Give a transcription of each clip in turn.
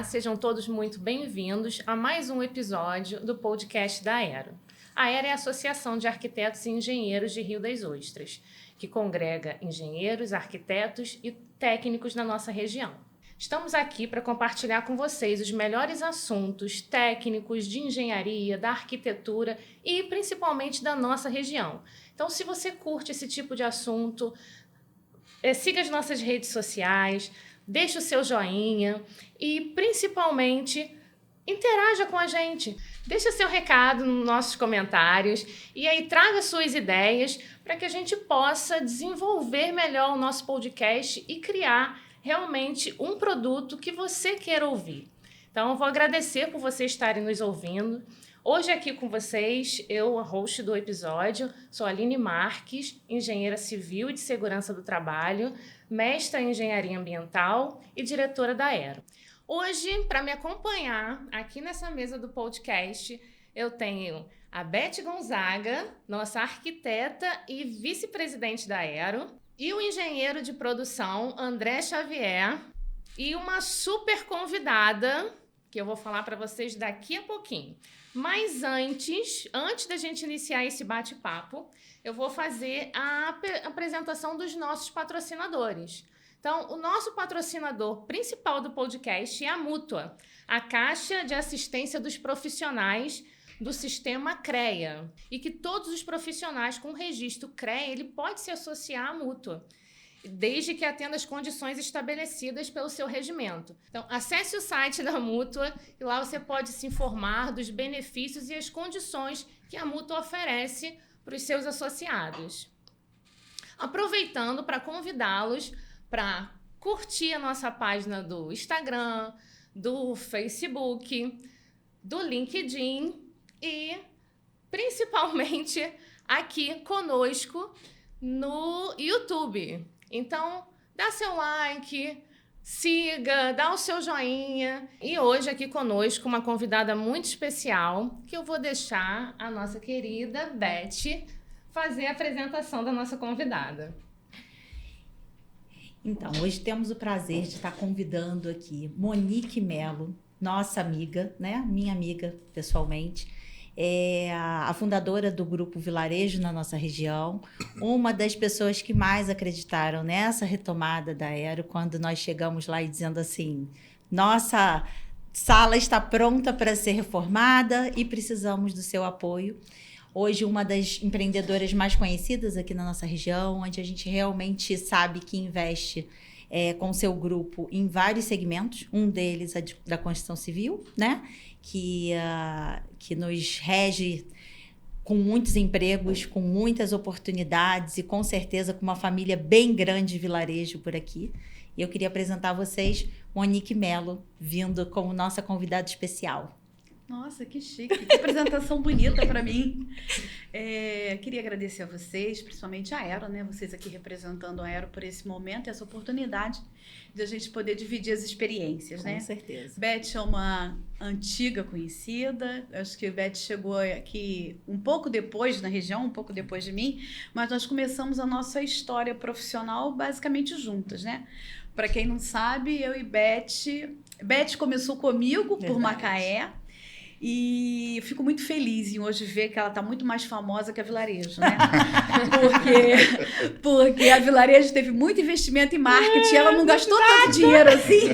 sejam todos muito bem-vindos a mais um episódio do podcast da Aero. A Aero é a Associação de Arquitetos e Engenheiros de Rio das Ostras, que congrega engenheiros, arquitetos e técnicos na nossa região. Estamos aqui para compartilhar com vocês os melhores assuntos técnicos de engenharia, da arquitetura e principalmente da nossa região. Então, se você curte esse tipo de assunto, siga as nossas redes sociais, deixe o seu joinha e, principalmente, interaja com a gente. Deixe seu recado nos nossos comentários e aí traga suas ideias para que a gente possa desenvolver melhor o nosso podcast e criar realmente um produto que você queira ouvir. Então, eu vou agradecer por vocês estarem nos ouvindo. Hoje aqui com vocês, eu, a host do episódio, sou Aline Marques, engenheira civil e de segurança do trabalho, mestra em engenharia ambiental e diretora da Aero. Hoje, para me acompanhar aqui nessa mesa do podcast, eu tenho a Beth Gonzaga, nossa arquiteta e vice-presidente da Aero, e o engenheiro de produção André Xavier, e uma super convidada, que eu vou falar para vocês daqui a pouquinho. Mas antes da gente iniciar esse bate-papo, eu vou fazer a apresentação dos nossos patrocinadores. Então, o nosso patrocinador principal do podcast é a Mútua, a Caixa de Assistência dos Profissionais do Sistema CREA, e que todos os profissionais com registro CREA, ele pode se associar à Mútua, desde que atenda as condições estabelecidas pelo seu regimento. Então, acesse o site da Mútua e lá você pode se informar dos benefícios e as condições que a Mútua oferece para os seus associados. Aproveitando para convidá-los para curtir a nossa página do Instagram, do Facebook, do LinkedIn e, principalmente, aqui conosco no YouTube. Então, dá seu like, siga, dá o seu joinha. E hoje aqui conosco uma convidada muito especial, que eu vou deixar a nossa querida Beth fazer a apresentação da nossa convidada. Então, hoje temos o prazer de estar convidando aqui Monique Melo, nossa amiga, né? Minha amiga pessoalmente. É a fundadora do Grupo Vilarejo na nossa região, uma das pessoas que mais acreditaram nessa retomada da Aero, quando nós chegamos lá e dizendo assim, nossa sala está pronta para ser reformada e precisamos do seu apoio. Hoje, uma das empreendedoras mais conhecidas aqui na nossa região, onde a gente realmente sabe que investe com seu grupo em vários segmentos, um deles é da construção civil, né? Que nos rege com muitos empregos, com muitas oportunidades e com certeza com uma família bem grande de vilarejo por aqui. E eu queria apresentar a vocês Monique Melo, vindo como nossa convidada especial. Nossa, que chique, que apresentação bonita para mim. Queria agradecer a vocês, principalmente a Aero, né? Vocês aqui representando a Aero por esse momento e essa oportunidade de a gente poder dividir as experiências, né? Com certeza. Beth é uma antiga conhecida, acho que a Beth chegou aqui um pouco depois na região, um pouco depois de mim, mas nós começamos a nossa história profissional basicamente juntas, né? Para quem não sabe, eu e Beth começou comigo por Macaé. E eu fico muito feliz em hoje ver que ela está muito mais famosa que a Vilarejo, né? Porque a Vilarejo teve muito investimento em marketing, ela não gastou tanto dinheiro assim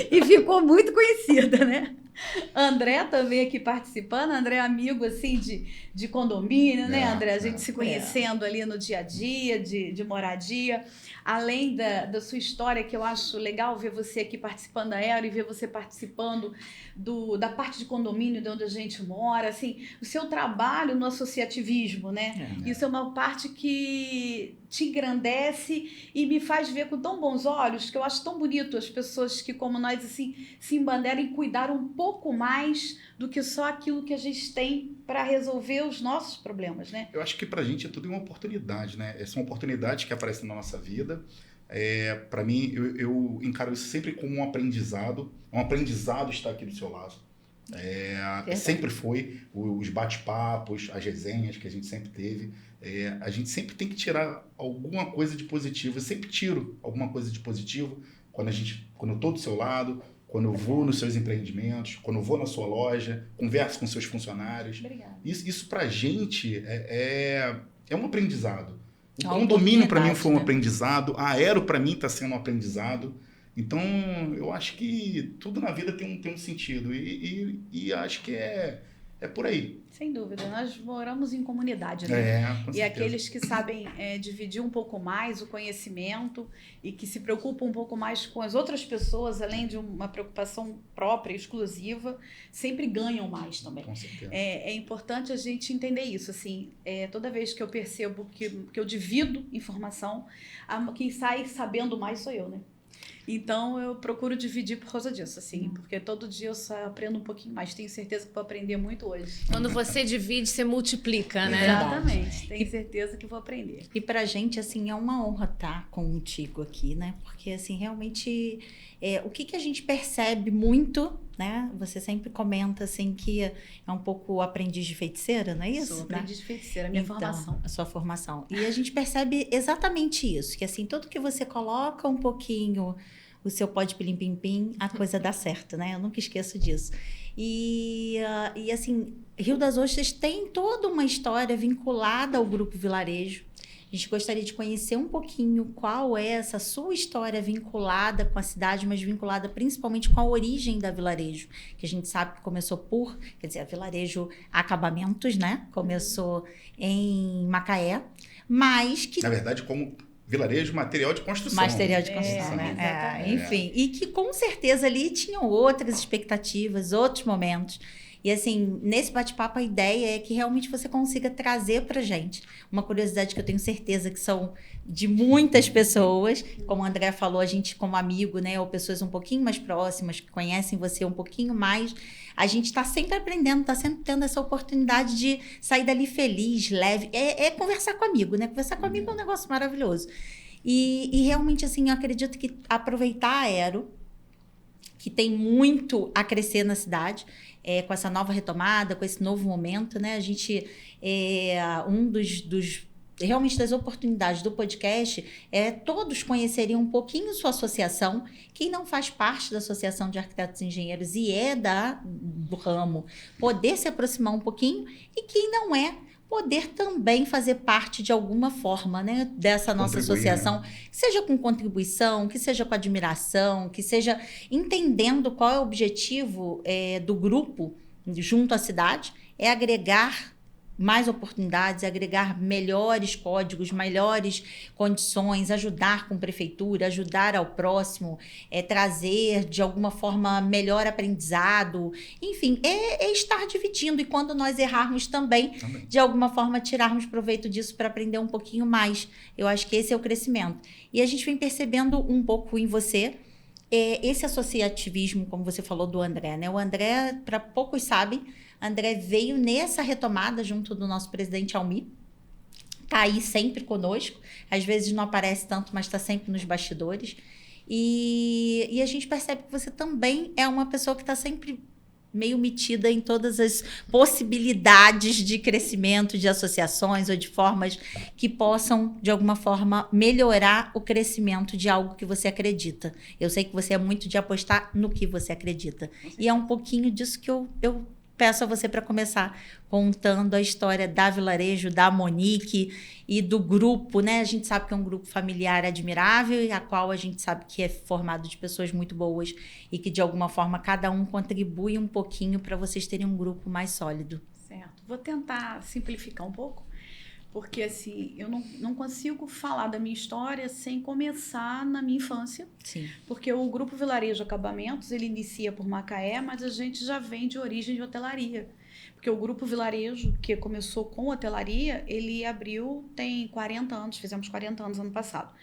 e ficou muito conhecida, né? André também aqui participando, André é amigo assim de condomínio, né, André? A gente se conhecendo ali no dia a dia, de moradia. Além da sua história, que eu acho legal ver você aqui participando da Aero e ver você participando da parte de condomínio de onde a gente mora, assim, o seu trabalho no associativismo, né? Isso é uma parte que te engrandece e me faz ver com tão bons olhos, que eu acho tão bonito as pessoas que, como nós, assim, se embanderam em cuidar um pouco mais do que só aquilo que a gente tem para resolver os nossos problemas, né? Eu acho que pra gente é tudo uma oportunidade, né? São oportunidades que aparecem na nossa vida. Para mim, eu encaro isso sempre como um aprendizado. É um aprendizado estar aqui do seu lado. Sempre foi. Os bate-papos, as resenhas que a gente sempre teve. A gente sempre tem que tirar alguma coisa de positivo. Eu sempre tiro alguma coisa de positivo quando eu estou do seu lado, quando eu vou nos seus empreendimentos, quando eu vou na sua loja, converso com seus funcionários. Obrigada. Isso pra gente é um aprendizado. O Uma condomínio para mim foi um oportunidade, né? aprendizado, a Aero para mim está sendo um aprendizado. Então, eu acho que tudo na vida tem um sentido e acho que é por aí. Sem dúvida, nós moramos em comunidade, né? Com E certeza. aqueles que sabem dividir um pouco mais o conhecimento e que se preocupam um pouco mais com as outras pessoas, além de uma preocupação própria, exclusiva, sempre ganham mais também. Com certeza. É importante a gente entender isso, assim, toda vez que eu percebo que eu divido informação, quem sai sabendo mais sou eu, né? Então, eu procuro dividir por causa disso, assim, porque todo dia eu só aprendo um pouquinho mais. Tenho certeza que vou aprender muito hoje. Quando você divide, você multiplica, né? Exatamente. Tenho certeza que vou aprender. E pra gente, assim, é uma honra estar contigo aqui, né? Porque, assim, realmente, o que a gente percebe muito, né? Você sempre comenta, assim, que é um pouco aprendiz de feiticeira, não é isso? Sou né? aprendiz de feiticeira, minha formação. A sua formação. E a gente percebe exatamente isso, que, assim, tudo que você coloca um pouquinho o seu pó de pilim-pim-pim, a coisa dá certo, né? Eu nunca esqueço disso. E assim, Rio das Ostras tem toda uma história vinculada ao Grupo Vilarejo. A gente gostaria de conhecer um pouquinho qual é essa sua história vinculada com a cidade, mas vinculada principalmente com a origem da Vilarejo, que a gente sabe que começou quer dizer, a Vilarejo Acabamentos, né? Começou em Macaé, mas que... Na verdade, como vilarejo, material de construção. Material de construção, né? exatamente. Enfim, e que com certeza ali tinham outras expectativas, outros momentos. E assim, nesse bate-papo a ideia é que realmente você consiga trazer pra gente uma curiosidade que eu tenho certeza que são de muitas pessoas, como a Andrea falou, a gente como amigo, né, ou pessoas um pouquinho mais próximas, que conhecem você um pouquinho mais, a gente está sempre aprendendo, está sempre tendo essa oportunidade de sair dali feliz, leve, é conversar com amigo, né, conversar com amigo é um negócio maravilhoso. E realmente, assim, eu acredito que aproveitar a Aero, que tem muito a crescer na cidade, com essa nova retomada, com esse novo momento, né? A gente, realmente das oportunidades do podcast todos conhecerem um pouquinho sua associação. Quem não faz parte da Associação de Arquitetos e Engenheiros e do ramo, poder se aproximar um pouquinho, e quem não poder também fazer parte de alguma forma, né, dessa nossa associação, né? Que seja com contribuição, que seja com admiração, que seja entendendo qual é o objetivo do grupo junto à cidade, agregar mais oportunidades, agregar melhores códigos, melhores condições, ajudar com prefeitura, ajudar ao próximo, trazer de alguma forma melhor aprendizado, enfim, estar dividindo, e quando nós errarmos também, de alguma forma tirarmos proveito disso para aprender um pouquinho mais. Eu acho que esse é o crescimento. E a gente vem percebendo um pouco em você esse associativismo, como você falou do André, né? O André, para poucos sabem, André veio nessa retomada junto do nosso presidente Almir, está aí sempre conosco, às vezes não aparece tanto, mas está sempre nos bastidores, e a gente percebe que você também é uma pessoa que está sempre meio metida em todas as possibilidades de crescimento de associações ou de formas que possam, de alguma forma, melhorar o crescimento de algo que você acredita. Eu sei que você é muito de apostar no que você acredita, e é um pouquinho disso que eu peço a você para começar contando a história da Vilarejo, da Monique e do grupo, né? A gente sabe que é um grupo familiar admirável, e a qual a gente sabe que é formado de pessoas muito boas e que, de alguma forma, cada um contribui um pouquinho para vocês terem um grupo mais sólido. Certo. Vou tentar simplificar um pouco, porque assim, eu não consigo falar da minha história sem começar na minha infância. Sim. Porque o Grupo Vilarejo Acabamentos, ele inicia por Macaé, mas a gente já vem de origem de hotelaria. Porque o Grupo Vilarejo, que começou com hotelaria, ele abriu tem 40 anos, fizemos 40 anos ano passado.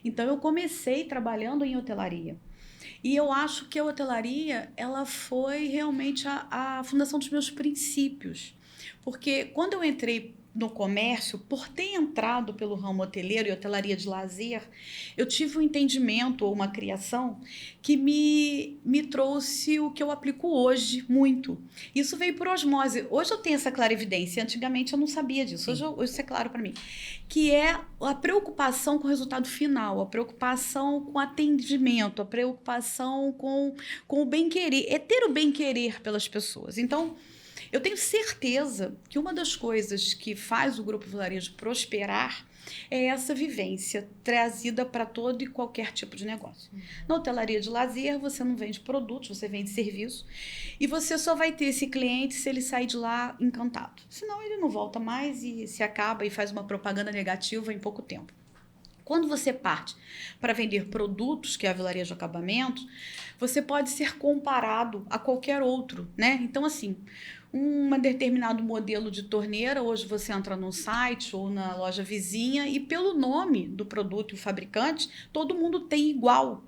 Então, eu comecei trabalhando em hotelaria. E eu acho que a hotelaria, ela foi realmente a fundação dos meus princípios. Porque quando eu entrei no comércio, por ter entrado pelo ramo hoteleiro e hotelaria de lazer, eu tive um entendimento ou uma criação que me trouxe o que eu aplico hoje muito. Isso veio por osmose. Hoje eu tenho essa clarividência, antigamente eu não sabia disso. Hoje isso é claro para mim. Que é a preocupação com o resultado final, a preocupação com o atendimento, a preocupação com o bem-querer, é ter o bem-querer pelas pessoas. Então, eu tenho certeza que uma das coisas que faz o Grupo Vilarejo prosperar é essa vivência trazida para todo e qualquer tipo de negócio. Na hotelaria de lazer, você não vende produtos, você vende serviço. E você só vai ter esse cliente se ele sair de lá encantado. Senão ele não volta mais e se acaba e faz uma propaganda negativa em pouco tempo. Quando você parte para vender produtos, que é a vilarejo acabamento, você pode ser comparado a qualquer outro, né? Então, assim, um determinado modelo de torneira, hoje você entra num site ou na loja vizinha e pelo nome do produto e o fabricante, todo mundo tem igual.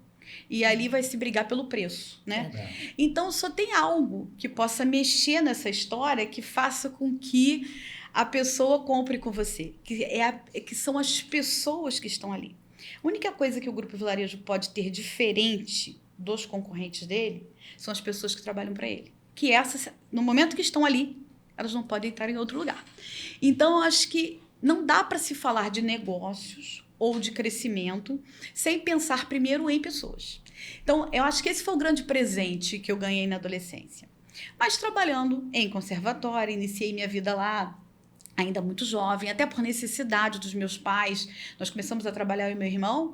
E ali vai se brigar pelo preço, né? Então, só tem algo que possa mexer nessa história que faça com que a pessoa compre com você, que são as pessoas que estão ali. A única coisa que o Grupo Vilarejo pode ter diferente dos concorrentes dele são as pessoas que trabalham para ele. Que essas, no momento que estão ali, elas não podem estar em outro lugar. Então, eu acho que não dá para se falar de negócios ou de crescimento sem pensar primeiro em pessoas. Então, eu acho que esse foi o grande presente que eu ganhei na adolescência. Mas trabalhando em conservatório, iniciei minha vida lá ainda muito jovem, até por necessidade dos meus pais. Nós começamos a trabalhar, eu e meu irmão,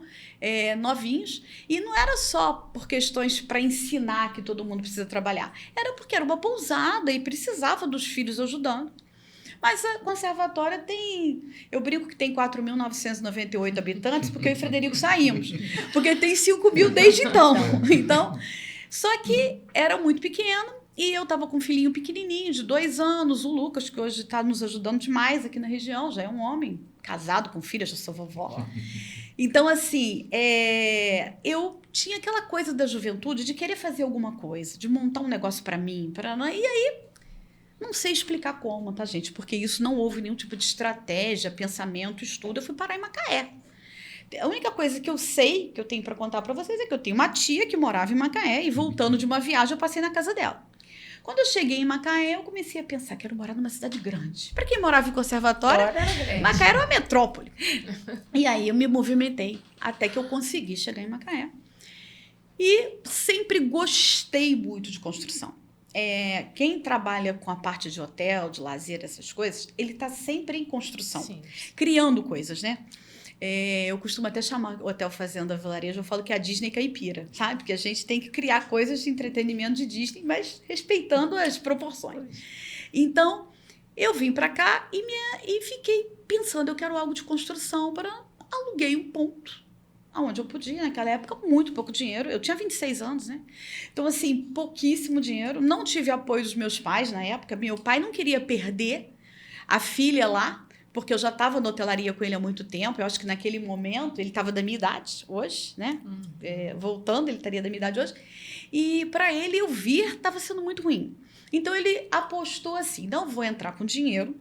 novinhos, e não era só por questões para ensinar que todo mundo precisa trabalhar, era porque era uma pousada e precisava dos filhos ajudando. Mas a conservatória tem, eu brinco que tem 4.998 habitantes, porque eu e o Frederico saímos, porque tem 5.000 desde então, só que era muito pequeno. E eu estava com um filhinho pequenininho, de 2 anos, o Lucas, que hoje está nos ajudando demais aqui na região, já é um homem casado com filha, já sou vovó. Então, assim, eu tinha aquela coisa da juventude de querer fazer alguma coisa, de montar um negócio para mim, e aí, não sei explicar como, tá, gente? Porque isso não houve nenhum tipo de estratégia, pensamento, estudo. Eu fui parar em Macaé. A única coisa que eu sei, que eu tenho para contar para vocês, é que eu tenho uma tia que morava em Macaé e voltando de uma viagem eu passei na casa dela. Quando eu cheguei em Macaé, eu comecei a pensar, quero morar numa cidade grande. Para quem morava em conservatório, Macaé era uma metrópole. E aí eu me movimentei até que eu consegui chegar em Macaé. E sempre gostei muito de construção. Quem trabalha com a parte de hotel, de lazer, essas coisas, ele está sempre em construção, sim, criando coisas, né? Eu costumo até chamar o Hotel Fazenda Vilarejo, eu falo que é a Disney caipira, sabe? Porque a gente tem que criar coisas de entretenimento de Disney, mas respeitando as proporções. Então, eu vim para cá e fiquei pensando, eu quero algo de construção, aluguei um ponto, onde eu podia, naquela época, muito pouco dinheiro. Eu tinha 26 anos, né? Então, assim, pouquíssimo dinheiro. Não tive apoio dos meus pais na época. Meu pai não queria perder a filha lá, porque eu já estava na hotelaria com ele há muito tempo. Eu acho que naquele momento ele estava da minha idade hoje, né? Voltando, ele estaria da minha idade hoje. E para ele eu vir estava sendo muito ruim. Então ele apostou assim: não vou entrar com dinheiro.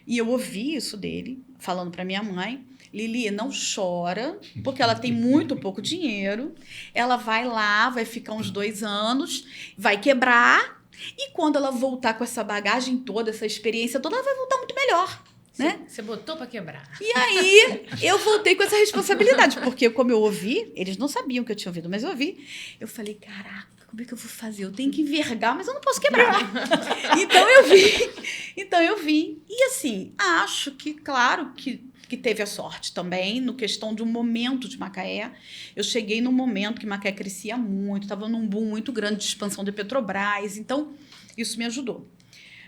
E eu ouvi isso dele, falando para minha mãe: Lili, não chora, porque ela tem muito pouco dinheiro. Ela vai lá, vai ficar uns 2 anos, vai quebrar. E quando ela voltar com essa bagagem toda, essa experiência toda, ela vai voltar muito melhor. Né? Você botou para quebrar. E aí, eu voltei com essa responsabilidade, porque como eu ouvi, eles não sabiam que eu tinha ouvido, mas eu ouvi. Eu falei, caraca, como é que eu vou fazer? Eu tenho que envergar, mas eu não posso quebrar. Então eu vim. E assim, acho que, claro, que teve a sorte também, no questão de um momento de Macaé. Eu cheguei num momento que Macaé crescia muito, estava num boom muito grande de expansão da Petrobras, então isso me ajudou.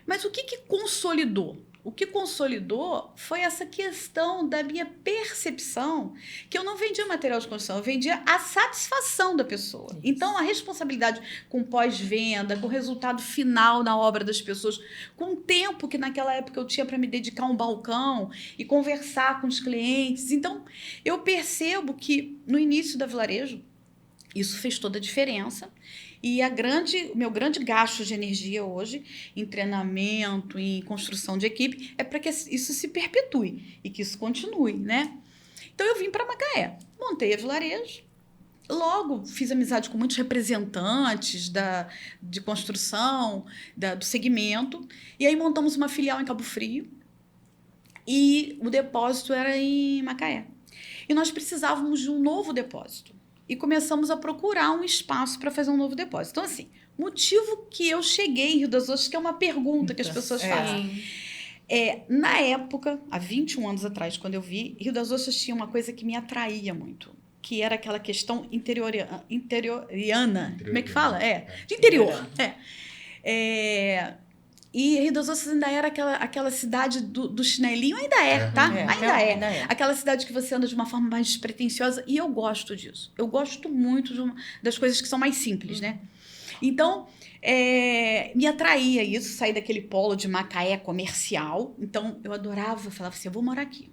Mas o que consolidou? O que consolidou foi essa questão da minha percepção que eu não vendia material de construção, eu vendia a satisfação da pessoa. Isso. Então, a responsabilidade com pós-venda, com o resultado final na obra das pessoas, com o tempo que naquela época eu tinha para me dedicar a um balcão e conversar com os clientes. Então, eu percebo que no início da Vilarejo, isso fez toda a diferença. E o meu grande gasto de energia hoje, em treinamento, em construção de equipe, é para que isso se perpetue e que isso continue, né? Então, eu vim para Macaé, montei a Vilarejo, logo fiz amizade com muitos representantes de construção, do segmento, e aí montamos uma filial em Cabo Frio, e o depósito era em Macaé. E nós precisávamos de um novo depósito. E começamos a procurar um espaço para fazer um novo depósito. Então, assim, motivo que eu cheguei em Rio das Ostras, que é uma pergunta que as pessoas fazem. Na época, há 21 anos atrás, quando eu vi, Rio das Ostras tinha uma coisa que me atraía muito, que era aquela questão interioriana. Como é que fala? De interior. E Rio das Ostras ainda era aquela cidade do chinelinho, ainda é, tá? Ainda é. Aquela cidade que você anda de uma forma mais despretensiosa, e eu gosto disso. Eu gosto muito das coisas que são mais simples, né? Então, me atraía isso, sair daquele polo de Macaé comercial. Então, eu adorava, falava assim, eu vou morar aqui.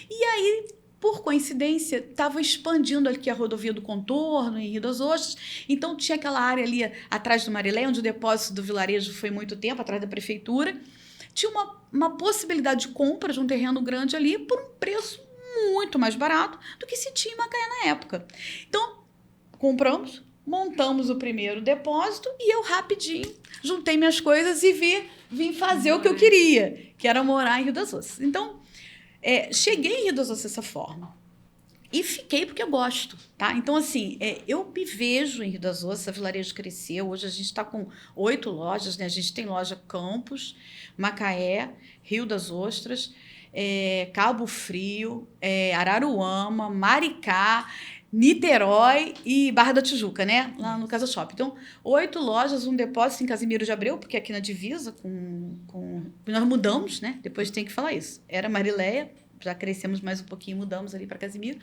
E aí, por coincidência, estava expandindo aqui a rodovia do Contorno, em Rio das Ostras. Então, tinha aquela área ali atrás do Marileia, onde o depósito do vilarejo foi muito tempo, atrás da prefeitura. Tinha uma possibilidade de compra de um terreno grande ali por um preço muito mais barato do que se tinha em Macaé na época. Então, compramos, montamos o primeiro depósito e eu rapidinho juntei minhas coisas e vim fazer o que eu queria, que era morar em Rio das Ostras. Então, cheguei em Rio das Ostras dessa forma. E fiquei porque eu gosto, tá? Então, assim, eu me vejo em Rio das Ostras, a Vilarejo cresceu. Hoje a gente está com 8 lojas, né? A gente tem loja Campos, Macaé, Rio das Ostras, Cabo Frio, Araruama, Maricá, Niterói e Barra da Tijuca, né? Lá no Casa Shopping. Então, 8 lojas, um depósito em Casimiro de Abreu, porque aqui na divisa com... Nós mudamos, né? Depois tem que falar isso. Era Marileia, já crescemos mais um pouquinho, mudamos ali para Casimiro,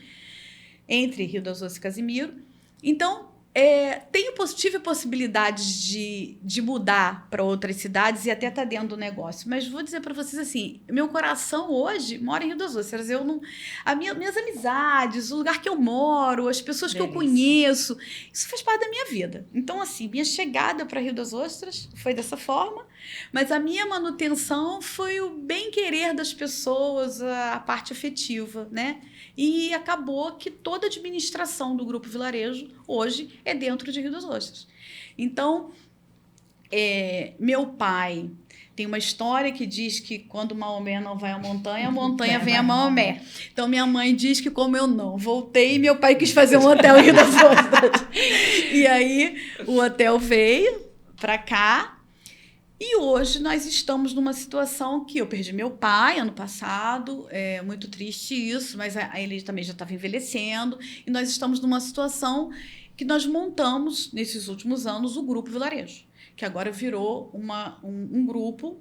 entre Rio das Ostras e Casimiro. Então, tive possibilidades de mudar para outras cidades e até estar dentro do negócio. Mas vou dizer para vocês assim, meu coração hoje mora em Rio das Ostras. Minhas amizades, o lugar que eu moro, as pessoas que eu conheço, isso faz parte da minha vida. Então, assim, minha chegada para Rio das Ostras foi dessa forma, mas a minha manutenção foi o bem-querer das pessoas, a parte afetiva, né? E acabou que toda a administração do Grupo Vilarejo hoje é dentro de Rio das Ostras. Então, meu pai tem uma história que diz que quando Maomé não vai à montanha, a montanha vem a Maomé. Então, minha mãe diz que como eu não voltei, meu pai quis fazer um hotel em Rio das Ostras. E aí, o hotel veio para cá. E hoje nós estamos numa situação que eu perdi meu pai ano passado, muito triste isso, mas ele também já estava envelhecendo, e nós estamos numa situação que nós montamos, nesses últimos anos, o Grupo Vilarejo, que agora virou um grupo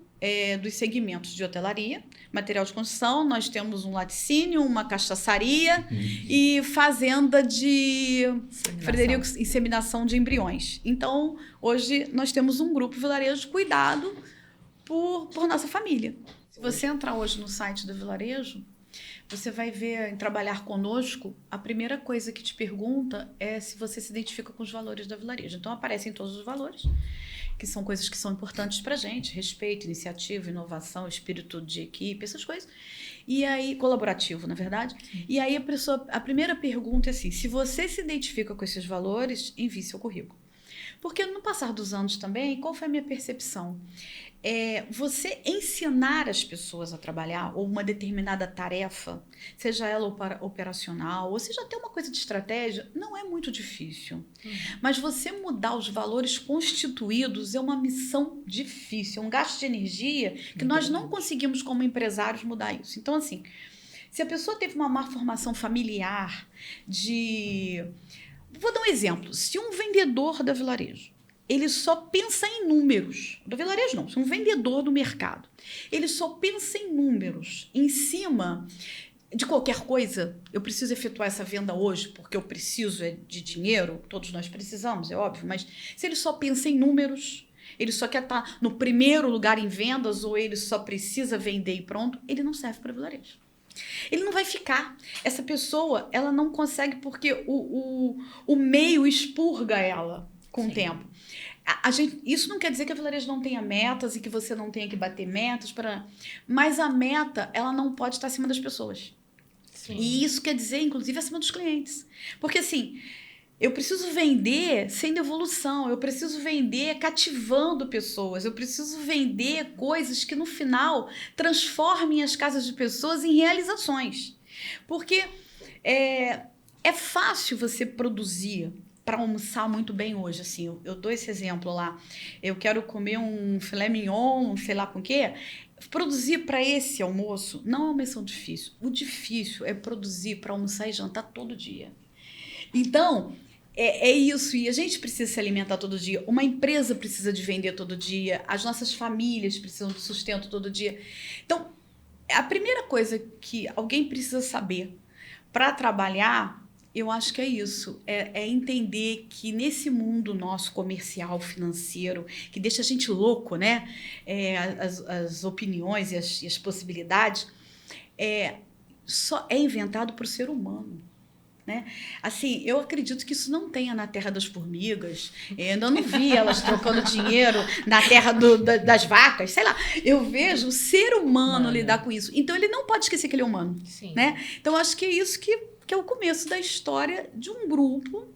dos segmentos de hotelaria, material de construção, nós temos um laticínio, uma cachaçaria e fazenda de inseminação de embriões. Então, hoje nós temos um Grupo Vilarejo cuidado por nossa família. Se você entrar hoje no site do Vilarejo, você vai ver em Trabalhar Conosco, a primeira coisa que te pergunta é se você se identifica com os valores da Vilarejo. Então, aparecem todos os valores, que são coisas que são importantes para a gente, respeito, iniciativa, inovação, espírito de equipe, essas coisas. E aí, colaborativo, na verdade. E aí a primeira pergunta é assim, se você se identifica com esses valores, envie seu currículo. Porque no passar dos anos também, qual foi a minha percepção? Você ensinar as pessoas a trabalhar ou uma determinada tarefa, seja ela operacional ou seja até uma coisa de estratégia, não é muito difícil. Mas você mudar os valores constituídos é uma missão difícil, é um gasto de energia que nós não conseguimos como empresários mudar isso. Então, assim, se a pessoa teve uma má formação familiar Vou dar um exemplo. Se um vendedor da Vilarejo, ele só pensa em números. Do Vilarejo não, se um vendedor do mercado, ele só pensa em números, em cima de qualquer coisa, eu preciso efetuar essa venda hoje porque eu preciso de dinheiro, todos nós precisamos, é óbvio, mas se ele só pensa em números, ele só quer estar no primeiro lugar em vendas ou ele só precisa vender e pronto, ele não serve para Vilarejo. Ele não vai ficar. Essa pessoa, ela não consegue porque o meio expurga ela. com o Sim. tempo. Isso não quer dizer que a Vilarejo não tenha metas e que você não tenha que bater metas, mas a meta, ela não pode estar acima das pessoas. Sim. E isso quer dizer, inclusive, acima dos clientes. Porque, assim, eu preciso vender sem devolução, eu preciso vender cativando pessoas, eu preciso vender coisas que, no final, transformem as casas de pessoas em realizações. Porque é fácil você produzir para almoçar muito bem hoje, assim, eu dou esse exemplo lá, eu quero comer um filé mignon, sei lá com o quê, produzir para esse almoço não é uma missão difícil, o difícil é produzir para almoçar e jantar todo dia. Então, é isso, e a gente precisa se alimentar todo dia, uma empresa precisa de vender todo dia, as nossas famílias precisam de sustento todo dia. Então, a primeira coisa que alguém precisa saber para trabalhar, eu acho que é isso, é entender que nesse mundo nosso comercial, financeiro, que deixa a gente louco, né? As opiniões e as possibilidades, só é inventado para o ser humano. Né? Assim, eu acredito que isso não tenha na terra das formigas, eu ainda não vi elas trocando dinheiro na terra das vacas, sei lá. Eu vejo o ser humano lidar com isso. Então, ele não pode esquecer que ele é humano. Sim. Né? Então, acho que é isso que é o começo da história de um grupo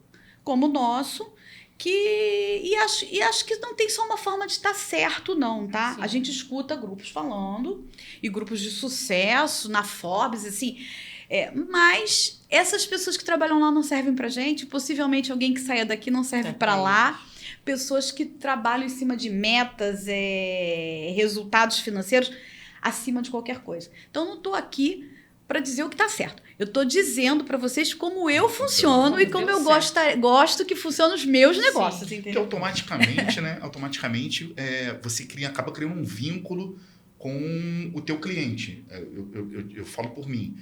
como o nosso, e acho que não tem só uma forma de estar certo, não, tá? Sim. A gente escuta grupos falando, e grupos de sucesso, na Forbes, assim... mas essas pessoas que trabalham lá não servem pra gente, possivelmente alguém que saia daqui não serve para lá, pessoas que trabalham em cima de metas, resultados financeiros, acima de qualquer coisa. Então, eu não estou aqui para dizer o que está certo. Eu estou dizendo para vocês como eu funciono e como eu gosto que funcionam os meus negócios, entendeu? Que automaticamente, né? Você acaba criando um vínculo com o teu cliente. Eu falo por mim.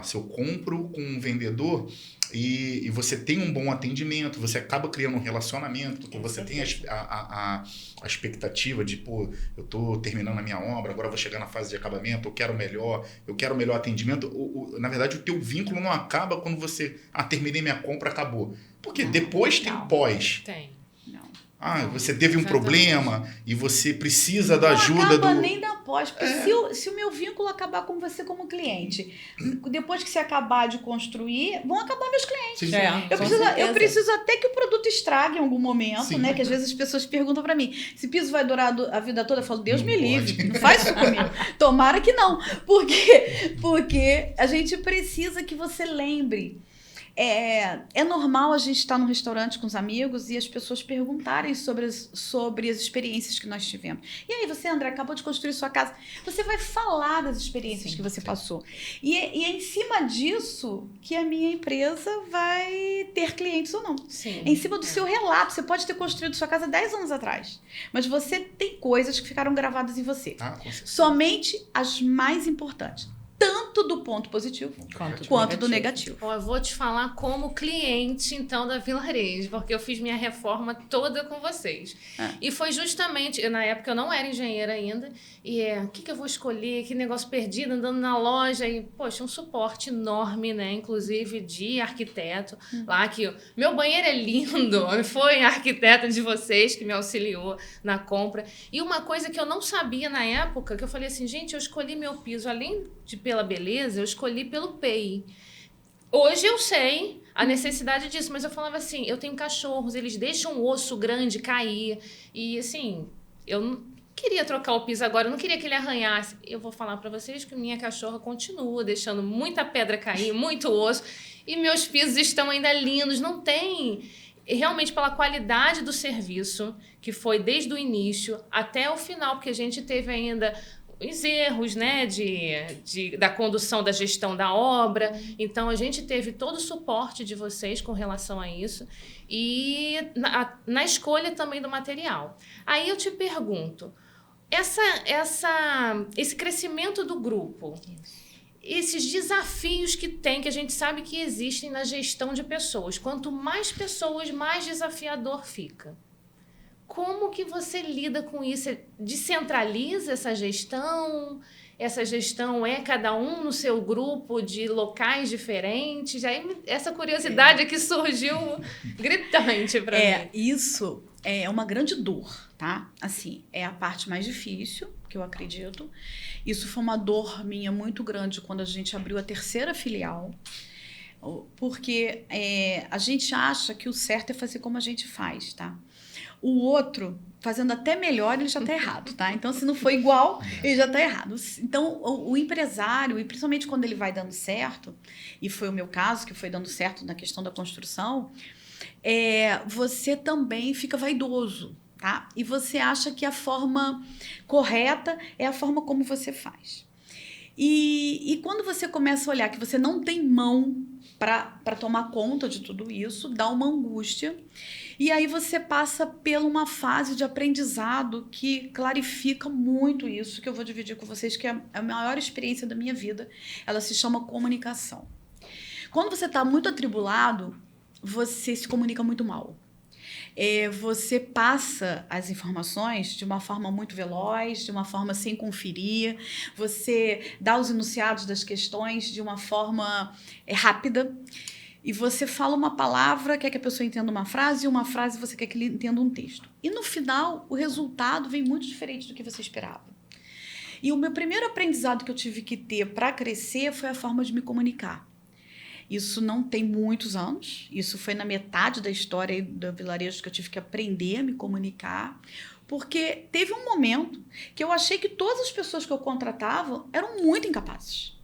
Se eu compro com um vendedor e você tem um bom atendimento, você acaba criando um relacionamento, porque você tem a expectativa de, pô, eu estou terminando a minha obra, agora eu vou chegar na fase de acabamento, eu quero melhor atendimento. Na verdade, o teu vínculo não acaba quando você, terminei minha compra, acabou. Porque depois tem o pós. Tem. Você teve um problema e você precisa da ajuda não acaba nem da pós. Se o meu vínculo acabar com você como cliente, depois que você acabar de construir, vão acabar meus clientes. Eu preciso até que o produto estrague em algum momento, né? Que às vezes as pessoas perguntam para mim, esse piso vai durar a vida toda? Eu falo, Deus me livre, não faz isso comigo. Tomara que não. Porque a gente precisa que você lembre. É normal a gente estar num restaurante com os amigos e as pessoas perguntarem sobre as experiências que nós tivemos. E aí, você, André, acabou de construir sua casa. Você vai falar das experiências que você passou. E é em cima disso que a minha empresa vai ter clientes ou não. Sim. É em cima do seu relato. Você pode ter construído sua casa 10 anos atrás, mas você tem coisas que ficaram gravadas em você. Com certeza. Somente as mais importantes. Tanto do ponto positivo quanto do negativo. Eu vou te falar como cliente, então, da Vilarejo, porque eu fiz minha reforma toda com vocês. E foi justamente, na época eu não era engenheira ainda, e o que eu vou escolher, que negócio perdido, andando na loja, e, poxa, um suporte enorme, né, inclusive de arquiteto, lá que meu banheiro é lindo, foi a arquiteta de vocês que me auxiliou na compra. E uma coisa que eu não sabia na época, que eu falei assim, gente, eu escolhi meu piso, além de pela beleza, eu escolhi pelo PEI. Hoje eu sei a necessidade disso, mas eu falava assim, eu tenho cachorros, eles deixam o osso grande cair, e assim, eu não queria trocar o piso agora, eu não queria que ele arranhasse. Eu vou falar para vocês que minha cachorra continua deixando muita pedra cair, muito osso, e meus pisos estão ainda lindos, não tem... Realmente pela qualidade do serviço, que foi desde o início até o final, porque a gente teve ainda... os erros, né, da condução da gestão da obra. Então, a gente teve todo o suporte de vocês com relação a isso e na escolha também do material. Aí eu te pergunto, esse crescimento do grupo, esses desafios que a gente sabe que existem na gestão de pessoas, quanto mais pessoas, mais desafiador fica. Como que você lida com isso? Descentraliza essa gestão? essa gestão é cada um no seu grupo de locais diferentes? Aí essa curiosidade aqui surgiu gritante para mim. Isso é uma grande dor, tá? Assim, é a parte mais difícil, que eu acredito. Isso foi uma dor minha muito grande quando a gente abriu a 3ª filial, porque a gente acha que o certo é fazer como a gente faz, tá? O outro, fazendo até melhor, ele já está errado, tá? Então, se não for igual, ele já está errado. Então, o empresário, e principalmente quando ele vai dando certo, e foi o meu caso, que foi dando certo na questão da construção, você também fica vaidoso, tá? E você acha que a forma correta é a forma como você faz. E quando você começa a olhar que você não tem mão para tomar conta de tudo isso, dá uma angústia. E aí você passa por uma fase de aprendizado que clarifica muito isso, que eu vou dividir com vocês, que é a maior experiência da minha vida. Ela se chama comunicação. Quando você está muito atribulado, você se comunica muito mal. Você passa as informações de uma forma muito veloz, de uma forma sem conferir, você dá os enunciados das questões de uma forma rápida, e você fala uma palavra, quer que a pessoa entenda uma frase, e uma frase você quer que ele entenda um texto. E no final, o resultado vem muito diferente do que você esperava. E o meu primeiro aprendizado que eu tive que ter para crescer foi a forma de me comunicar. Isso não tem muitos anos, isso foi na metade da história do vilarejo que eu tive que aprender a me comunicar, porque teve um momento que eu achei que todas as pessoas que eu contratava eram muito incapazes.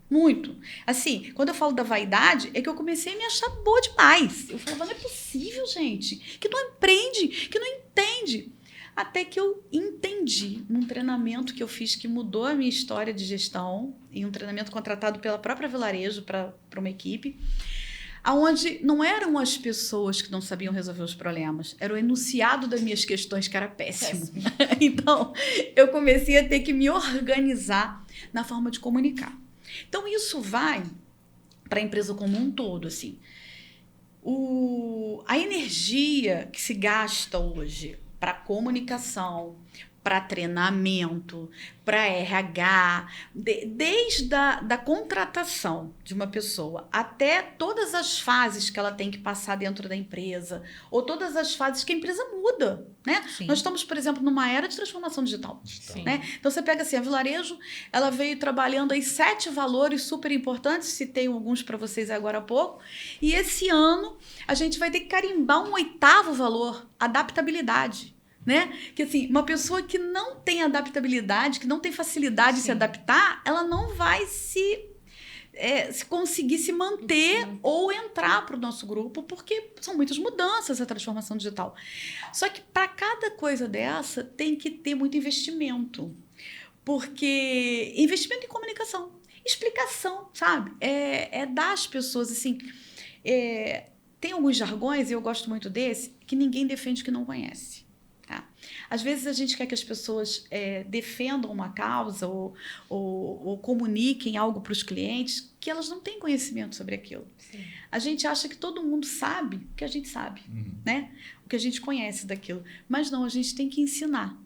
Muito. Assim, quando eu falo da vaidade, é que eu comecei a me achar boa demais. Eu falava, não é possível, gente, que não aprende, que não entende. Até que eu entendi num treinamento que eu fiz que mudou a minha história de gestão, em um treinamento contratado pela própria Vilarejo para uma equipe, onde não eram as pessoas que não sabiam resolver os problemas, era o enunciado das minhas questões que era péssimo. Então, eu comecei a ter que me organizar na forma de comunicar. Então, isso vai para a empresa como um todo, assim. A energia que se gasta hoje para comunicação, para treinamento, para RH, desde da contratação de uma pessoa até todas as fases que ela tem que passar dentro da empresa, ou todas as fases que a empresa muda, né? Nós estamos, por exemplo, numa era de transformação digital. Né? Então, você pega assim, a Vilarejo, ela veio trabalhando aí 7 valores super importantes, citei alguns para vocês agora há pouco, e esse ano a gente vai ter que carimbar um 8º valor, adaptabilidade. Né? Que assim, uma pessoa que não tem adaptabilidade, que não tem facilidade de se adaptar, ela não vai se conseguir se manter ou entrar para o nosso grupo, porque são muitas mudanças a transformação digital. Só que para cada coisa dessa tem que ter muito investimento, porque investimento em comunicação, explicação, sabe? Dar às pessoas assim. Tem alguns jargões, e eu gosto muito desse, que ninguém defende o que não conhece. Tá? Às vezes a gente quer que as pessoas defendam uma causa ou comuniquem algo para os clientes que elas não têm conhecimento sobre aquilo. Sim. A gente acha que todo mundo sabe o que a gente sabe, né? O que a gente conhece daquilo. Mas não, a gente tem que ensinar.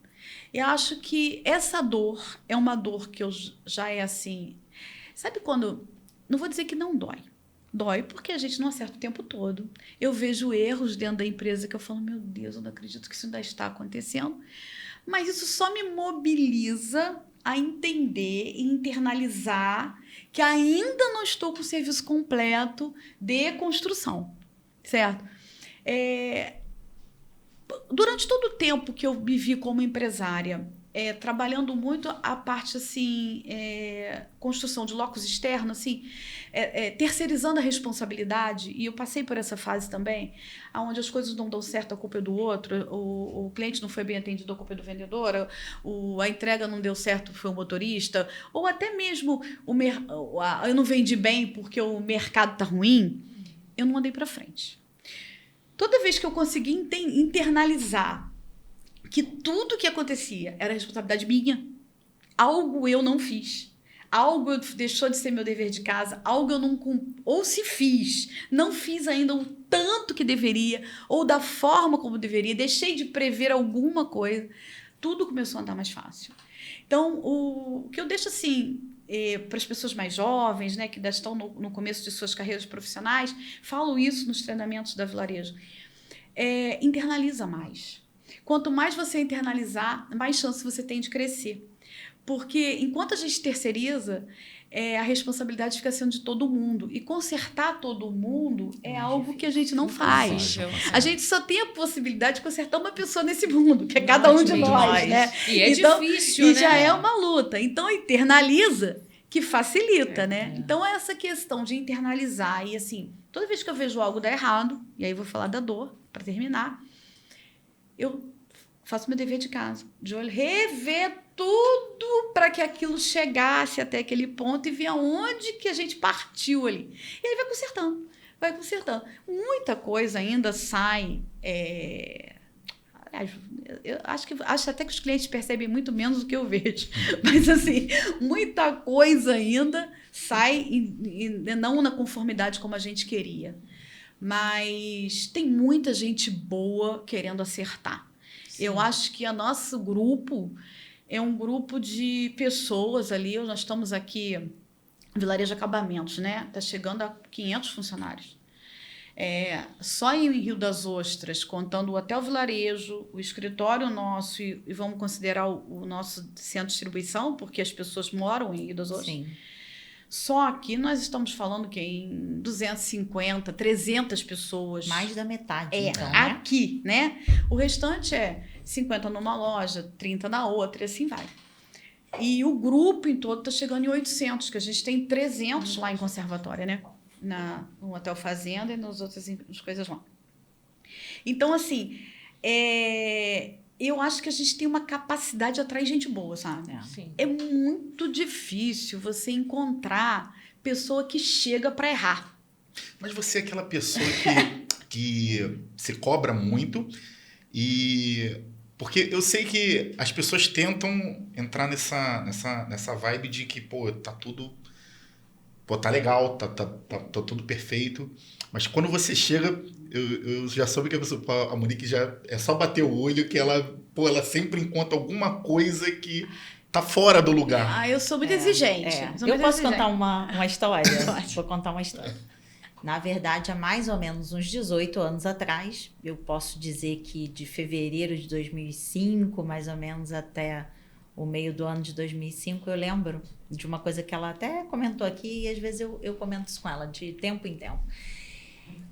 Eu acho que essa dor é uma dor que já é assim... Sabe quando... Não vou dizer que não dói. Dói porque a gente não acerta o tempo todo. Eu vejo erros dentro da empresa que eu falo, meu Deus, eu não acredito que isso ainda está acontecendo. Mas isso só me mobiliza a entender e internalizar que ainda não estou com o serviço completo de construção, certo? Durante todo o tempo que eu me vi como empresária, trabalhando muito a parte assim, construção de locos externos, assim, terceirizando a responsabilidade, e eu passei por essa fase também, onde as coisas não dão certo, a culpa é do outro, o cliente não foi bem atendido, a culpa é do vendedor, a entrega não deu certo, foi o motorista, ou até mesmo eu não vendi bem porque o mercado está ruim, eu não andei para frente. Toda vez que eu consegui internalizar que tudo que acontecia era responsabilidade minha, algo eu não fiz, algo deixou de ser meu dever de casa, algo eu não ou se fiz, não fiz ainda o tanto que deveria, ou da forma como deveria, deixei de prever alguma coisa, tudo começou a andar mais fácil. Então, o que eu deixo assim para as pessoas mais jovens, né, que ainda estão no começo de suas carreiras profissionais, falo isso nos treinamentos da Vilarejo, internaliza mais. Quanto mais você internalizar, mais chance você tem de crescer. Porque enquanto a gente terceiriza, a responsabilidade fica sendo de todo mundo. E consertar todo mundo é algo que a gente não faz. A gente só tem a possibilidade de consertar uma pessoa nesse mundo, que é cada um de nós, né? E é difícil, né? E já é uma luta. Então, internaliza, que facilita, né? Então, essa questão de internalizar. E assim, toda vez que eu vejo algo dar errado, e aí vou falar da dor, para terminar, eu faço meu dever de casa, de olho, rever tudo para que aquilo chegasse até aquele ponto e ver aonde que a gente partiu ali. E aí vai consertando. Muita coisa ainda sai. Eu acho até que os clientes percebem muito menos do que eu vejo. Mas, assim, muita coisa ainda sai e não na conformidade como a gente queria. Mas tem muita gente boa querendo acertar. Sim. Eu acho que o nosso grupo é um grupo de pessoas ali. Nós estamos aqui, Vilarejo Acabamentos, né? Está chegando a 500 funcionários. Só em Rio das Ostras, contando o Hotel Vilarejo, o escritório nosso, e vamos considerar o nosso centro de distribuição, porque as pessoas moram em Rio das Ostras. Sim. Só aqui nós estamos falando que em 250, 300 pessoas. Mais da metade, então, aqui, né? O restante 50 numa loja, 30 na outra, e assim vai. E o grupo em todo está chegando em 800, que a gente tem 300 lá em Conservatória, né? No Hotel Fazenda e nas outras coisas lá. Então, assim, eu acho que a gente tem uma capacidade de atrair gente boa, sabe? Sim. É muito difícil você encontrar pessoa que chega para errar. Mas você é aquela pessoa que se cobra muito porque eu sei que as pessoas tentam entrar nessa vibe de que, tá tudo... tá legal, tá tudo perfeito. Mas quando você chega, eu já soube que a Monique já é só bater o olho que ela sempre encontra alguma coisa que tá fora do lugar. Eu sou muito exigente. Eu posso contar uma história? Vou contar uma história. Na verdade, há mais ou menos uns 18 anos atrás, eu posso dizer que de fevereiro de 2005, mais ou menos até o meio do ano de 2005, eu lembro de uma coisa que ela até comentou aqui, e às vezes eu comento isso com ela, de tempo em tempo.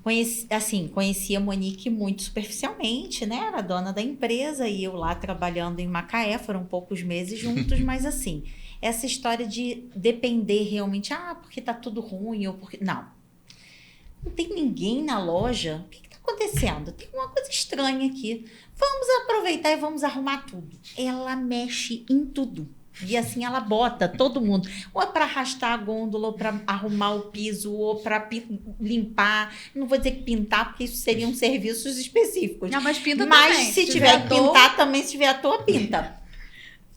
Conheci a Monique muito superficialmente, né? Era dona da empresa e eu lá trabalhando em Macaé, foram poucos meses juntos, mas assim, essa história de depender realmente, porque tá tudo ruim, ou porque... Não tem ninguém na loja. O que tá acontecendo? Tem uma coisa estranha aqui. Vamos aproveitar e vamos arrumar tudo. Ela mexe em tudo. E assim ela bota todo mundo. Ou é para arrastar a gôndola, ou para arrumar o piso, ou para limpar. Não vou dizer que pintar, porque isso seriam serviços específicos. Não, mas pinta também. Mas se tiver que pintar, também se tiver à toa, pinta.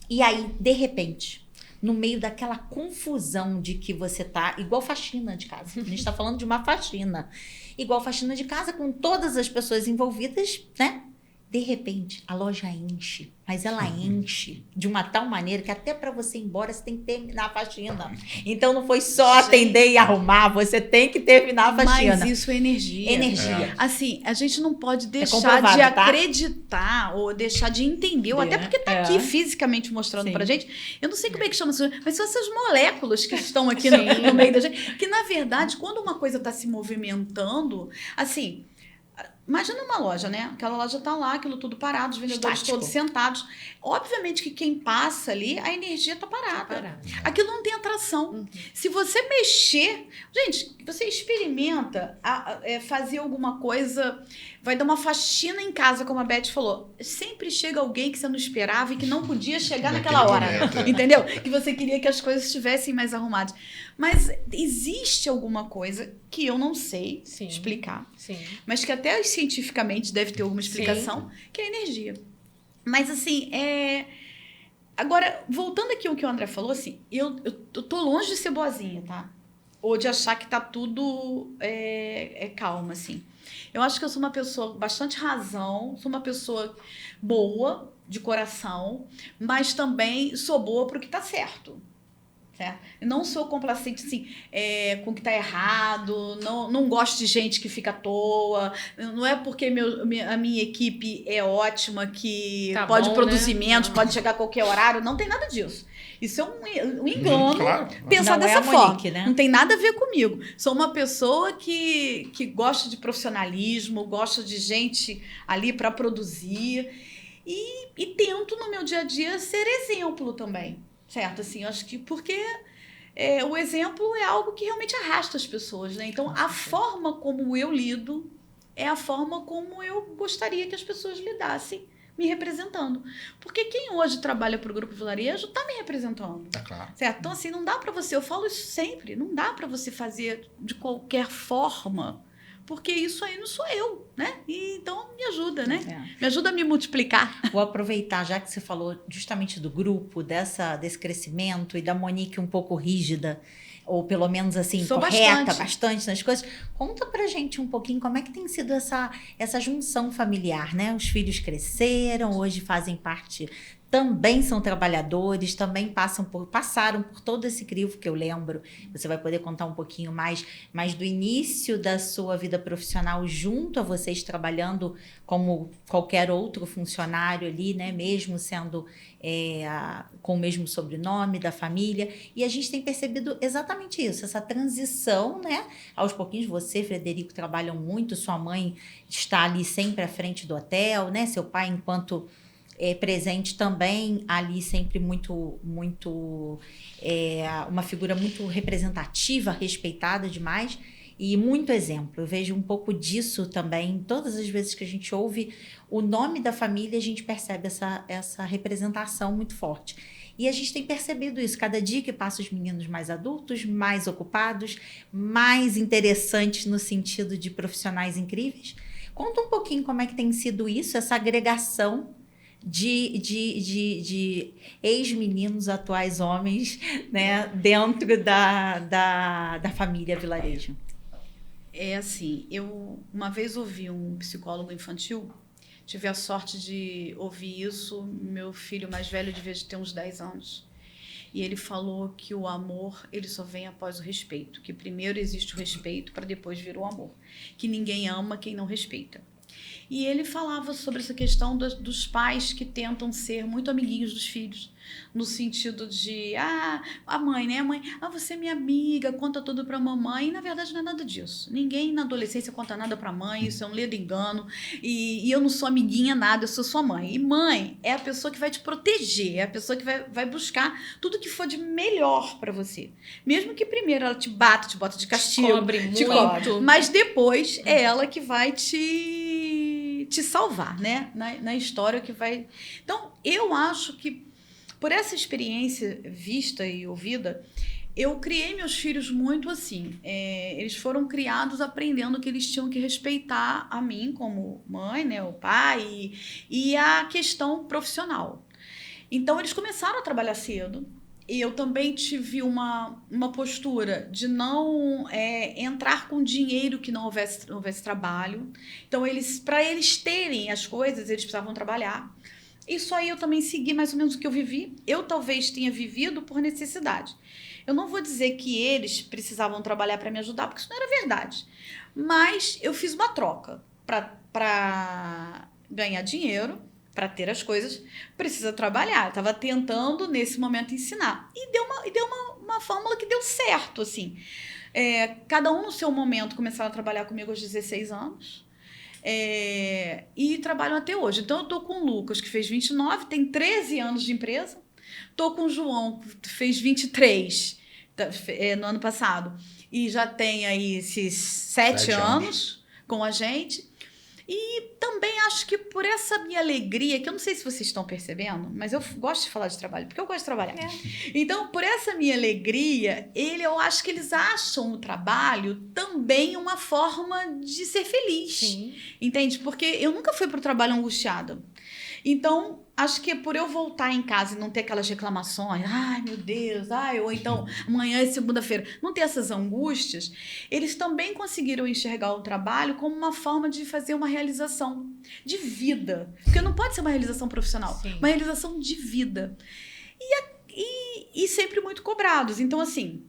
E aí, de repente... no meio daquela confusão de que você tá... igual faxina de casa. A gente está falando de uma faxina. Igual faxina de casa, com todas as pessoas envolvidas, né? De repente, a loja enche. Mas ela enche de uma tal maneira que até para você ir embora, você tem que terminar a faxina. Então, não foi só atender e arrumar. Você tem que terminar a faxina. Mas isso é energia. Energia. Assim, a gente não pode deixar de acreditar ou deixar de entender. Ou até porque tá aqui fisicamente mostrando pra gente. Eu não sei como é que chama isso, mas são essas moléculas que estão aqui no meio da gente. Que, na verdade, quando uma coisa está se movimentando, assim... imagina uma loja, né? Aquela loja tá lá, aquilo tudo parado, os vendedores todos sentados. Obviamente que quem passa ali, a energia tá parada. Aquilo não tem atração. Se você mexer... gente, você experimenta fazer alguma coisa... vai dar uma faxina em casa, como a Beth falou. Sempre chega alguém que você não esperava e que não podia chegar naquela hora. Entendeu? Que você queria que as coisas estivessem mais arrumadas. Mas existe alguma coisa que eu não sei explicar. Sim. Mas que até cientificamente deve ter alguma explicação, que é a energia. Mas assim, agora, voltando aqui ao que o André falou, assim, eu tô longe de ser boazinha, tá? Ou de achar que tá tudo calma, assim. Eu acho que eu sou uma pessoa bastante razão, sou uma pessoa boa, de coração, mas também sou boa pro que tá certo. Certo? Eu não sou complacente assim, com o que tá errado, não gosto de gente que fica à toa, não é porque a minha equipe é ótima que Tá pode bom, produzir né? menos, pode chegar a qualquer horário, não tem nada disso. Isso é um engano. Claro. Pensar Não é dessa a forma. Monique, né? Não tem nada a ver comigo. Sou uma pessoa que gosta de profissionalismo, gosta de gente ali para produzir e tento no meu dia a dia ser exemplo também. Certo? Assim, acho que porque o exemplo é algo que realmente arrasta as pessoas, né? Então, a forma como eu lido é a forma como eu gostaria que as pessoas lidassem me representando. Porque quem hoje trabalha para o Grupo Vilarejo está me representando. É claro. Certo? Então, assim, não dá para você, eu falo isso sempre, não dá para você fazer de qualquer forma, porque isso aí não sou eu, né? E, então, me ajuda, né? Me ajuda a me multiplicar. Vou aproveitar, já que você falou justamente do grupo, desse crescimento e da Monique um pouco rígida, ou pelo menos assim, Sou correta, bastante nas coisas. Conta pra gente um pouquinho como é que tem sido essa junção familiar, né? Os filhos cresceram, hoje fazem parte, também são trabalhadores, também passaram por todo esse crivo que eu lembro. Você vai poder contar um pouquinho mais do início da sua vida profissional junto a vocês, trabalhando como qualquer outro funcionário ali, né? Mesmo sendo com o mesmo sobrenome da família. E a gente tem percebido exatamente isso, essa transição, né? Aos pouquinhos, você, Frederico, trabalham muito, sua mãe está ali sempre à frente do hotel, né? Seu pai, enquanto presente também ali, sempre muito uma figura muito representativa, respeitada demais e muito exemplo. Eu vejo um pouco disso também, todas as vezes que a gente ouve o nome da família, a gente percebe essa representação muito forte. E a gente tem percebido isso, cada dia que passa os meninos mais adultos, mais ocupados, mais interessantes no sentido de profissionais incríveis. Conta um pouquinho como é que tem sido isso, essa agregação de ex-meninos, atuais homens, né, dentro da família Vilarejo. É assim, eu uma vez ouvi um psicólogo infantil, tive a sorte de ouvir isso, meu filho mais velho devia ter uns 10 anos, e ele falou que o amor, ele só vem após o respeito, que primeiro existe o respeito para depois vir o amor, que ninguém ama quem não respeita. E ele falava sobre essa questão dos pais que tentam ser muito amiguinhos dos filhos, no sentido de, a mãe, né? A mãe, você é minha amiga, conta tudo pra mamãe. E, na verdade, não é nada disso. Ninguém na adolescência conta nada pra mãe, isso é um ledo engano. E eu não sou amiguinha nada, eu sou sua mãe. E mãe é a pessoa que vai te proteger, é a pessoa que vai buscar tudo que for de melhor pra você. Mesmo que primeiro ela te bata, te bota de castigo. Te cobre muito. Mas depois é ela que vai te salvar, né? Na história que vai... Então, eu acho que por essa experiência vista e ouvida, eu criei meus filhos muito assim. Eles foram criados aprendendo que eles tinham que respeitar a mim como mãe, né, o pai, e a questão profissional. Então, eles começaram a trabalhar cedo. E eu também tive uma postura de não entrar com dinheiro que não houvesse trabalho. Então, para eles terem as coisas, eles precisavam trabalhar. Isso aí eu também segui mais ou menos o que eu vivi. Eu talvez tenha vivido por necessidade. Eu não vou dizer que eles precisavam trabalhar para me ajudar, porque isso não era verdade. Mas eu fiz uma troca. Para ganhar dinheiro, para ter as coisas, precisa trabalhar. Eu estava tentando, nesse momento, ensinar. E deu uma fórmula que deu certo, assim. Cada um no seu momento começaram a trabalhar comigo aos 16 anos. E trabalham até hoje. Então, eu tô com o Lucas, que fez 29, tem 13 anos de empresa. Tô com o João, que fez 23 no ano passado. E já tem aí esses 7 anos com a gente. E também acho que por essa minha alegria, que eu não sei se vocês estão percebendo, mas eu gosto de falar de trabalho, porque eu gosto de trabalhar. Então, por essa minha alegria, eu acho que eles acham o trabalho também uma forma de ser feliz. Sim. Entende? Porque eu nunca fui para o trabalho angustiada. Então, acho que por eu voltar em casa e não ter aquelas reclamações, ai meu Deus, ou então amanhã é segunda-feira, não ter essas angústias, eles também conseguiram enxergar o trabalho como uma forma de fazer uma realização de vida. Porque não pode ser uma realização profissional, Sim. uma realização de vida. E sempre muito cobrados. Então, assim,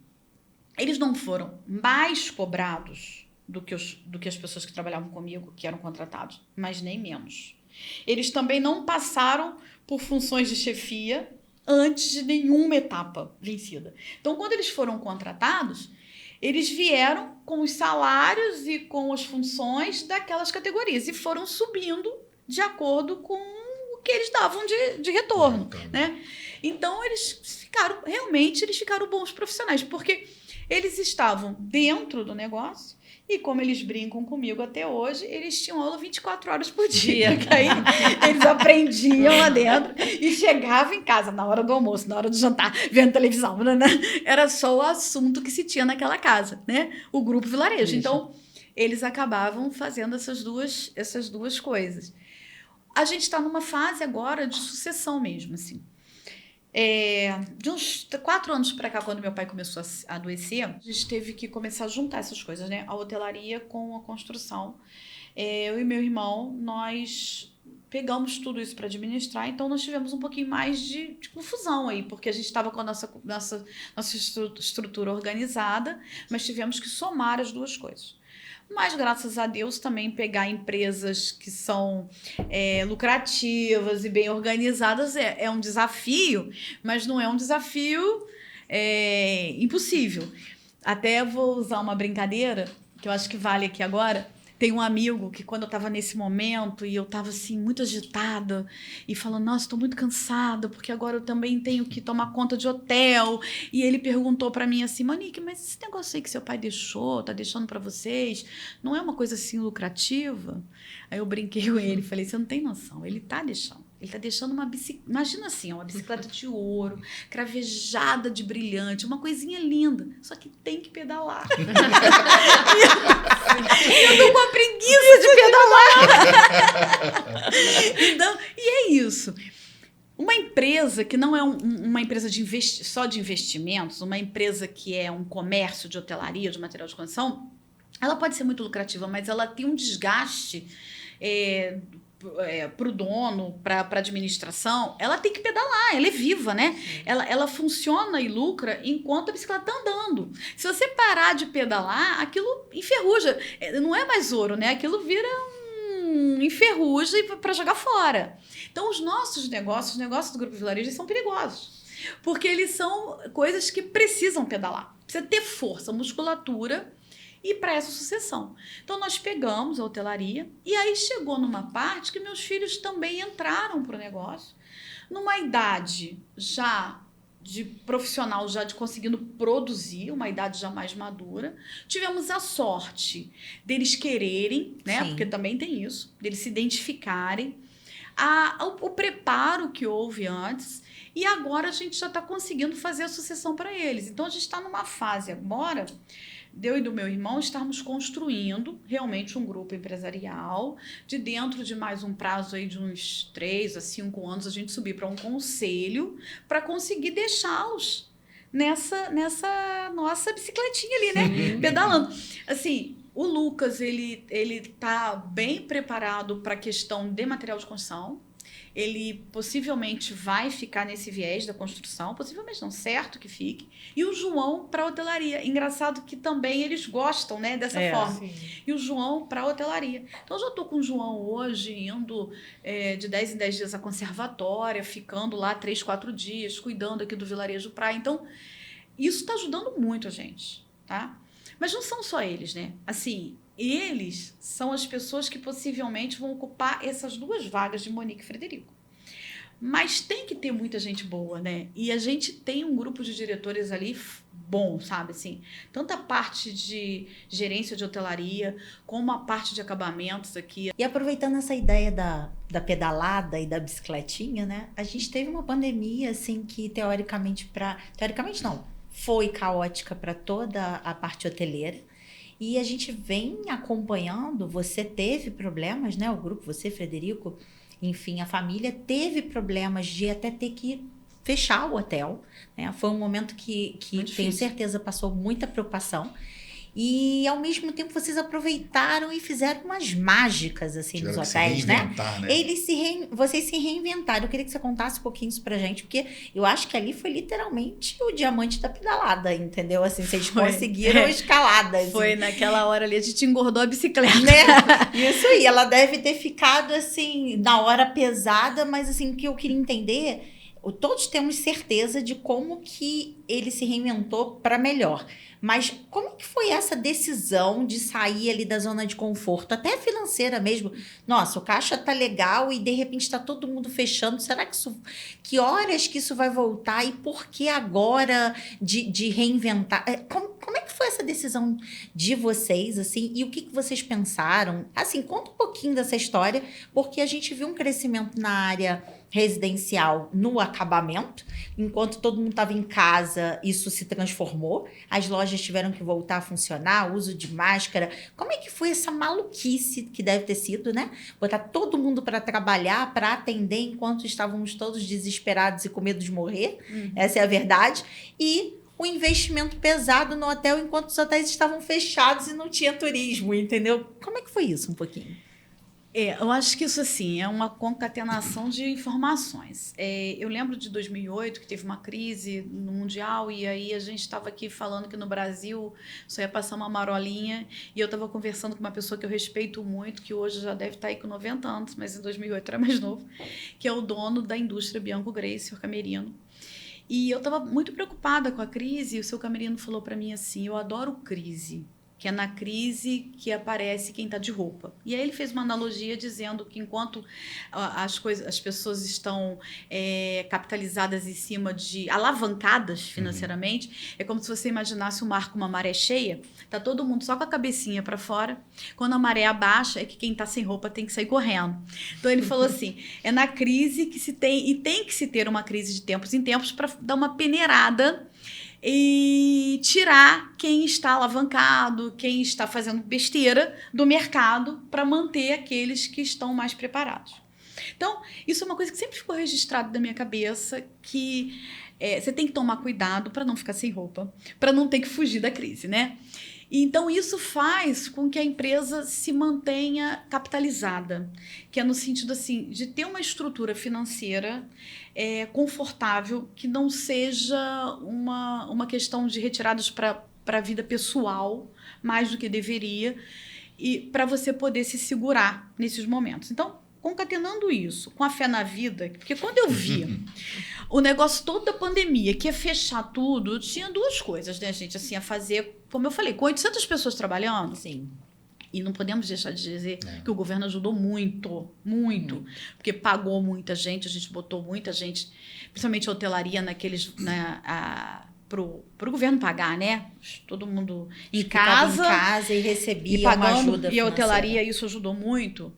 eles não foram mais cobrados do que as pessoas que trabalhavam comigo, que eram contratados, mas nem menos. Eles também não passaram por funções de chefia antes de nenhuma etapa vencida. Então, quando eles foram contratados, eles vieram com os salários e com as funções daquelas categorias e foram subindo de acordo com o que eles davam de retorno, né? Então, eles ficaram bons profissionais, porque eles estavam dentro do negócio e, como eles brincam comigo até hoje, eles tinham aula 24 horas por dia. Que aí eles aprendiam lá dentro e chegavam em casa na hora do almoço, na hora do jantar, vendo televisão. Né? Era só o assunto que se tinha naquela casa, né? O grupo vilarejo. Isso. Então, eles acabavam fazendo essas duas coisas. A gente está numa fase agora de sucessão mesmo, assim. De uns 4 anos para cá, quando meu pai começou a adoecer, a gente teve que começar a juntar essas coisas, né? A hotelaria com a construção. Eu e meu irmão, nós pegamos tudo isso para administrar, então nós tivemos um pouquinho mais de confusão aí, porque a gente estava com a nossa estrutura organizada, mas tivemos que somar as duas coisas. Mas, graças a Deus, também pegar empresas que são lucrativas e bem organizadas é um desafio, mas não é um desafio impossível. Até vou usar uma brincadeira, que eu acho que vale aqui agora. Tem um amigo que, quando eu estava nesse momento e eu estava assim, muito agitada e falando, nossa, estou muito cansada porque agora eu também tenho que tomar conta de hotel. E ele perguntou para mim assim, Monique, mas esse negócio aí que seu pai tá deixando para vocês, não é uma coisa assim lucrativa? Aí eu brinquei com ele e falei, você não tem noção, ele tá deixando. Ele tá deixando uma bicicleta, imagina assim, uma bicicleta de ouro, cravejada de brilhante, uma coisinha linda, só que tem que pedalar. Eu tô com a preguiça de pedalar. Então, e é isso. Uma empresa que não é uma empresa só de investimentos, uma empresa que é um comércio de hotelaria, de material de construção, ela pode ser muito lucrativa, mas ela tem um desgaste para o dono, para a administração. Ela tem que pedalar, ela é viva, né? Ela funciona e lucra enquanto a bicicleta está andando. Se você parar de pedalar, aquilo enferruja. Não é mais ouro, né? Aquilo vira enferruja para jogar fora. Então, os nossos negócios, os negócios do Grupo Vilarejo, são perigosos. Porque eles são coisas que precisam pedalar. Precisa ter força, musculatura e para essa sucessão. Então, nós pegamos a hotelaria e aí chegou numa parte que meus filhos também entraram para o negócio, numa idade já de profissional, já de conseguindo produzir, uma idade já mais madura. Tivemos a sorte deles quererem, né? Sim. Porque também tem isso, deles se identificarem, o preparo que houve antes, e agora a gente já está conseguindo fazer a sucessão para eles. Então, a gente está numa fase agora, eu e do meu irmão, estarmos construindo realmente um grupo empresarial, de dentro de mais um prazo aí de uns 3 a 5 anos, a gente subir para um conselho para conseguir deixá-los nessa nossa bicicletinha ali, né? Pedalando. Assim, o Lucas, ele tá bem preparado para a questão de material de construção. Ele possivelmente vai ficar nesse viés da construção, possivelmente não, certo que fique. E o João para a hotelaria. Engraçado que também eles gostam, né, dessa forma. Sim. E o João para a hotelaria. Então, eu já estou com o João hoje, indo de 10 em 10 dias à conservatória, ficando lá 3, 4 dias, cuidando aqui do Vilarejo Praia. Então, isso está ajudando muito a gente, tá? Mas não são só eles, né? Assim, eles são as pessoas que possivelmente vão ocupar essas 2 vagas de Monique e Frederico. Mas tem que ter muita gente boa, né? E a gente tem um grupo de diretores ali bom, sabe? Assim, tanto a parte de gerência de hotelaria, como a parte de acabamentos aqui. E aproveitando essa ideia da pedalada e da bicicletinha, né? A gente teve uma pandemia, assim, que teoricamente não, foi caótica para toda a parte hoteleira. E a gente vem acompanhando, você teve problemas, né? O grupo, você, Frederico, enfim, a família teve problemas de até ter que fechar o hotel, né? Foi um momento que tenho certeza passou muita preocupação. E, ao mesmo tempo, vocês aproveitaram e fizeram umas mágicas, assim, nos hotéis, né? Vocês se reinventaram. Eu queria que você contasse um pouquinho isso pra gente, porque eu acho que ali foi literalmente o diamante da pedalada, entendeu? Assim, vocês conseguiram escalada. Assim. Foi naquela hora ali, a gente engordou a bicicleta. Né? Isso aí, ela deve ter ficado, assim, na hora pesada, mas, assim, o que eu queria entender... Todos temos certeza de como que ele se reinventou para melhor. Mas como que foi essa decisão de sair ali da zona de conforto, até financeira mesmo? Nossa, o caixa tá legal e de repente tá todo mundo fechando. Será que que horas que isso vai voltar e por que agora de reinventar? Como é que foi essa decisão de vocês, assim? E o que vocês pensaram? Assim, conta um pouquinho dessa história, porque a gente viu um crescimento na área residencial no acabamento, enquanto todo mundo estava em casa, isso se transformou, as lojas tiveram que voltar a funcionar, uso de máscara. Como é que foi essa maluquice que deve ter sido, né? Botar todo mundo para trabalhar, para atender, enquanto estávamos todos desesperados e com medo de morrer, essa é a verdade, e o investimento pesado no hotel, enquanto os hotéis estavam fechados e não tinha turismo, entendeu? Como é que foi isso um pouquinho? Eu acho que isso, assim, é uma concatenação de informações. Eu lembro de 2008, que teve uma crise no Mundial, e aí a gente estava aqui falando que no Brasil só ia passar uma marolinha, e eu estava conversando com uma pessoa que eu respeito muito, que hoje já deve estar aí com 90 anos, mas em 2008 era mais novo, que é o dono da indústria Bianco Grace, o Camerino. E eu estava muito preocupada com a crise, e o seu Camerino falou para mim assim, eu adoro crise, que é na crise que aparece quem está de roupa. E aí ele fez uma analogia dizendo que enquanto as pessoas estão capitalizadas em cima de... alavancadas financeiramente, é como se você imaginasse o mar com uma maré cheia, tá todo mundo só com a cabecinha para fora, quando a maré abaixa é que quem está sem roupa tem que sair correndo. Então ele falou assim, é na crise que se tem, e tem que se ter uma crise de tempos em tempos para dar uma peneirada e tirar quem está alavancado, quem está fazendo besteira do mercado para manter aqueles que estão mais preparados. Então, isso é uma coisa que sempre ficou registrado na minha cabeça, que você tem que tomar cuidado para não ficar sem roupa, para não ter que fugir da crise, né? Então, isso faz com que a empresa se mantenha capitalizada, que é no sentido assim, de ter uma estrutura financeira confortável, que não seja uma questão de retiradas para a vida pessoal, mais do que deveria, e para você poder se segurar nesses momentos. Então, concatenando isso com a fé na vida, porque quando eu vi o negócio todo da pandemia, que ia fechar tudo, tinha duas coisas, né, gente, assim, a fazer, como eu falei, com 800 pessoas trabalhando. Sim. E não podemos deixar de dizer que o governo ajudou muito, muito, porque pagou muita gente, a gente botou muita gente, principalmente a hotelaria, naqueles, né, pro governo pagar, né? Todo mundo em casa e recebia e pagando, uma ajuda financeira. E a hotelaria, isso ajudou muito.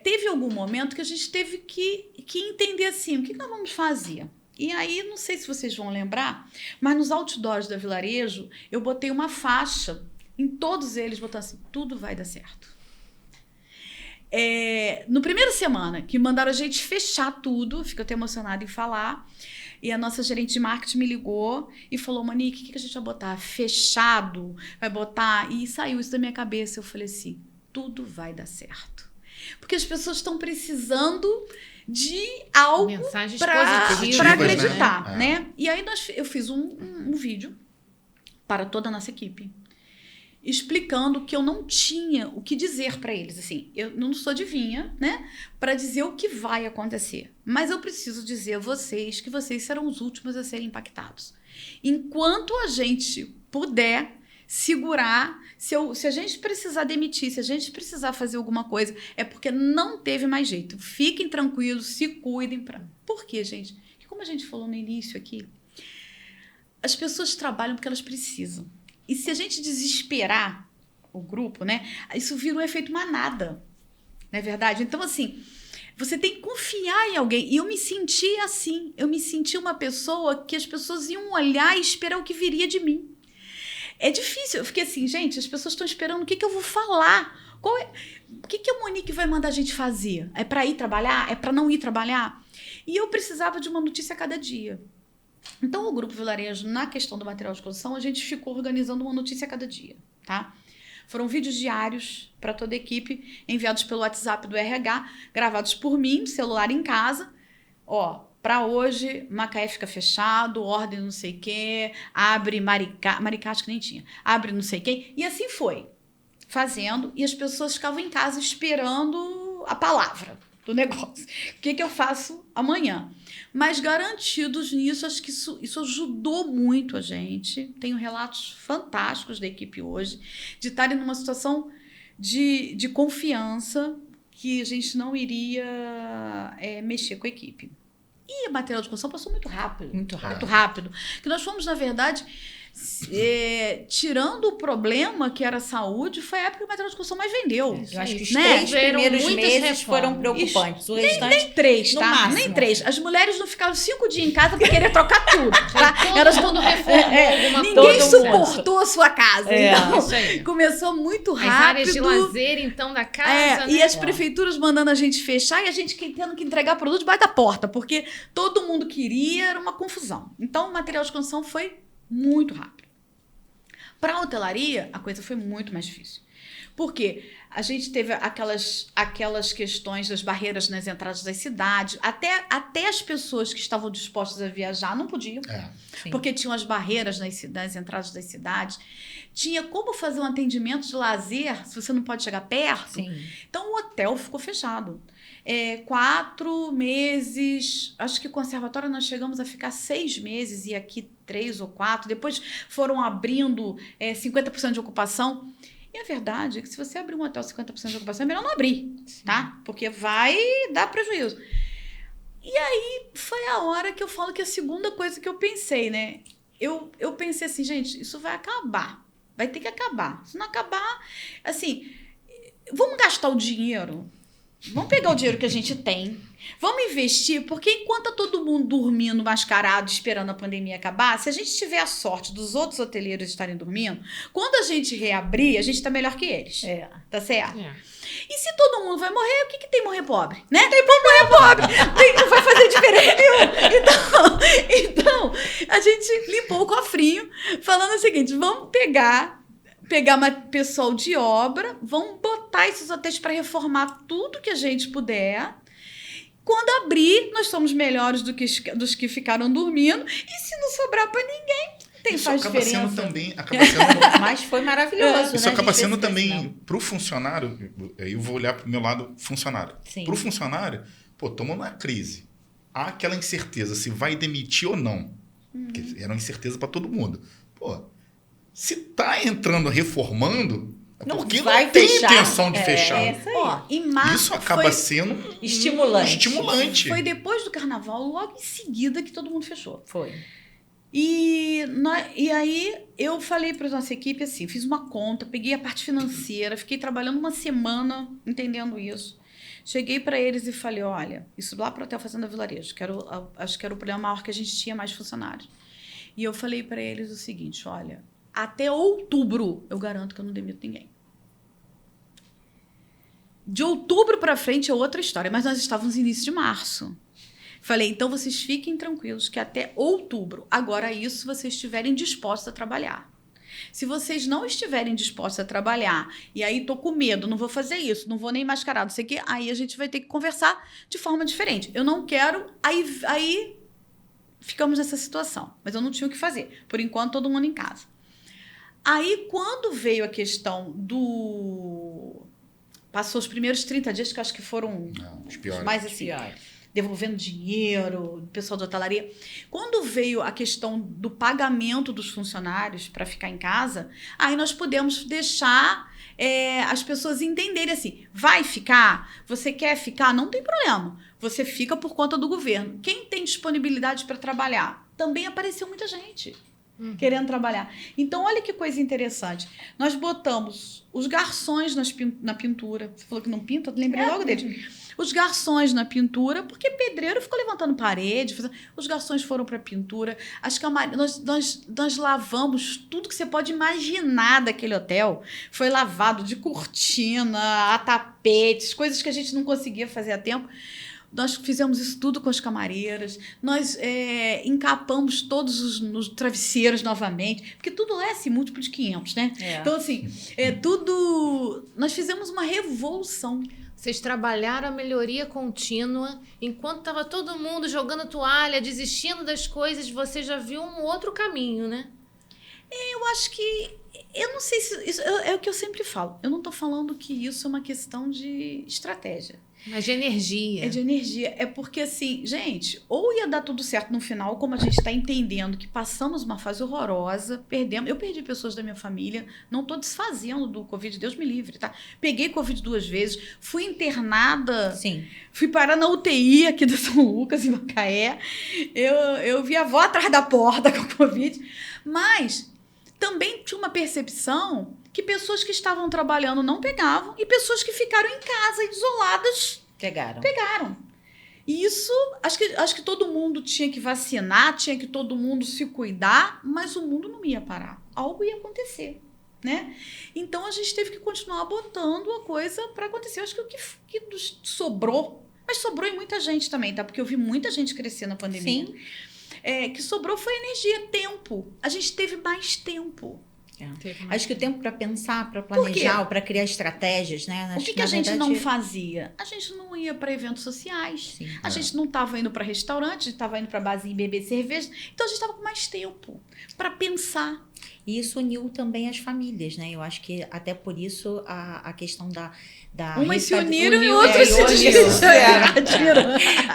Teve algum momento que a gente teve que entender assim, o que nós vamos fazer? E aí, não sei se vocês vão lembrar, mas nos outdoors da Vilarejo, eu botei uma faixa, em todos eles, botando assim, tudo vai dar certo. No primeira semana, que mandaram a gente fechar tudo, fico até emocionada em falar, e a nossa gerente de marketing me ligou e falou, Monique, o que a gente vai botar? Fechado? Vai botar? E saiu isso da minha cabeça, eu falei assim, tudo vai dar certo. Porque as pessoas estão precisando de algo para acreditar, né? E aí eu fiz um vídeo para toda a nossa equipe, explicando que eu não tinha o que dizer para eles. Assim, eu não sou adivinha, né? Para dizer o que vai acontecer. Mas eu preciso dizer a vocês que vocês serão os últimos a serem impactados. Enquanto a gente puder segurar, se a gente precisar demitir, se a gente precisar fazer alguma coisa, é porque não teve mais jeito. Fiquem tranquilos, se cuidem. Por quê, gente? Porque como a gente falou no início aqui, as pessoas trabalham porque elas precisam. E se a gente desesperar o grupo, né, isso vira um efeito manada, não é verdade? Então, assim, você tem que confiar em alguém. E eu me senti assim, eu me senti uma pessoa que as pessoas iam olhar e esperar o que viria de mim. É difícil, eu fiquei assim, gente, as pessoas estão esperando o que eu vou falar, O que a Monique vai mandar a gente fazer? É para ir trabalhar? É para não ir trabalhar? E eu precisava de uma notícia a cada dia. Então, o Grupo Vilarejo, na questão do material de construção, a gente ficou organizando uma notícia a cada dia, tá? Foram vídeos diários para toda a equipe, enviados pelo WhatsApp do RH, gravados por mim, celular em casa. Ó, para hoje, Macaé fica fechado, ordem não sei o quê, abre Maricá acho que nem tinha, abre não sei quem, e assim foi, fazendo, e as pessoas ficavam em casa esperando a palavra do negócio. O que eu faço amanhã? Mas garantidos nisso, acho que isso ajudou muito a gente. Tenho relatos fantásticos da equipe hoje, de estarem numa situação de confiança que a gente não iria mexer com a equipe. E o material de construção passou muito rápido. Muito rápido. Muito rápido. Que nós fomos, na verdade, tirando o problema que era a saúde, foi a época que o material de construção mais vendeu. Eu acho que os né? 3 primeiros Muitas meses reformas. foram preocupantes. O restante, Nem 3, no tá? máximo. Nem 3. As mulheres não ficaram 5 dias em casa para querer trocar tudo. Tá? Todo mundo reformou alguma Ninguém coisa. suportou a sua casa. Então, Isso aí. começou muito As rápido. áreas de lazer, então, da casa, né? E as prefeituras mandando a gente fechar e a gente tendo que entregar produto debaixo da porta, porque todo mundo queria, era uma confusão. Então, o material de construção foi muito rápido. Para a hotelaria, a coisa foi muito mais difícil. Porque a gente teve aquelas questões das barreiras nas entradas das cidades, até as pessoas que estavam dispostas a viajar não podiam, Sim. porque tinham as barreiras nas entradas das cidades. Tinha como fazer um atendimento de lazer se você não pode chegar perto. Sim. Então, o hotel ficou fechado. 4 meses, acho que conservatório nós chegamos a ficar 6 meses e aqui 3 ou 4. Depois foram abrindo 50% de ocupação. E a verdade é que se você abrir um hotel 50% de ocupação, é melhor não abrir, tá? Porque vai dar prejuízo. E aí foi a hora que eu falo que a segunda coisa que eu pensei, né? Eu pensei assim, gente, isso vai acabar. Vai ter que acabar. Se não acabar, assim, vamos gastar o dinheiro. Vamos pegar o dinheiro que a gente tem, vamos investir, porque enquanto tá todo mundo dormindo mascarado, esperando a pandemia acabar, se a gente tiver a sorte dos outros hoteleiros estarem dormindo, quando a gente reabrir, a gente tá melhor que eles. Tá certo? E se todo mundo vai morrer, o que tem morrer pobre? Né? Tem como morrer pobre. Não vai fazer diferença nenhuma. Então, a gente limpou o cofrinho, falando o seguinte, vamos pegar pessoal de obra, vamos botar esses hotéis para reformar tudo que a gente puder. Quando abrir, nós somos melhores dos que ficaram dormindo. E se não sobrar para ninguém, faz diferença. Acaba sendo Mas foi maravilhoso, isso né? acaba sendo também para o funcionário. Eu vou olhar para o meu lado funcionário. Para o funcionário, tomou uma crise. Há aquela incerteza se vai demitir ou não. Porque era uma incerteza para todo mundo. Se tá entrando reformando, é porque não tem intenção de fechar. Em março isso acaba sendo estimulante. Foi depois do carnaval, logo em seguida, que todo mundo fechou. Foi. E aí eu falei para a nossa equipe assim, fiz uma conta, peguei a parte financeira, fiquei trabalhando uma semana entendendo isso. Cheguei para eles e falei, olha, isso lá para o Hotel Fazenda Vilarejo, acho que era o problema maior que a gente tinha mais funcionários. E eu falei para eles o seguinte, olha, até outubro eu garanto que eu não demito ninguém. De outubro para frente é outra história, mas nós estávamos no início de março. Falei, então vocês fiquem tranquilos que até outubro, agora isso, vocês estiverem dispostos a trabalhar. Se vocês não estiverem dispostos a trabalhar, e aí tô com medo, não vou fazer isso, não vou nem mascarar, não sei o quê, aí a gente vai ter que conversar de forma diferente. Eu não quero, aí ficamos nessa situação, mas eu não tinha o que fazer. Por enquanto, todo mundo em casa. Aí, quando veio a questão passou os primeiros 30 dias, que eu acho que foram os piores. Mais assim, devolvendo dinheiro, o pessoal da hotelaria. Quando veio a questão do pagamento dos funcionários para ficar em casa, aí nós pudemos deixar as pessoas entenderem assim, vai ficar? Você quer ficar? Não tem problema. Você fica por conta do governo. Quem tem disponibilidade para trabalhar? Também apareceu muita gente. querendo trabalhar. Então, olha que coisa interessante. Nós botamos os garçons na pintura. Você falou que não pinta? Eu lembrei logo deles. Os garçons na pintura, porque pedreiro ficou levantando parede. Os garçons foram para a pintura. Nós lavamos tudo que você pode imaginar daquele hotel. Foi lavado de cortina, a tapetes, coisas que a gente não conseguia fazer a tempo. Nós fizemos isso tudo com as camareiras, nós encapamos todos os travesseiros novamente, porque tudo lá é assim, múltiplo de 500, né? Então, assim, tudo... Nós fizemos uma revolução. Vocês trabalharam a melhoria contínua, enquanto estava todo mundo jogando toalha, desistindo das coisas, você já viu um outro caminho, né? Eu acho que... Eu não sei se... Isso é o que eu sempre falo. Eu não estou falando que isso é uma questão de estratégia. Mas de energia. É de energia. É porque, assim, gente, ou ia dar tudo certo no final, como a gente está entendendo que passamos uma fase horrorosa, perdemos. Eu perdi pessoas da minha família, não estou desfazendo do Covid, Deus me livre, tá? Peguei Covid 2 vezes, fui internada. Sim. Fui parar na UTI aqui do São Lucas, em Macaé. Eu vi a avó atrás da porta com Covid. Mas também tinha uma percepção que pessoas que estavam trabalhando não pegavam e pessoas que ficaram em casa, isoladas, pegaram. E isso, acho que todo mundo tinha que vacinar, tinha que todo mundo se cuidar, mas o mundo não ia parar. Algo ia acontecer, né? Então, a gente teve que continuar botando a coisa para acontecer. Eu acho que o que sobrou, mas sobrou em muita gente também, tá? Porque eu vi muita gente crescer na pandemia. Sim. Que sobrou foi energia, tempo. A gente teve mais tempo. Acho que o tempo para pensar, para planejar, para criar estratégias, né? O que a gente não fazia? A gente não ia para eventos sociais. Sim. A gente não estava indo para restaurante, a gente estava indo para barzinho beber cerveja. Então a gente estava com mais tempo para pensar. E isso uniu também as famílias, né? Eu acho que até por isso a questão da umas se uniram e outras se dividiram.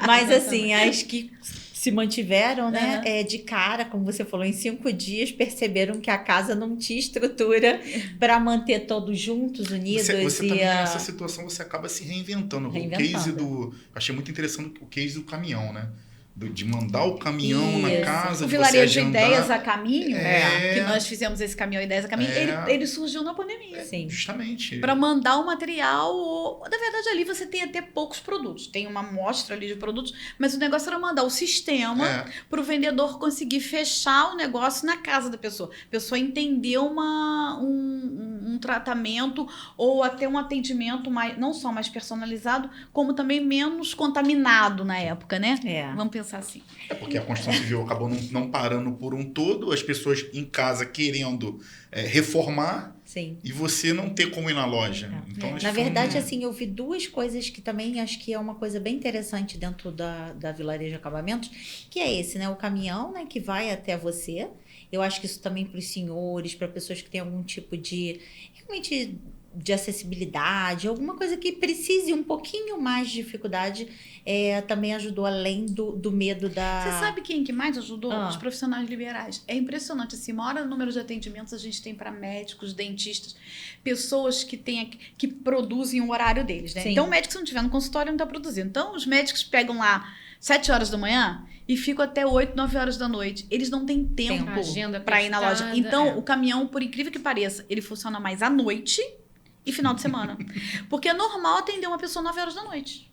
Mas assim, as que se mantiveram, né? De cara, como você falou, em 5 dias perceberam que a casa não tinha estrutura para manter todos juntos, unidos. Você também, nessa situação, você acaba se reinventando. O case achei muito interessante o case do caminhão, né? De mandar o caminhão na casa, o de Vilarejo você agendar. Ideias a Caminho, que nós fizemos esse caminhão Ideias a Caminho, ele surgiu na pandemia. Sim. Justamente. Para mandar o material. Na verdade, ali você tem até poucos produtos. Tem uma amostra ali de produtos, mas o negócio era mandar o sistema para o vendedor conseguir fechar o negócio na casa da pessoa. A pessoa entender um tratamento ou até um atendimento não só mais personalizado, como também menos contaminado na época, né? Vamos pensar assim. É porque a construção civil acabou não parando por um todo, as pessoas em casa querendo reformar. Sim. E você não ter como ir na loja. Então, na verdade, assim, eu vi 2 coisas que também acho que é uma coisa bem interessante dentro da Vilarejo Acabamentos, que é esse, né? O caminhão, né? Que vai até você. Eu acho que isso também para os senhores, para pessoas que têm algum tipo de... realmente de acessibilidade, alguma coisa que precise um pouquinho mais de dificuldade, também ajudou além do medo da... Você sabe quem que mais ajudou? Os profissionais liberais. É impressionante, assim, maior número de atendimentos a gente tem para médicos, dentistas, pessoas que produzem o horário deles, né? Sim. Então, o médico, se não estiver no consultório, não está produzindo. Então, os médicos pegam lá 7 horas da manhã e ficam até 8, 9 horas da noite. Eles não têm tempo para ir na loja. Então, o caminhão, por incrível que pareça, ele funciona mais à noite e final de semana. Porque é normal atender uma pessoa 9 horas da noite.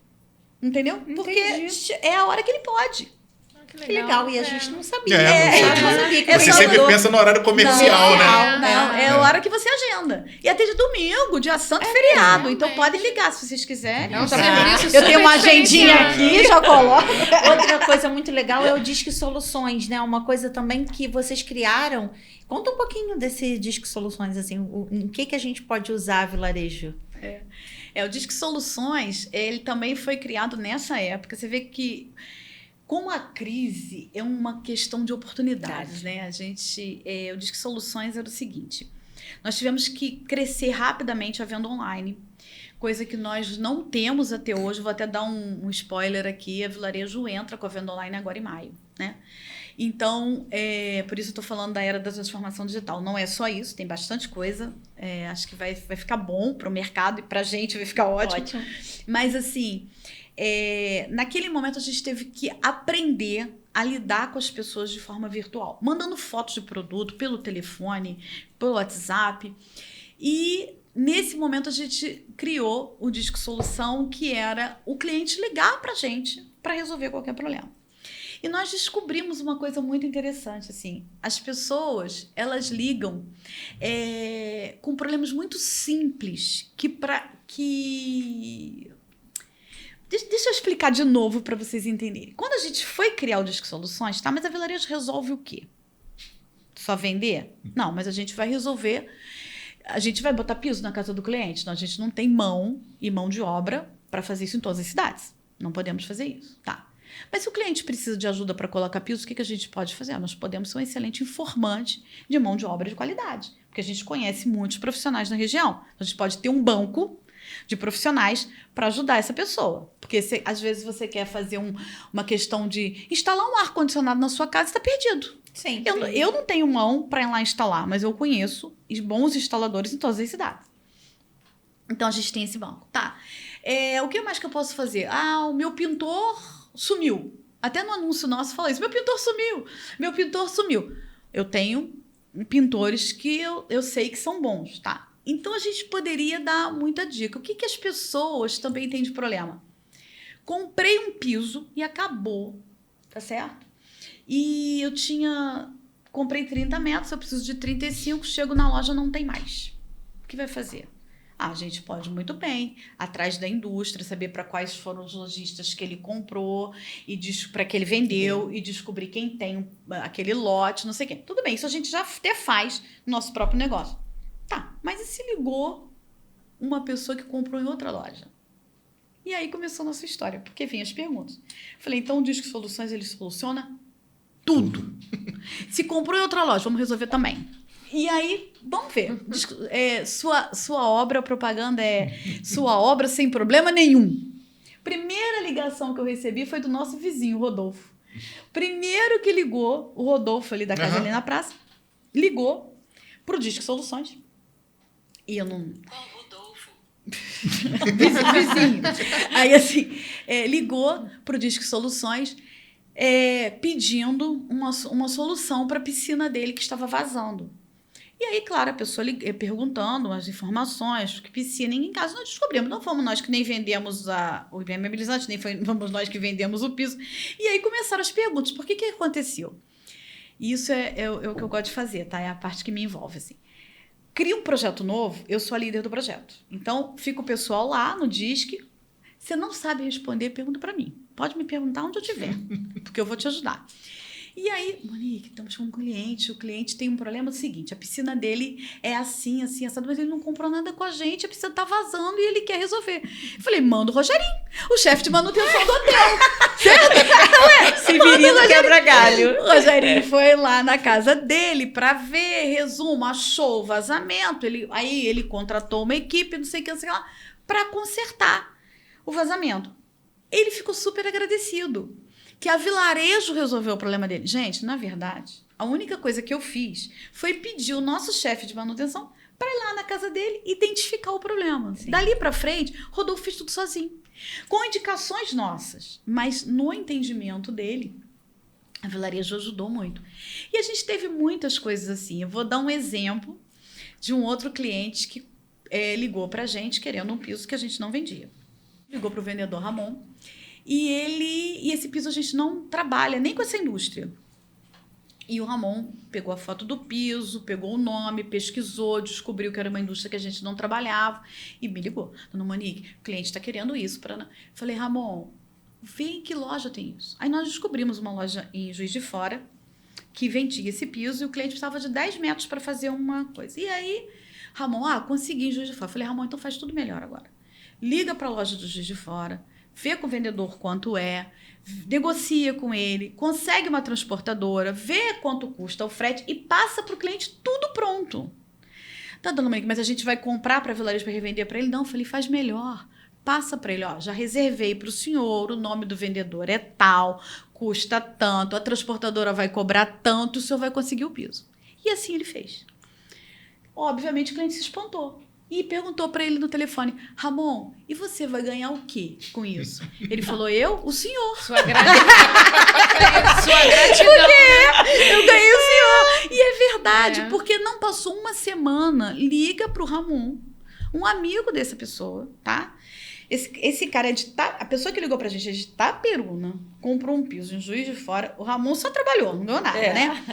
Entendeu? Entendi. Porque é a hora que ele pode. Que legal. E a gente não sabia. Não sabia. Você sempre pensa no horário comercial, né? Não, é a hora que você agenda. E até de domingo, dia santo, feriado. Então podem ligar se vocês quiserem. Eu tenho uma agendinha aqui, já coloco. Outra coisa muito legal é o Disque Soluções, né? Uma coisa também que vocês criaram. Conta um pouquinho desse Disque Soluções, assim, em que a gente pode usar Vilarejo? O Disque Soluções, ele também foi criado nessa época. Você vê que, como a crise é uma questão de oportunidades, né? O Disque Soluções era o seguinte: nós tivemos que crescer rapidamente a venda online, coisa que nós não temos até hoje. Vou até dar um spoiler aqui: a Vilarejo entra com a venda online agora em maio, né? Então, por isso eu estou falando da era da transformação digital. Não é só isso, tem bastante coisa. Acho que vai ficar bom para o mercado e para a gente vai ficar ótimo. Mas, assim, naquele momento a gente teve que aprender a lidar com as pessoas de forma virtual, mandando fotos de produto pelo telefone, pelo WhatsApp. E nesse momento a gente criou o Disque Solução, que era o cliente ligar para a gente para resolver qualquer problema. E nós descobrimos uma coisa muito interessante, assim, as pessoas, elas ligam com problemas muito simples, Deixa eu explicar de novo para vocês entenderem. Quando a gente foi criar o Disque Soluções, tá, mas a Vilarejo resolve o quê? Só vender? Não, mas a gente vai resolver. A gente vai botar piso na casa do cliente. Não, a gente não tem mão de obra para fazer isso em todas as cidades. Não podemos fazer isso, tá? Mas se o cliente precisa de ajuda para colocar piso, o que a gente pode fazer? Nós podemos ser um excelente informante de mão de obra de qualidade, porque a gente conhece muitos profissionais na região. A gente pode ter um banco de profissionais para ajudar essa pessoa. Porque às vezes você quer fazer uma questão de instalar um ar-condicionado na sua casa e está perdido. Sim. Eu não tenho mão para ir lá instalar, mas eu conheço bons instaladores em todas as cidades. Então a gente tem esse banco. Tá. O que mais que eu posso fazer? O meu pintor sumiu. Até no anúncio nosso fala isso. Meu pintor sumiu. Eu tenho pintores que eu sei que são bons, tá? Então, a gente poderia dar muita dica. O que as pessoas também têm de problema? Comprei um piso e acabou, tá certo? E comprei 30 metros, eu preciso de 35, chego na loja, não tem mais. O que vai fazer? A gente pode muito bem, atrás da indústria, saber para quais foram os lojistas que ele comprou, e para que ele vendeu, e descobrir quem tem aquele lote, não sei o quê. Tudo bem, isso a gente já até faz no nosso próprio negócio. Tá, mas e se ligou uma pessoa que comprou em outra loja? E aí começou a nossa história, porque vinham as perguntas. Falei, então o Disque Soluções, ele soluciona tudo. Se comprou em outra loja, vamos resolver também. E aí, vamos ver. Sua obra, a propaganda sua obra sem problema nenhum. Primeira ligação que eu recebi foi do nosso vizinho, Rodolfo. Primeiro que ligou, o Rodolfo ali da casa ali na praça, ligou pro Disque Soluções. E eu não... Rodolfo. Vizinho. Aí, assim, ligou pro Disque Soluções pedindo uma solução para a piscina dele que estava vazando. E aí, claro, a pessoa perguntando as informações, que piscina, em casa nós descobrimos. Não fomos nós que nem vendemos o imobilizante, nem fomos nós que vendemos o piso. E aí começaram as perguntas. Por que aconteceu? Isso é o que eu gosto de fazer, tá? É a parte que me envolve, assim. Cria um projeto novo, eu sou a líder do projeto. Então, fica o pessoal lá no Disque. Você não sabe responder, pergunta para mim. Pode me perguntar onde eu estiver, porque eu vou te ajudar. E aí, Monique, estamos com um cliente, o cliente tem um problema seguinte, a piscina dele é assim, assado, mas ele não comprou nada com a gente, a piscina tá vazando e ele quer resolver. Eu falei, manda o Rogerinho, o chefe de manutenção do hotel. Certo? Severino quebra-galho. O Rogerinho foi lá na casa dele para ver, resumo, achou o vazamento, aí ele contratou uma equipe, não sei o que lá, para consertar o vazamento. Ele ficou super agradecido que a Vilarejo resolveu o problema dele. Gente, na verdade, a única coisa que eu fiz foi pedir o nosso chefe de manutenção para ir lá na casa dele e identificar o problema. Sim. Dali para frente, Rodolfo fez tudo sozinho, com indicações nossas, mas no entendimento dele, a Vilarejo ajudou muito. E a gente teve muitas coisas assim. Eu vou dar um exemplo de um outro cliente que ligou para a gente querendo um piso que a gente não vendia. Ligou para o vendedor Ramon. E esse piso a gente não trabalha nem com essa indústria. E o Ramon pegou a foto do piso, pegou o nome, pesquisou, descobriu que era uma indústria que a gente não trabalhava e me ligou. Dona Monique, o cliente está querendo isso. Falei, Ramon, vê em que loja tem isso. Aí nós descobrimos uma loja em Juiz de Fora que vendia esse piso e o cliente precisava de 10 metros para fazer uma coisa. E aí, Ramon, consegui em Juiz de Fora. Falei, Ramon, então faz tudo melhor agora. Liga para a loja do Juiz de Fora, vê com o vendedor quanto negocia com ele, consegue uma transportadora, vê quanto custa o frete e passa para o cliente tudo pronto. Tá, dona Monique, mas a gente vai comprar para a Vilarejo para revender para ele? Não, falei, faz melhor. Passa para ele, já reservei para o senhor, o nome do vendedor é tal, custa tanto, a transportadora vai cobrar tanto, o senhor vai conseguir o piso. E assim ele fez. Obviamente o cliente se espantou. e perguntou para ele no telefone: Ramon, e você vai ganhar o quê com isso? Ele falou: eu? O senhor. Sua gratidão. Sua gratidão. Eu ganhei o senhor. E é verdade, porque não passou uma semana, liga pro Ramon, um amigo dessa pessoa, tá? Esse cara é de a pessoa que ligou pra gente é de Itaperuna, comprou um piso em Juiz de Fora. O Ramon só trabalhou, não ganhou nada, né?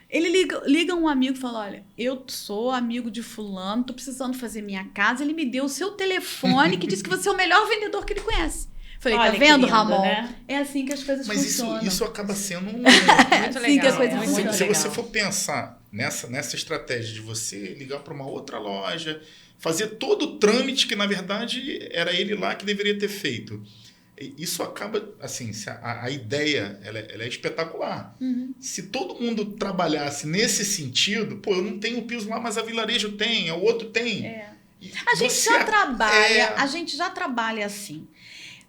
Ele liga um amigo e fala: olha, eu sou amigo de fulano, tô precisando fazer minha casa. Ele me deu o seu telefone, que disse que você é o melhor vendedor que ele conhece. Falei: olha, tá vendo, lindo, Ramon? né? É assim que as coisas funcionam. Mas isso acaba sendo Muito assim legal. que a coisa muito funciona. Se legal. você for pensar nessa estratégia de você ligar para uma outra loja, fazer todo o trâmite que, na verdade, era ele lá que deveria ter feito. Isso acaba, assim, a ideia ela é espetacular. Se todo mundo trabalhasse nesse sentido, pô, eu não tenho piso lá, mas a Vilarejo tem, o outro tem. A gente já trabalha assim.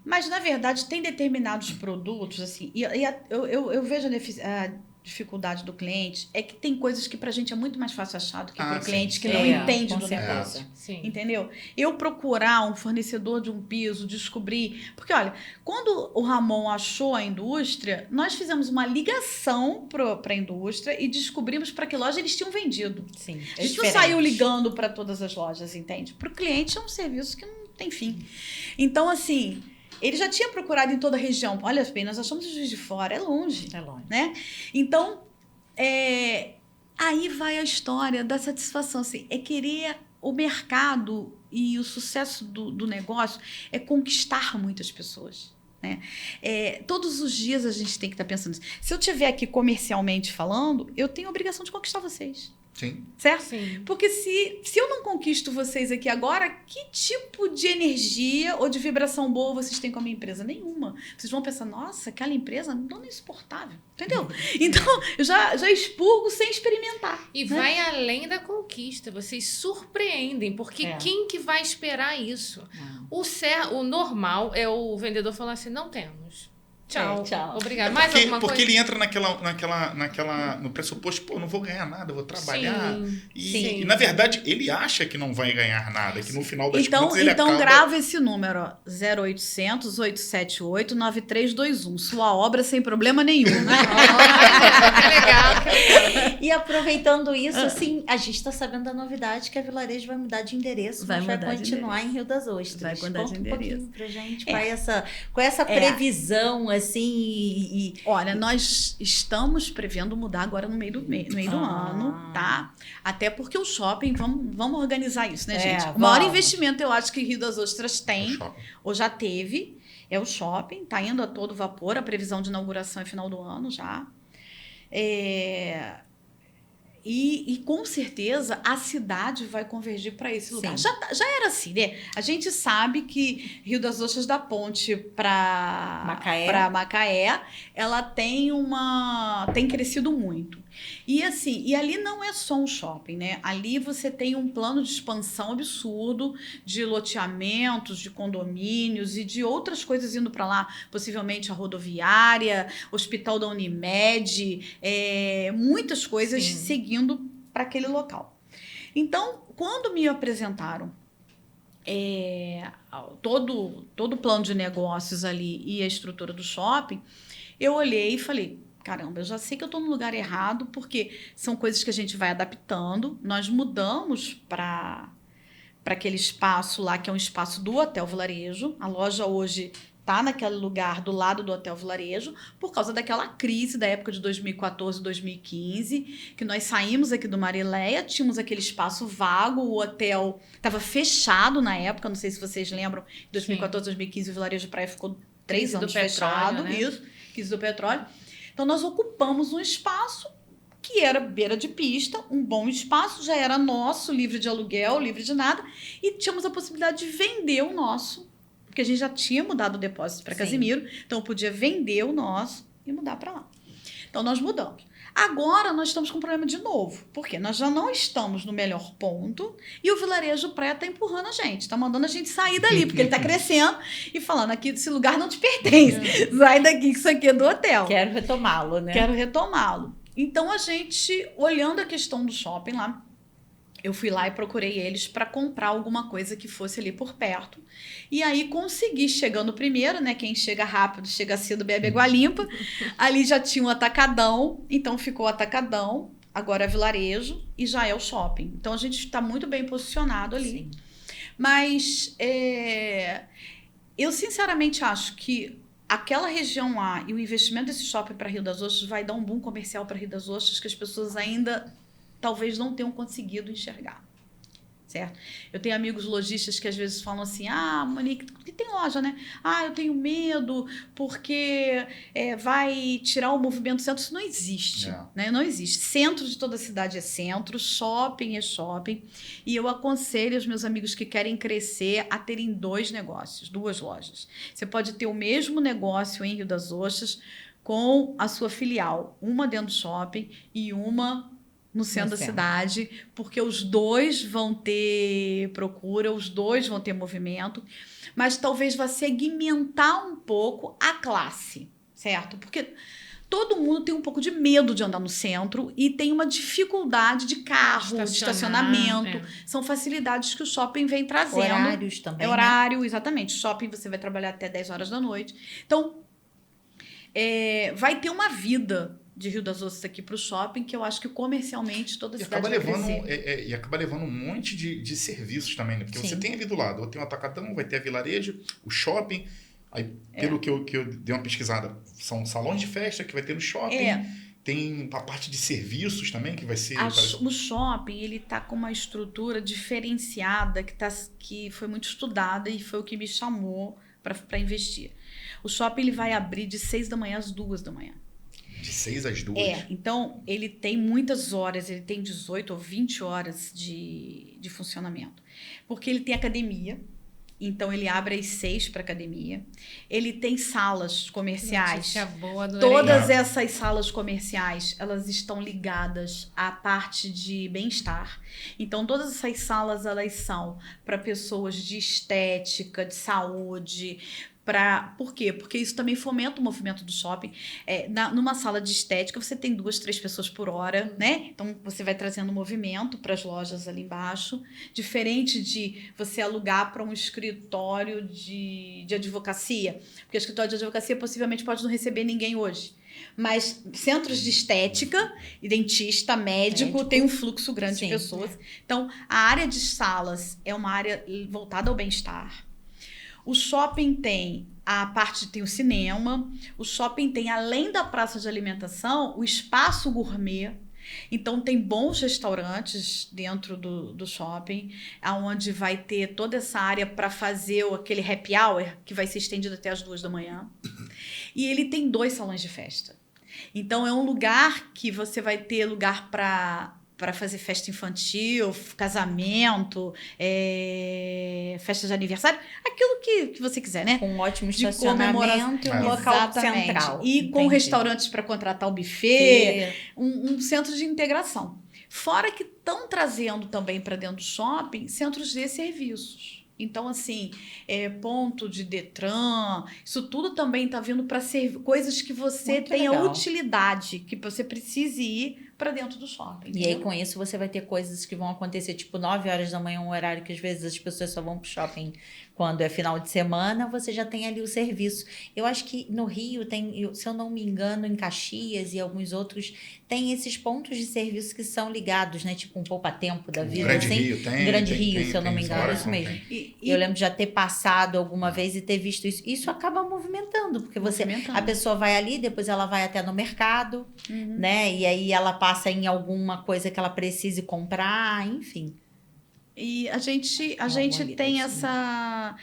Mas, na verdade, tem determinados produtos, assim, eu vejo a dificuldade do cliente, é que tem coisas que pra gente é muito mais fácil achar do que pro cliente que não entende do negócio. Sim. Entendeu? Eu procurar um fornecedor de um piso, descobrir... Porque, olha, quando o Ramon achou a indústria, nós fizemos uma ligação para a indústria e descobrimos para que loja eles tinham vendido. Sim, A gente não saiu ligando para todas as lojas, entende? Para o cliente é um serviço que não tem fim. Então, assim... Ele já tinha procurado em toda a região. Olha bem, nós achamos o Juiz de Fora, é longe. É longe. Né? Então, aí vai a história da satisfação. Assim, é querer o mercado e o sucesso do negócio é conquistar muitas pessoas. Né? Todos os dias a gente tem que estar pensando nisso. Se eu estiver aqui comercialmente falando, eu tenho a obrigação de conquistar vocês. Sim. Certo? Sim. Porque se eu não conquisto vocês aqui agora, que tipo de energia ou de vibração boa vocês têm com a minha empresa? Nenhuma. Vocês vão pensar: nossa, aquela empresa não é insuportável. Entendeu? Então, eu já expurgo sem experimentar. E vai além da conquista. Vocês surpreendem, porque quem que vai esperar isso? O normal é o vendedor falar assim: não temos. Tchau. Tchau. Obrigado. Mais alguma coisa? Porque ele entra no pressuposto: pô, eu não vou ganhar nada, eu vou trabalhar. Sim. E, na verdade, ele acha que não vai ganhar nada, que no final das contas ele Então acaba... grava esse número, ó, 0800 878 9321. Sua obra sem problema nenhum. Que legal. E aproveitando isso, assim, a gente está sabendo da novidade que a Vilarejo vai mudar de endereço, mas vai continuar em Rio das Ostras. Vai mudar de endereço. Um pouquinho pra gente, com essa previsão, assim, Olha, nós estamos prevendo mudar agora no meio do ano, tá? Até porque o shopping, vamos organizar isso, né, gente? O maior investimento, eu acho, que Rio das Ostras tem, ou já teve, é o shopping, tá indo a todo vapor, a previsão de inauguração é final do ano já. E com certeza a cidade vai convergir para esse lugar. Já era assim, né? A gente sabe que Rio das Ostras da Ponte para Macaé, ela tem crescido muito. E assim, e ali não é só um shopping, né? Ali você tem um plano de expansão absurdo de loteamentos, de condomínios e de outras coisas indo para lá, possivelmente a rodoviária, Hospital da Unimed, muitas coisas seguindo para aquele local. Então, quando me apresentaram todo o plano de negócios ali e a estrutura do shopping, eu olhei e falei: caramba, eu já sei que eu estou no lugar errado, porque são coisas que a gente vai adaptando. Nós mudamos para aquele espaço lá, que é um espaço do Hotel Vilarejo. A loja hoje está naquele lugar do lado do Hotel Vilarejo, por causa daquela crise da época de 2014, 2015, que nós saímos aqui do Marileia, tínhamos aquele espaço vago, o hotel estava fechado na época, não sei se vocês lembram, em 2014, 2015, o Vilarejo Praia ficou 3 anos fechado. Né? Isso, crise do petróleo. Então, nós ocupamos um espaço que era beira de pista, um bom espaço, já era nosso, livre de aluguel, livre de nada, e tínhamos a possibilidade de vender o nosso, porque a gente já tinha mudado o depósito para Casimiro, então eu podia vender o nosso e mudar para lá. Então, nós mudamos. Agora, nós estamos com um problema de novo, porque nós já não estamos no melhor ponto e o Vilarejo Praia está empurrando a gente, está mandando a gente sair dali, porque ele está crescendo e falando: aqui, esse lugar não te pertence, sai daqui, que isso aqui é do hotel. Quero retomá-lo, né? Quero retomá-lo. Então, a gente, olhando a questão do shopping lá, eu fui lá e procurei eles para comprar alguma coisa que fosse ali por perto. E aí consegui, chegando primeiro, né? Quem chega rápido, chega cedo, bebe água limpa. Ali já tinha um atacadão, então ficou o atacadão, agora é vilarejo e já é o shopping. Então a gente está muito bem posicionado ali. Sim. Mas eu sinceramente acho que aquela região lá e o investimento desse shopping para Rio das Ostras vai dar um boom comercial para Rio das Ostras que as pessoas ainda talvez não tenham conseguido enxergar, certo? Eu tenho amigos lojistas que às vezes falam assim, Monique, que tem loja, né? Eu tenho medo porque vai tirar o movimento do centro. Isso não existe, né? Não existe. Centro de toda a cidade é centro, shopping é shopping. E eu aconselho os meus amigos que querem crescer a terem 2 negócios, 2 lojas. Você pode ter o mesmo negócio em Rio das Ostras com a sua filial, uma dentro do shopping e uma no centro da cidade, porque os 2 vão ter procura, os 2 vão ter movimento, mas talvez vá segmentar um pouco a classe, certo? Porque todo mundo tem um pouco de medo de andar no centro e tem uma dificuldade de carro, de estacionamento. São facilidades que o shopping vem trazendo. Horários também, horário, exatamente. Shopping você vai trabalhar até 10 horas da noite. Então, vai ter uma vida de Rio das Ostras aqui para o shopping, que eu acho que comercialmente toda a cidade vai crescer. E acaba levando um monte de serviços também, né? Porque você tem ali do lado, tem o atacadão, vai ter a vilarejo, o shopping, aí pelo que eu dei uma pesquisada, são salões de festa que vai ter no shopping, tem a parte de serviços também que vai ser... O shopping, ele tá com uma estrutura diferenciada, que foi muito estudada e foi o que me chamou para investir. O shopping ele vai abrir de 6 da manhã às 2 da manhã. De 6 às 2? Então ele tem muitas horas, ele tem 18 ou 20 horas de funcionamento. Porque ele tem academia, então ele abre às 6 para academia. Ele tem salas comerciais. Notícia boa, adorei. Todas essas salas comerciais, elas estão ligadas à parte de bem-estar. Então todas essas salas, elas são para pessoas de estética, de saúde. Por quê? Porque isso também fomenta o movimento do shopping. Numa sala de estética, você tem 2, 3 pessoas por hora, né? Então, você vai trazendo movimento para as lojas ali embaixo. Diferente de você alugar para um escritório de advocacia. Porque o escritório de advocacia possivelmente pode não receber ninguém hoje. Mas centros de estética, dentista, médico, tem um fluxo grande de pessoas. Então, a área de salas é uma área voltada ao bem-estar. O shopping tem tem o cinema, o shopping tem, além da praça de alimentação, o espaço gourmet. Então, tem bons restaurantes dentro do shopping, onde vai ter toda essa área para fazer aquele happy hour, que vai ser estendido até as 2 da manhã. E ele tem 2 salões de festa. Então, é um lugar que você vai ter lugar para fazer festa infantil, casamento, festa de aniversário, aquilo que você quiser, né? Com um ótimo estacionamento e um local central. E com restaurantes para contratar o buffet, um centro de integração. Fora que estão trazendo também para dentro do shopping centros de serviços. Então, assim, ponto de Detran, isso tudo também está vindo para ser coisas que você muito tenha legal. Utilidade, que você precise ir para dentro do shopping. E aí, com isso, você vai ter coisas que vão acontecer, tipo 9 horas da manhã, um horário que às vezes as pessoas só vão pro shopping quando é final de semana, você já tem ali o serviço. Eu acho que no Rio tem, se eu não me engano, em Caxias e alguns outros, tem esses pontos de serviço que são ligados, né? Tipo um poupa-tempo da vida. Grande assim. Rio tem. Grande Rio, se eu não me engano, é isso mesmo. Eu lembro de já ter passado alguma vez e ter visto isso. Isso acaba movimentando, porque a pessoa vai ali, depois ela vai até no mercado, né? E aí ela passa em alguma coisa que ela precise comprar, enfim. E a gente tem essa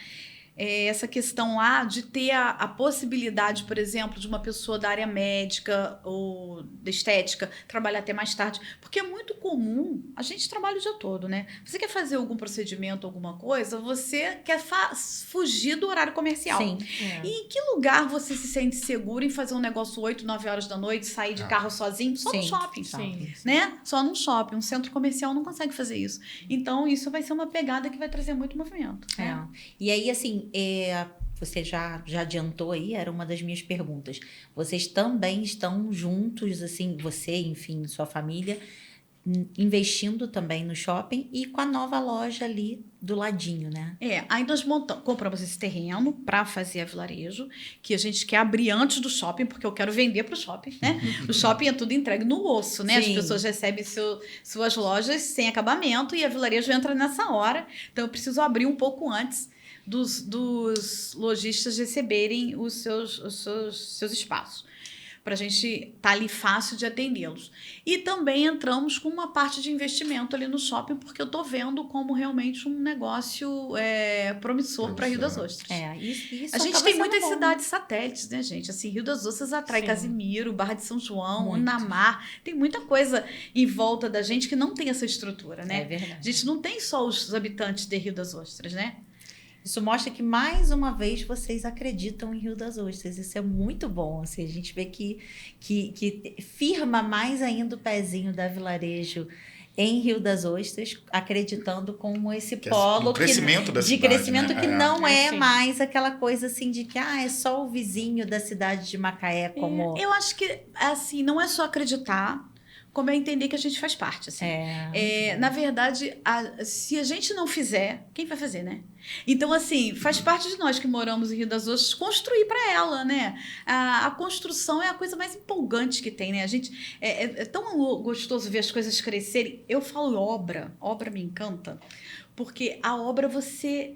questão lá de ter a possibilidade, por exemplo, de uma pessoa da área médica ou da estética trabalhar até mais tarde. Porque é muito comum, a gente trabalha o dia todo, né? Você quer fazer algum procedimento, alguma coisa, você quer fugir do horário comercial. Sim. E em que lugar você se sente seguro em fazer um negócio 8, 9 horas da noite, sair de carro sozinho? Só no shopping. Sim. Né? Só num shopping. Um centro comercial não consegue fazer isso. Então, isso vai ser uma pegada que vai trazer muito movimento. Né? E aí, assim, você já adiantou aí, era uma das minhas perguntas. Vocês também estão juntos, assim, você, enfim, sua família, investindo também no shopping e com a nova loja ali do ladinho, né? Aí nós compramos esse terreno para fazer a vilarejo, que a gente quer abrir antes do shopping, porque eu quero vender para o shopping, né? O shopping é tudo entregue no osso, né? Sim. As pessoas recebem suas lojas sem acabamento e a vilarejo entra nessa hora. Então eu preciso abrir um pouco antes dos lojistas receberem os seus espaços, para a gente estar ali fácil de atendê-los. E também entramos com uma parte de investimento ali no shopping, porque eu estou vendo como realmente um negócio promissor para Rio das Ostras. Isso A gente acaba tem sendo muitas bom. cidades satélites, né, gente? Assim, Rio das Ostras atrai Sim. Casimiro, Barra de São João, Muito. Unamar. Tem muita coisa em volta da gente que não tem essa estrutura, né? É verdade. A gente não tem só os habitantes de Rio das Ostras, né? Isso mostra que, mais uma vez, vocês acreditam em Rio das Ostras. Isso é muito bom. Assim, a gente vê que firma mais ainda o pezinho da Vilarejo em Rio das Ostras, acreditando como esse polo crescimento da de cidade, crescimento, né? que não é Sim. mais aquela coisa assim de que é só o vizinho da cidade de Macaé como... Eu acho que, assim, não é só acreditar, como é entender que a gente faz parte, assim. Na verdade, se a gente não fizer, quem vai fazer, né? Então, assim, faz parte de nós que moramos em Rio das Ostras construir para ela, né? A construção é a coisa mais empolgante que tem, né? A gente, é tão gostoso ver as coisas crescerem. Eu falo obra me encanta, porque a obra você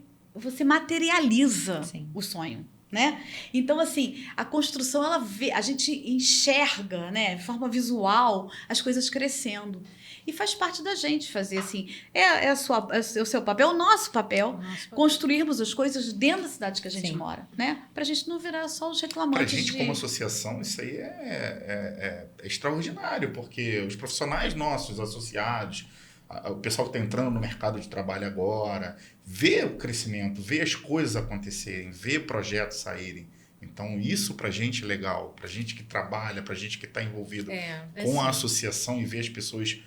materializa Sim. o sonho. Né? Então, assim, a construção, a gente enxerga, né, de forma visual, as coisas crescendo. E faz parte da gente fazer, assim, é o seu papel, é o nosso papel, construirmos as coisas dentro da cidade que a gente Sim. mora, né? Pra gente não virar só os Para a reclamantes gente, como associação, isso aí é extraordinário, porque os profissionais nossos, associados, o pessoal que está entrando no mercado de trabalho agora, vê o crescimento, vê as coisas acontecerem, vê projetos saírem. Então, isso para a gente é legal, para a gente que trabalha, para a gente que está envolvido com a associação e vê as pessoas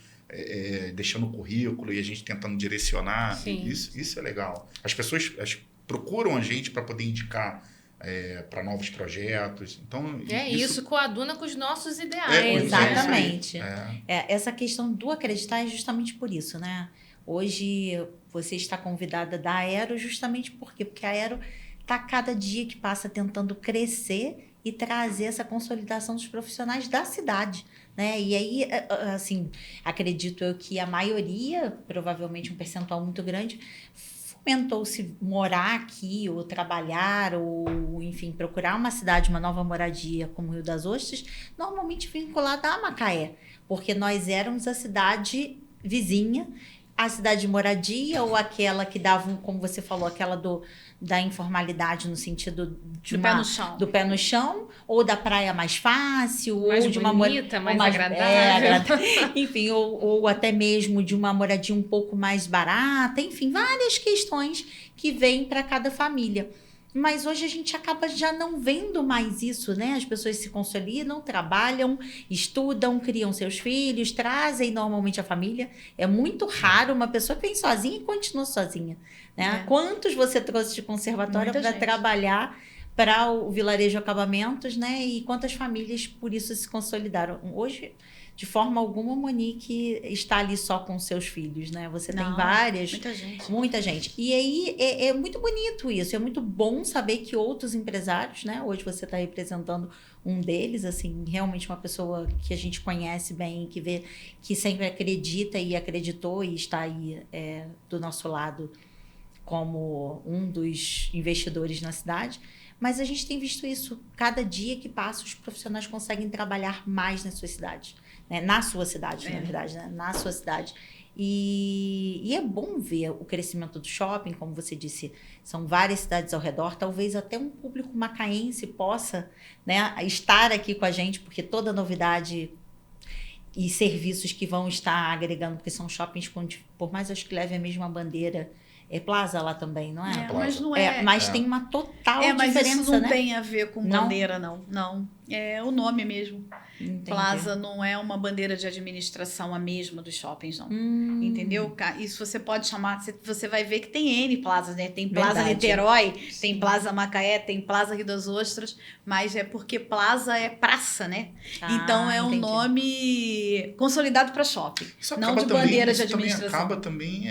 deixando o currículo e a gente tentando direcionar, isso é legal. As pessoas procuram a gente para poder indicar para novos projetos. Então, isso coaduna com os nossos ideais. Exatamente. Essa questão do acreditar é justamente por isso, né? Hoje você está convidada da Aero justamente por quê? Porque a Aero está cada dia que passa tentando crescer e trazer essa consolidação dos profissionais da cidade, né? E aí, assim, acredito eu que a maioria, provavelmente um percentual muito grande, fomentou-se morar aqui, ou trabalhar, ou, enfim, procurar uma cidade, uma nova moradia como Rio das Ostras, normalmente vinculada a Macaé, porque nós éramos a cidade vizinha, a cidade de moradia, ou aquela que dava, como você falou, aquela da informalidade no sentido de do pé no chão, ou da praia mais fácil, mais ou de bonita, uma mais agradável. enfim, ou até mesmo de uma moradia um pouco mais barata, enfim, várias questões que vêm para cada família. Mas hoje a gente acaba já não vendo mais isso, né? As pessoas se consolidam, trabalham, estudam, criam seus filhos, trazem normalmente a família. É muito raro uma pessoa que vem sozinha e continua sozinha, né? Quantos você trouxe de conservatório para trabalhar para o Vilarejo Acabamentos, né? E quantas famílias por isso se consolidaram? Hoje, de forma alguma, Monique está ali só com seus filhos, né? Você tem várias... Muita gente. E aí, é muito bonito isso. É muito bom saber que outros empresários, né? Hoje você está representando um deles, assim, realmente uma pessoa que a gente conhece bem, que vê, que sempre acredita e acreditou e está aí do nosso lado como um dos investidores na cidade. Mas a gente tem visto isso. Cada dia que passa, os profissionais conseguem trabalhar mais nas suas cidades. Né? Na sua cidade, na verdade, né? Na sua cidade. E é bom ver o crescimento do shopping, como você disse, são várias cidades ao redor, talvez até um público macaense possa, né, estar aqui com a gente, porque toda novidade e serviços que vão estar agregando, porque são shoppings, por mais acho que leve a mesma bandeira Plaza lá também, não é? Mas não é. Mas tem uma total mas diferença, isso não né? tem a ver com Não? bandeira, não. Não. É o nome mesmo. Entendi. Plaza não é uma bandeira de administração a mesma dos shoppings, não. Entendeu? Isso você pode chamar, você vai ver que tem N plazas, né? Tem Plaza Verdade. Niterói, tem Plaza Macaé, tem Plaza Rio das Ostras, mas é porque plaza é praça, né? Então é um entendi. nome consolidado para shopping, Isso não acaba de também, bandeira de isso também administração. acaba também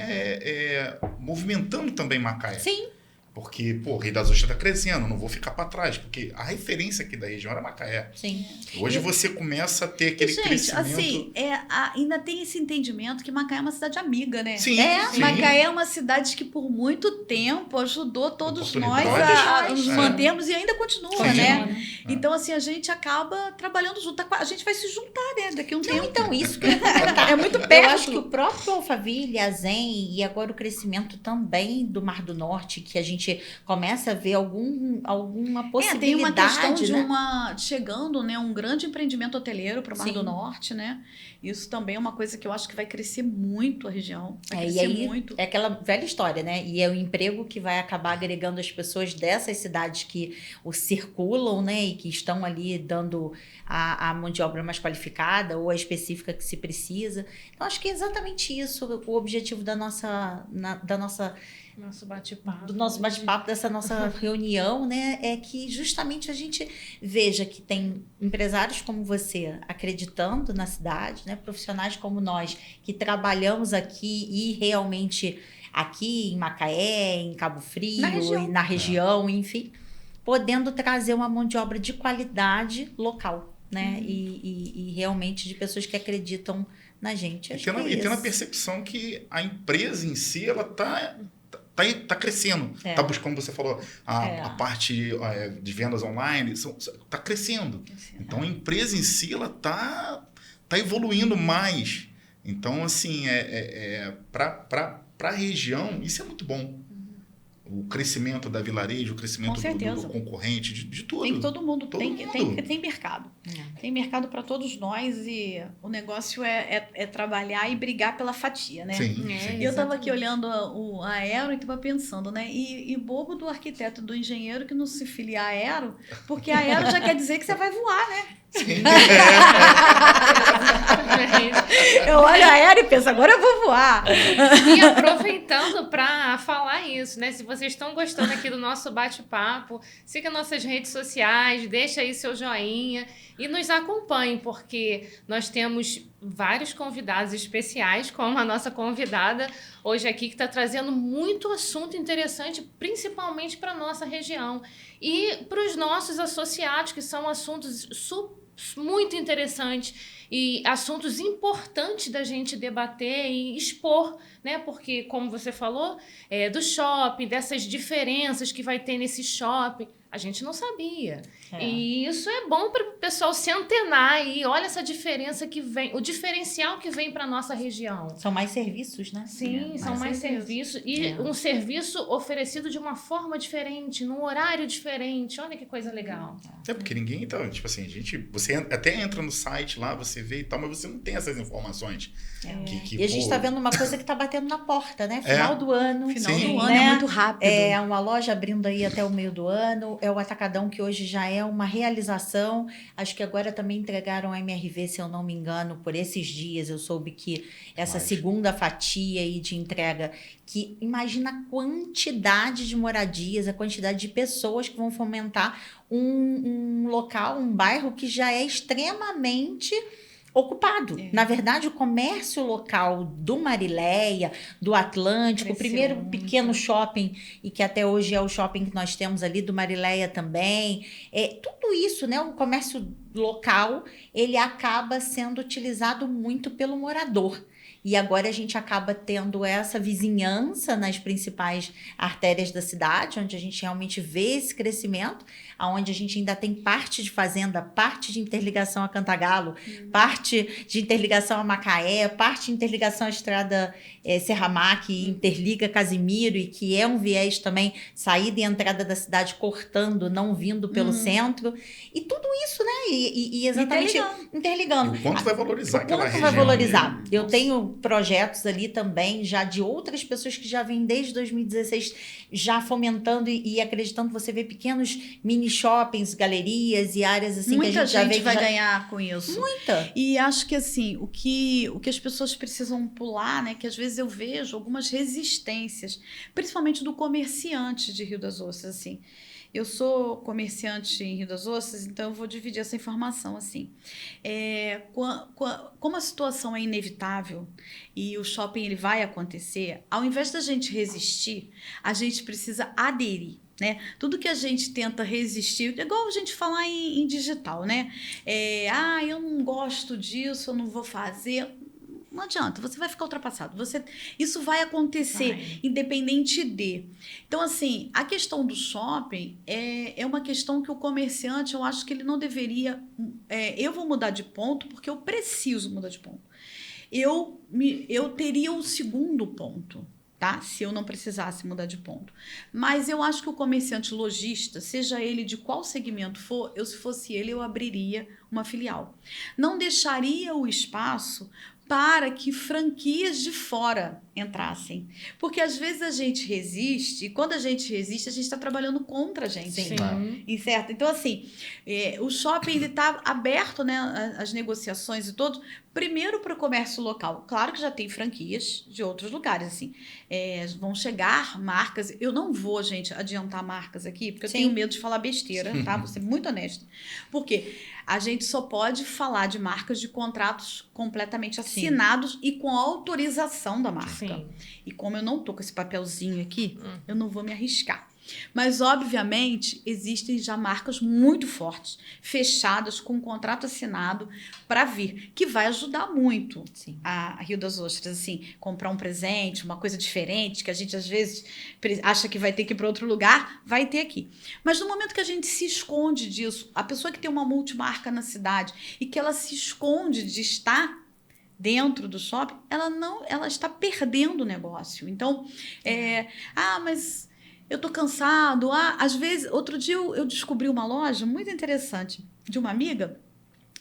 movimentando também Macaé. Sim. Porque, pô, o Rio das Ostras está crescendo, não vou ficar para trás, porque a referência aqui da região era Macaé. Sim. Hoje você começa a ter aquele Gente, crescimento. assim, ainda tem esse entendimento que Macaé é uma cidade amiga, né? Sim, sim. Macaé é uma cidade que por muito tempo ajudou todos nós Oportunidades, a nos é. mantermos e ainda continua, Sim. né? É. Então, assim, a gente acaba trabalhando junto. A gente vai se juntar, né? Daqui a um tempo. Então, isso que eu ia comentar. É muito Eu perto. acho que o próprio Alphaville, a Zen e agora o crescimento também do Mar do Norte, que a gente começa a ver alguma possibilidade, tem uma questão de né? chegando, né, um grande empreendimento hoteleiro para o Mar Sim. do Norte, né? Isso também é uma coisa que eu acho que vai crescer muito a região. Vai E crescer aí muito. é aquela velha história, né? E é o emprego que vai acabar agregando as pessoas dessas cidades que o circulam, né? E que estão ali dando a mão de obra mais qualificada ou a específica que se precisa. Então, acho que é exatamente isso o objetivo da nossa Nosso bate-papo. do nosso bate-papo, dessa nossa reunião, né, é que justamente a gente veja que tem empresários como você acreditando na cidade, né, profissionais como nós que trabalhamos aqui e realmente aqui em Macaé, em Cabo Frio, e na região, enfim, podendo trazer uma mão de obra de qualidade local, né, e realmente de pessoas que acreditam na gente. E tendo a percepção que a empresa em si, ela tá crescendo. Tá buscando, você falou, a parte de vendas online, tá crescendo. Então, a empresa em si, ela tá evoluindo mais. Então, assim, para a região, isso é muito bom. O crescimento da vilarejo, o crescimento do concorrente, de tudo. Tem que todo mundo, tem mercado. É. Tem mercado para todos nós e o negócio é trabalhar e brigar pela fatia, né? Sim, É, E eu estava aqui olhando o Aero e estava pensando, né? E bobo do arquiteto, do engenheiro que não se filia a Aero, porque a Aero já quer dizer que você vai voar, né? Sim. Eu olho a Aero e penso, agora eu vou voar. E aproveitando para falar isso, né? Se vocês estão gostando aqui do nosso bate-papo, siga nossas redes sociais, deixa aí seu joinha e nos acompanhe, porque nós temos vários convidados especiais, como a nossa convidada hoje aqui, que está trazendo muito assunto interessante, principalmente para a nossa região. E para os nossos associados, que são assuntos muito interessantes e assuntos importantes da gente debater e expor, né? Porque, como você falou, do shopping, dessas diferenças que vai ter nesse shopping, a gente não sabia. E isso é bom para o pessoal se antenar e olha essa diferença que vem, o diferencial que vem para nossa região. São mais serviços, né? Sim, são mais serviços. E um serviço oferecido de uma forma diferente, num horário diferente. Olha que coisa legal. Porque ninguém, então, tipo assim, você até entra no site lá, você vê e tal, mas você não tem essas informações. E a gente está vendo uma coisa que está batendo na porta, né? Final do ano. Final Sim. do ano né? é muito rápido. É uma loja abrindo aí até o meio do ano. É o Atacadão, que hoje já é uma realização. Acho que agora também entregaram a MRV, se eu não me engano, por esses dias. Eu soube que essa segunda fatia aí de entrega, que imagina a quantidade de moradias, a quantidade de pessoas que vão fomentar um local, um bairro que já é extremamente ocupado. Na verdade, o comércio local do Marileia, do Atlântico, o primeiro pequeno shopping, e que até hoje é o shopping que nós temos ali do Marileia também, tudo isso, né? O comércio local, ele acaba sendo utilizado muito pelo morador. E agora a gente acaba tendo essa vizinhança nas principais artérias da cidade, onde a gente realmente vê esse crescimento, onde a gente ainda tem parte de fazenda, parte de interligação a Cantagalo, parte de interligação a Macaé, parte de interligação à estrada Serramar, que interliga Casimiro e que é um viés também, saída e entrada da cidade, cortando, não vindo pelo centro. E tudo isso, né? E exatamente interligando. E o quanto vai valorizar aquela região. Vai valorizar. Eu tenho projetos ali também, já de outras pessoas que já vêm desde 2016, já fomentando e acreditando. Você vê pequenos mini shoppings, galerias e áreas assim Muita que a gente já vê gente vai ganhar com isso. Muita. E acho que assim, o que as pessoas precisam pular, né? Que às vezes eu vejo algumas resistências, principalmente do comerciante de Rio das Ostras, assim. Eu sou comerciante em Rio das Ostras, então eu vou dividir essa informação assim. Como a situação é inevitável e o shopping ele vai acontecer, ao invés da gente resistir, a gente precisa aderir. Né? Tudo que a gente tenta resistir, igual a gente falar em digital, né? Eu não gosto disso, eu não vou fazer. Não adianta, você vai ficar ultrapassado. Isso vai acontecer, independente de. Então, assim, a questão do shopping é uma questão que o comerciante, eu acho que ele não deveria... eu vou mudar de ponto porque eu preciso mudar de ponto. Eu teria o segundo ponto, tá? Se eu não precisasse mudar de ponto. Mas eu acho que o comerciante lojista, seja ele de qual segmento for, se fosse ele, eu abriria uma filial. Não deixaria o espaço para que franquias de fora entrassem. Porque às vezes a gente resiste, e quando a gente resiste, a gente está trabalhando contra a gente. Sim. Certo? Então, assim, o shopping está aberto, né, as negociações e tudo, primeiro para o comércio local. Claro que já tem franquias de outros lugares, assim. Vão chegar marcas. Eu não vou, gente, adiantar marcas aqui, porque eu tenho medo de falar besteira, tá? Vou ser muito honesta. Por quê? A gente só pode falar de marcas de contratos completamente assinados e com autorização da marca. Sim. E como eu não tô com esse papelzinho aqui, eu não vou me arriscar. Mas, obviamente, existem já marcas muito fortes, fechadas, com um contrato assinado para vir, que vai ajudar muito a Rio das Ostras, assim, comprar um presente, uma coisa diferente, que a gente às vezes acha que vai ter que ir para outro lugar, vai ter aqui. Mas no momento que a gente se esconde disso, a pessoa que tem uma multimarca na cidade e que ela se esconde de estar dentro do shopping, ela está perdendo o negócio. Então, mas eu tô cansado. Às vezes, outro dia eu descobri uma loja muito interessante de uma amiga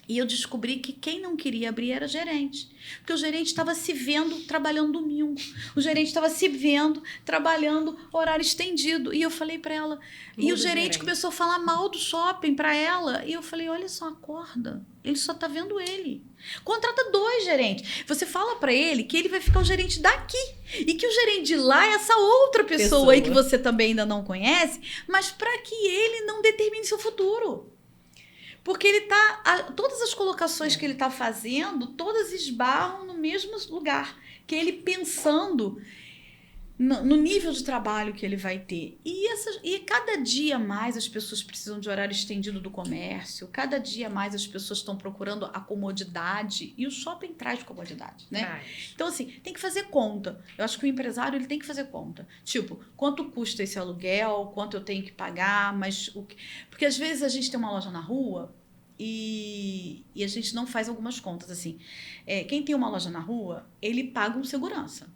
e eu descobri que quem não queria abrir era gerente. Porque o gerente estava se vendo trabalhando domingo. O gerente estava se vendo trabalhando horário estendido. E eu falei para ela... E o gerente começou a falar mal do shopping para ela. E eu falei, olha só, acorda. Ele só tá vendo ele. Contrata 2 gerentes. Você fala para ele que ele vai ficar o gerente daqui. E que o gerente de lá é essa outra pessoa aí que você também ainda não conhece. Mas para que ele não determine seu futuro. Porque ele todas as colocações que ele está fazendo, todas esbarram no mesmo lugar. Que ele pensando no nível de trabalho que ele vai ter. E cada dia mais as pessoas precisam de horário estendido do comércio. Cada dia mais as pessoas estão procurando a comodidade. E o shopping traz comodidade, né? Então, assim, tem que fazer conta. Eu acho que o empresário ele tem que fazer conta. Tipo, quanto custa esse aluguel? Quanto eu tenho que pagar? Porque às vezes a gente tem uma loja na rua e a gente não faz algumas contas, assim. Quem tem uma loja na rua, ele paga um segurança,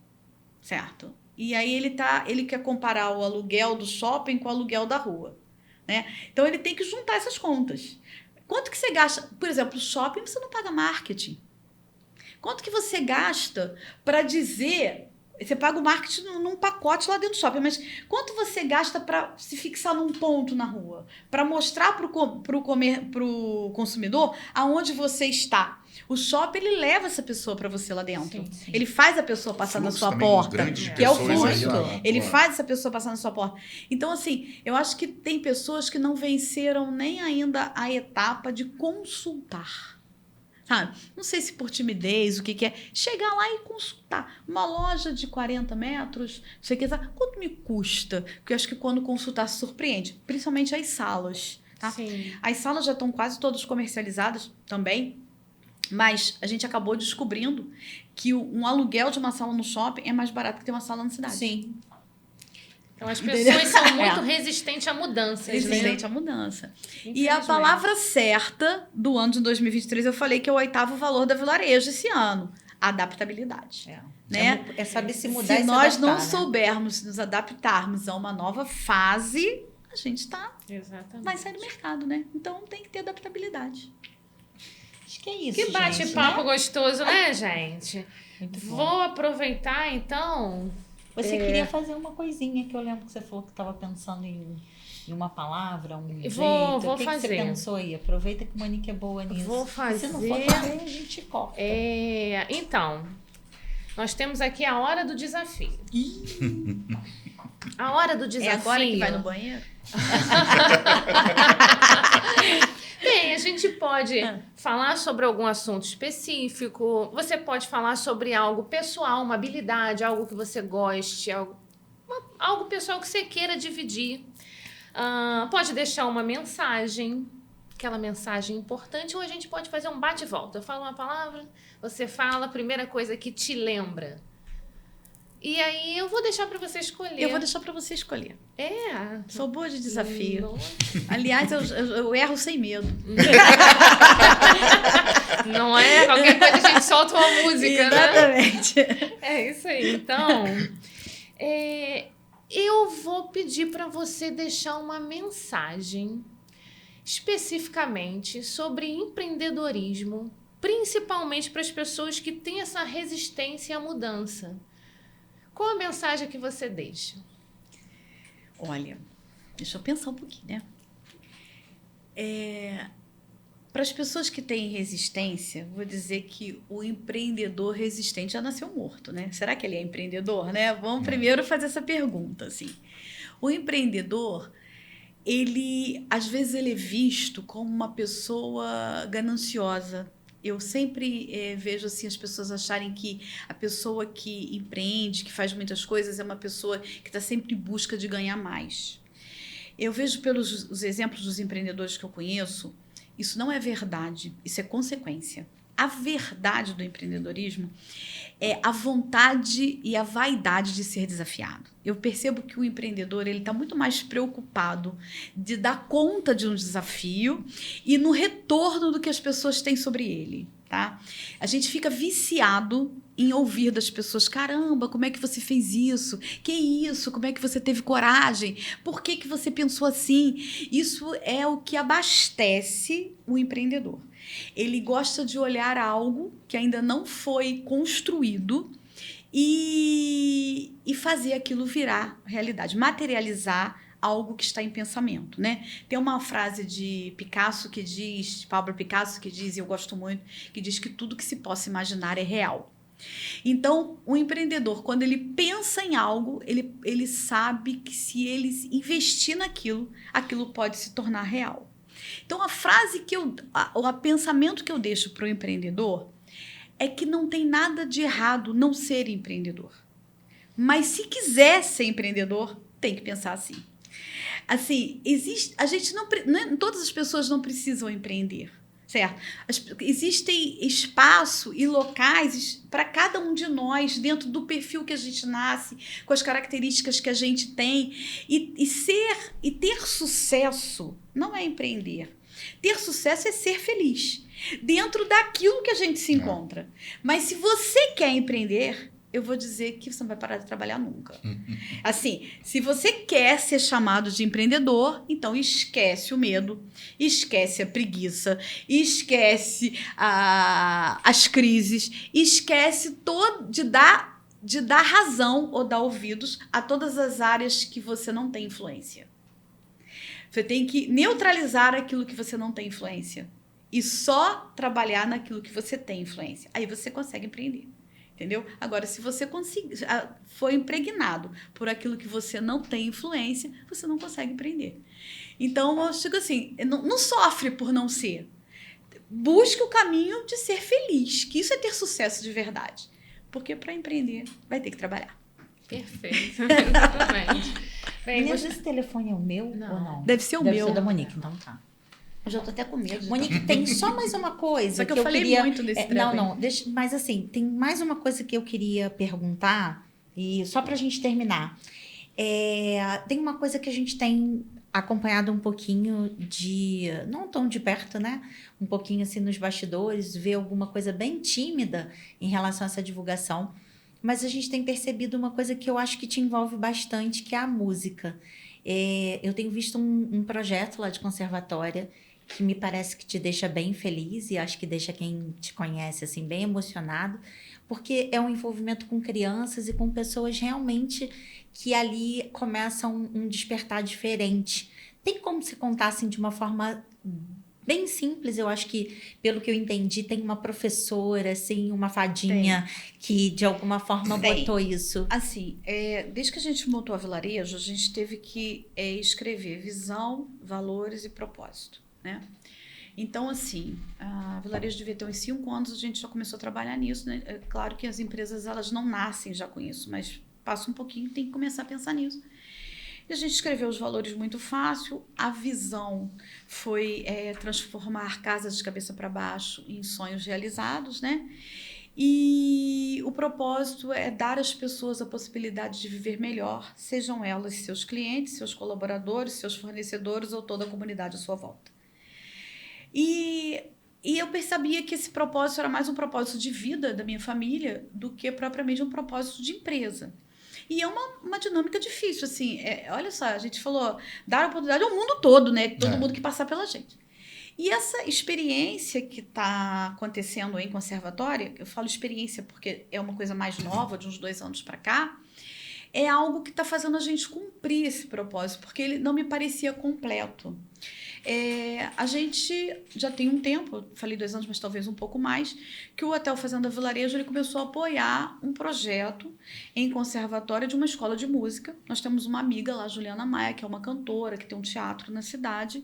certo? E aí ele quer comparar o aluguel do shopping com o aluguel da rua, né? Então ele tem que juntar essas contas. Quanto que você gasta? Por exemplo, o shopping você não paga marketing. Quanto que você gasta para dizer... Você paga o marketing num pacote lá dentro do shopping, mas quanto você gasta para se fixar num ponto na rua? Para mostrar para o consumidor aonde você está. O shopping, ele leva essa pessoa para você lá dentro. Sim. Ele faz a pessoa passar na sua porta, que é o fluxo. Ele faz essa pessoa passar na sua porta. Então, assim, eu acho que tem pessoas que não venceram nem ainda a etapa de consultar. Sabe? Não sei se por timidez, o que é. Chegar lá e consultar. Uma loja de 40 metros, você quer saber quanto me custa? Porque eu acho que quando consultar se surpreende. Principalmente as salas. Tá? Sim. As salas já estão quase todas comercializadas também. Mas a gente acabou descobrindo que um aluguel de uma sala no shopping é mais barato que ter uma sala na cidade. Sim. Então, as pessoas são muito resistentes a mudanças, resistente à mudança. E a palavra certa do ano de 2023, eu falei que é o 8º valor da Vilarejo esse ano. Adaptabilidade. Né? É saber se mudar se e se nós adaptar, não né? soubermos nos adaptarmos a uma nova fase, a gente vai sair do mercado, né? Então, tem que ter adaptabilidade. Acho que é isso, Que bate-papo né? gostoso, né, gente? Muito bom. Vou aproveitar, então. Você queria fazer uma coisinha que eu lembro que você falou que estava pensando em uma palavra, um jeito. Vou o que fazer. Que você pensou aí? Aproveita que o Monique é boa nisso. Vou Se não for fazer. também, a gente corta. Então, nós temos aqui a hora do desafio. A hora do desafio. É agora que vai no banheiro? Bem, a gente pode falar sobre algum assunto específico, você pode falar sobre algo pessoal, uma habilidade, algo que você goste, algo pessoal que você queira dividir. Pode deixar uma mensagem, aquela mensagem importante, ou a gente pode fazer um bate-volta. Eu falo uma palavra, você fala a primeira coisa que te lembra. E aí eu vou deixar para você escolher. Eu vou deixar para você escolher. Sou boa de desafio. Nossa. Aliás, eu erro sem medo. Não é? Qualquer coisa a gente solta uma música, né? Exatamente. É isso aí. Então, eu vou pedir para você deixar uma mensagem especificamente sobre empreendedorismo, principalmente para as pessoas que têm essa resistência à mudança. Qual a mensagem que você deixa? Olha, deixa eu pensar um pouquinho, né? Para as pessoas que têm resistência, vou dizer que o empreendedor resistente já nasceu morto, né? Será que ele é empreendedor, né? Vamos primeiro fazer essa pergunta, assim. O empreendedor, às vezes ele é visto como uma pessoa gananciosa. Eu sempre vejo assim, as pessoas acharem que a pessoa que empreende, que faz muitas coisas, é uma pessoa que está sempre em busca de ganhar mais. Eu vejo pelos os exemplos dos empreendedores que eu conheço, isso não é verdade, isso é consequência. A verdade do empreendedorismo é a vontade e a vaidade de ser desafiado. Eu percebo que o empreendedor está muito mais preocupado de dar conta de um desafio e no retorno do que as pessoas têm sobre ele. Tá? A gente fica viciado em ouvir das pessoas: caramba, como é que você fez isso? Que isso? Como é que você teve coragem? Por que que você pensou assim? Isso é o que abastece o empreendedor. Ele gosta de olhar algo que ainda não foi construído e fazer aquilo virar realidade, materializar algo que está em pensamento, né? Tem uma frase de Picasso que diz, Pablo Picasso, que diz, e eu gosto muito, que diz que tudo que se possa imaginar é real. Então, o empreendedor, quando ele pensa em algo, ele sabe que se ele investir naquilo, aquilo pode se tornar real. Então, o pensamento que eu deixo para o empreendedor é que não tem nada de errado não ser empreendedor. Mas se quiser ser empreendedor, tem que pensar assim. Assim, todas as pessoas não precisam empreender, certo? Existem espaço e locais para cada um de nós, dentro do perfil que a gente nasce, com as características que a gente tem. E ter sucesso não é empreender. Ter sucesso é ser feliz, dentro daquilo que a gente se encontra. Mas se você quer empreender, eu vou dizer que você não vai parar de trabalhar nunca. Assim, se você quer ser chamado de empreendedor, então esquece o medo, esquece a preguiça, esquece as crises, esquece de dar razão ou dar ouvidos a todas as áreas que você não tem influência. Você tem que neutralizar aquilo que você não tem influência e só trabalhar naquilo que você tem influência. Aí você consegue empreender. Entendeu? Agora, se você for impregnado por aquilo que você não tem influência, você não consegue empreender. Então, eu digo assim, não sofre por não ser. Busque o caminho de ser feliz, que isso é ter sucesso de verdade. Porque para empreender, vai ter que trabalhar. Perfeito. Exatamente. Bem, Esse telefone é o meu ou não? Deve ser o Deve meu. ser o da Monique, então tá. Eu já tô até com medo. Monique, tem só mais uma coisa Só que eu falei queria... muito desse mas assim, tem mais uma coisa que eu queria perguntar, e só pra gente terminar. Tem uma coisa que a gente tem acompanhado um pouquinho não tão de perto, né? Um pouquinho assim nos bastidores, ver alguma coisa bem tímida em relação a essa divulgação. Mas a gente tem percebido uma coisa que eu acho que te envolve bastante, que é a música. Eu tenho visto um projeto lá de conservatória que me parece que te deixa bem feliz e acho que deixa quem te conhece assim bem emocionado, porque é um envolvimento com crianças e com pessoas realmente que ali começa um despertar diferente. Tem como se contar assim de uma forma bem simples? Eu acho que, pelo que eu entendi, tem uma professora, assim, uma fadinha que de alguma forma botou isso. Assim, desde que a gente montou a Vilarejo, a gente teve que escrever visão, valores e propósito, né? Então, assim, a Vilarejo devia ter uns 5 anos, a gente já começou a trabalhar nisso, né? É claro que as empresas, elas não nascem já com isso, mas passa um pouquinho, tem que começar a pensar nisso. E a gente escreveu os valores muito fácil. A visão foi transformar casas de cabeça para baixo em sonhos realizados, né? E o propósito é dar às pessoas a possibilidade de viver melhor, sejam elas seus clientes, seus colaboradores, seus fornecedores ou toda a comunidade à sua volta. E eu percebia que esse propósito era mais um propósito de vida da minha família do que propriamente um propósito de empresa. E é uma dinâmica difícil, assim. Olha só, a gente falou, dar oportunidade ao mundo todo, né? Todo mundo que passar pela gente. E essa experiência que está acontecendo em conservatório, eu falo experiência porque é uma coisa mais nova, de uns 2 anos para cá, é algo que está fazendo a gente cumprir esse propósito, porque ele não me parecia completo. A gente já tem um tempo, falei 2 anos, mas talvez um pouco mais, que o Hotel Fazenda Vilarejo ele começou a apoiar um projeto em conservatório de uma escola de música. Nós temos uma amiga lá, Juliana Maia, que é uma cantora, que tem um teatro na cidade,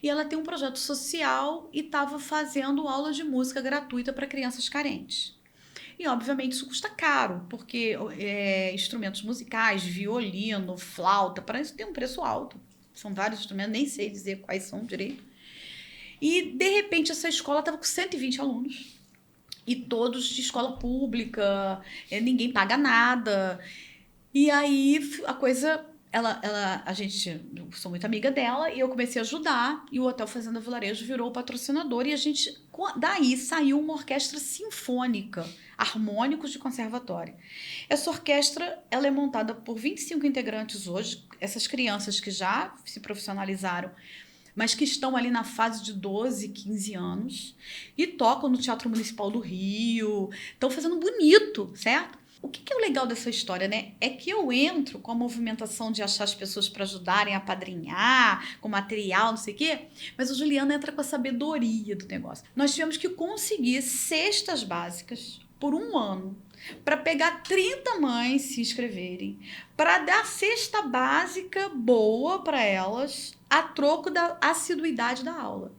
e ela tem um projeto social e estava fazendo aula de música gratuita para crianças carentes. E, obviamente, isso custa caro, porque instrumentos musicais, violino, flauta, para isso tem um preço alto. São vários instrumentos, nem sei dizer quais são direito. E, de repente, essa escola estava com 120 alunos. E todos de escola pública, ninguém paga nada. E aí, a coisa... eu sou muito amiga dela e eu comecei a ajudar. E o Hotel Fazenda Vilarejo virou o patrocinador. E daí saiu uma orquestra sinfônica, harmônicos de conservatório. Essa orquestra ela é montada por 25 integrantes hoje. Essas crianças que já se profissionalizaram, mas que estão ali na fase de 12, 15 anos. E tocam no Teatro Municipal do Rio. Estão fazendo bonito, certo? O que é o legal dessa história, né? É que eu entro com a movimentação de achar as pessoas para ajudarem a apadrinhar, com material, não sei o quê, mas o Juliano entra com a sabedoria do negócio. Nós tivemos que conseguir cestas básicas por 1 ano, para pegar 30 mães se inscreverem, para dar cesta básica boa para elas, a troco da assiduidade da aula.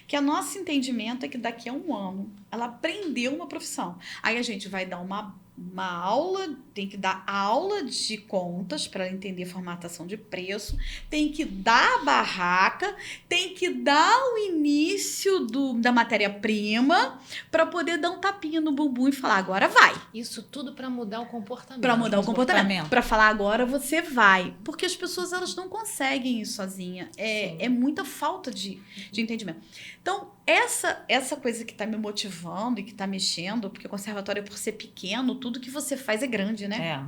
Que o nosso entendimento é que daqui a 1 ano ela aprendeu uma profissão. Aí a gente vai dar uma aula, tem que dar aula de contas para entender formatação de preço, tem que dar a barraca, tem que dar o início da matéria-prima para poder dar um tapinha no bumbum e falar, agora vai. Isso tudo para mudar o comportamento. Para mudar o comportamento. Para falar, agora você vai. Porque as pessoas elas não conseguem ir sozinha. É muita falta de entendimento. Então, essa coisa que está me motivando e que está mexendo, porque o conservatório, por ser pequeno, tudo que você faz é grande, né?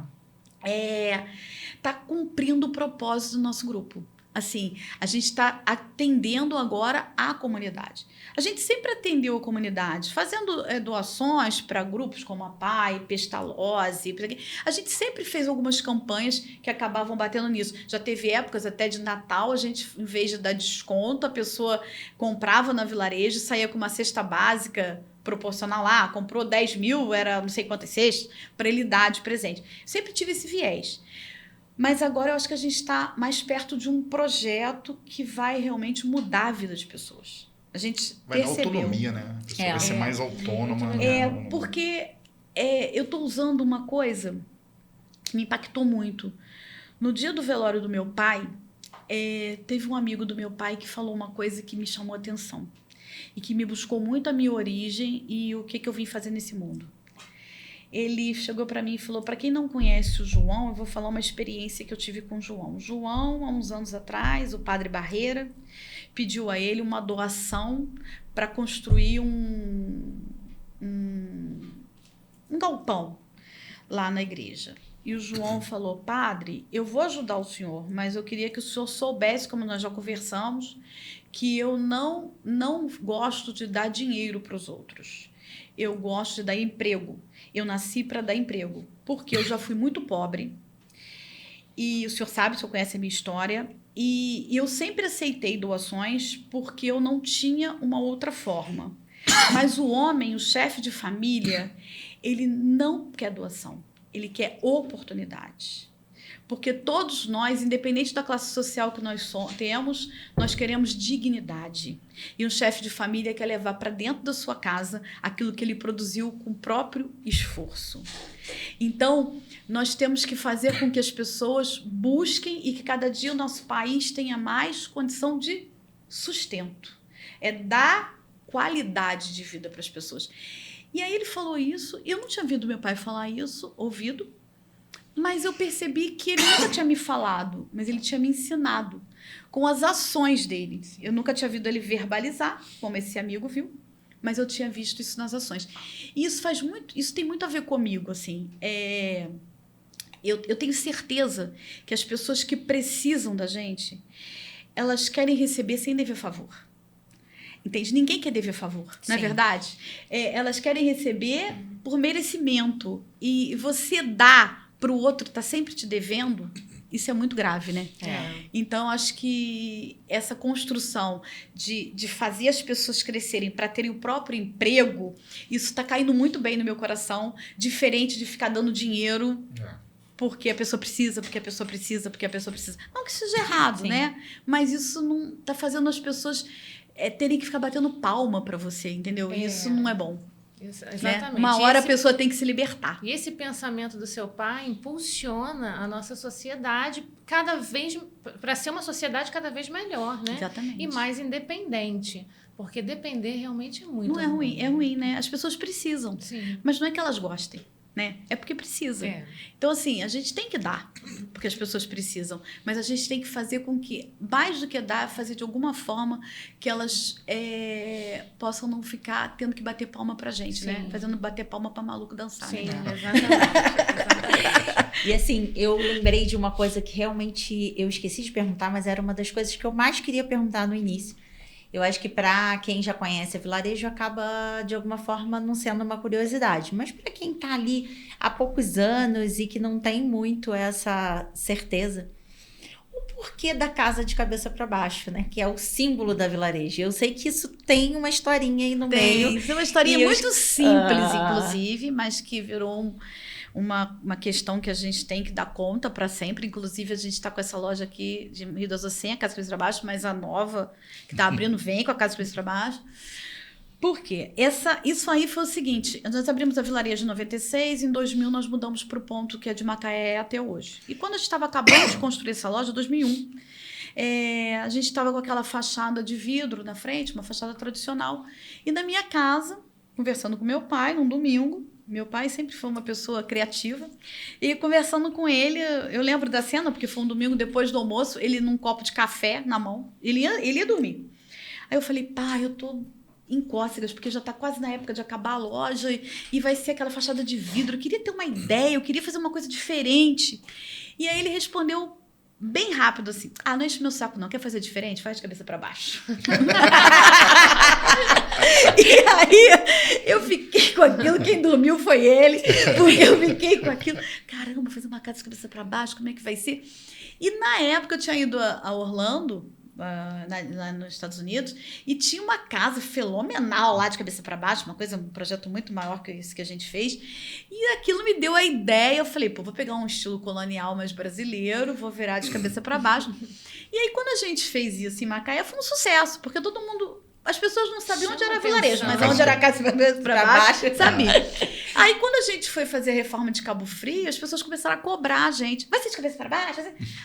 Tá cumprindo o propósito do nosso grupo. Assim, a gente está atendendo agora a comunidade. A gente sempre atendeu a comunidade, fazendo doações para grupos como a PAI, Pestalozzi. A gente sempre fez algumas campanhas que acabavam batendo nisso. Já teve épocas até de Natal, a gente, em vez de dar desconto, a pessoa comprava na Vilarejo, saía com uma cesta básica proporcional lá, comprou 10 mil, era não sei quantas cestas, para ele dar de presente. Sempre tive esse viés. Mas agora eu acho que a gente está mais perto de um projeto que vai realmente mudar a vida das pessoas. A gente vai percebeu. dar autonomia, né? A pessoa vai ser mais autônoma. Porque eu estou usando uma coisa que me impactou muito. No dia do velório do meu pai, teve um amigo do meu pai que falou uma coisa que me chamou a atenção. E que me buscou muito a minha origem e o que eu vim fazer nesse mundo. Ele chegou para mim e falou, para quem não conhece o João, eu vou falar uma experiência que eu tive com o João. O João, há uns anos atrás, o padre Barreira pediu a ele uma doação para construir um galpão lá na igreja. E o João falou, padre, eu vou ajudar o senhor, mas eu queria que o senhor soubesse, como nós já conversamos, que eu não gosto de dar dinheiro para os outros. Eu gosto de dar emprego. Eu nasci para dar emprego, porque eu já fui muito pobre. E o senhor sabe, o senhor conhece a minha história. E eu sempre aceitei doações porque eu não tinha uma outra forma. Mas o homem, o chefe de família, ele não quer doação. Ele quer oportunidade. Porque todos nós, independente da classe social que nós temos, nós queremos dignidade. E um chefe de família quer levar para dentro da sua casa aquilo que ele produziu com o próprio esforço. Então, nós temos que fazer com que as pessoas busquem e que cada dia o nosso país tenha mais condição de sustento. É dar qualidade de vida para as pessoas. E aí ele falou isso, eu não tinha ouvido meu pai falar isso, mas eu percebi que ele nunca tinha me falado, mas ele tinha me ensinado com as ações dele. Eu nunca tinha ouvido ele verbalizar, como esse amigo viu, mas eu tinha visto isso nas ações. E isso tem muito a ver comigo, assim. Eu tenho certeza que as pessoas que precisam da gente, elas querem receber sem dever favor. Entende? Ninguém quer dever favor, não é verdade? Elas querem receber por merecimento. E você dá para o outro, tá sempre te devendo, isso é muito grave, né? Então, acho que essa construção de fazer as pessoas crescerem para terem o próprio emprego, isso está caindo muito bem no meu coração, diferente de ficar dando dinheiro porque a pessoa precisa, porque a pessoa precisa, porque a pessoa precisa. Não que seja errado, né? Mas isso não está fazendo as pessoas terem que ficar batendo palma para você, entendeu? Isso não é bom. Isso, exatamente. Né? Uma hora a pessoa tem que se libertar. E esse pensamento do seu pai impulsiona a nossa sociedade cada vez para ser uma sociedade cada vez melhor, né? Exatamente. E mais independente. Porque depender realmente é muito ruim. Não é ruim, é ruim, né? As pessoas precisam. Sim. Mas não é que elas gostem, né? É porque precisa. Então, assim, a gente tem que dar, porque as pessoas precisam. Mas a gente tem que fazer com que, mais do que dar, fazer de alguma forma que elas possam não ficar tendo que bater palma pra gente, né? Fazendo bater palma pra maluco dançar. Sim, né? exatamente. E assim, eu lembrei de uma coisa que realmente eu esqueci de perguntar, mas era uma das coisas que eu mais queria perguntar no início. Eu acho que para quem já conhece a Vilarejo acaba, de alguma forma, não sendo uma curiosidade. Mas para quem está ali há poucos anos e que não tem muito essa certeza, o porquê da casa de cabeça para baixo, né? Que é o símbolo da Vilarejo. Eu sei que isso tem uma historinha aí no meio. Tem uma historinha muito simples, inclusive, mas que virou uma questão que a gente tem que dar conta para sempre. Inclusive, a gente está com essa loja aqui de Rio das Ostras sem a Casa de Cabeça para Baixo, mas a nova que está abrindo vem com a Casa de Cabeça para Baixo. Por quê? Isso aí foi o seguinte, nós abrimos a Vilarejo em 96, em 2000 nós mudamos para o ponto que é de Macaé até hoje. E quando a gente estava acabando de construir essa loja, em 2001, a gente estava com aquela fachada de vidro na frente, uma fachada tradicional, e na minha casa, conversando com meu pai, num domingo. Meu pai sempre foi uma pessoa criativa. E conversando com ele, eu lembro da cena, porque foi um domingo depois do almoço, ele num copo de café na mão. Ele ia dormir. Aí eu falei, pai, eu tô em cócegas, porque já tá quase na época de acabar a loja e vai ser aquela fachada de vidro. Eu queria ter uma ideia, eu queria fazer uma coisa diferente. E aí ele respondeu bem rápido assim, não enche meu saco não, quer fazer diferente? Faz de cabeça para baixo. E aí eu fiquei com aquilo, quem dormiu foi ele, porque eu fiquei com aquilo, caramba, fazer uma casa de cabeça para baixo, como é que vai ser? E na época eu tinha ido a Orlando, lá nos Estados Unidos, e tinha uma casa fenomenal lá de cabeça para baixo, um projeto muito maior que esse que a gente fez, e aquilo me deu a ideia, eu falei, vou pegar um estilo colonial mais brasileiro, vou virar de cabeça para baixo. E aí quando a gente fez isso em Macaé, foi um sucesso, porque todo mundo, as pessoas não sabiam onde era Vilarejo, mas onde era a casa de cabeça para baixo, sabia. Aí quando a gente foi fazer a reforma de Cabo Frio, as pessoas começaram a cobrar a gente, vai ser de cabeça para baixo?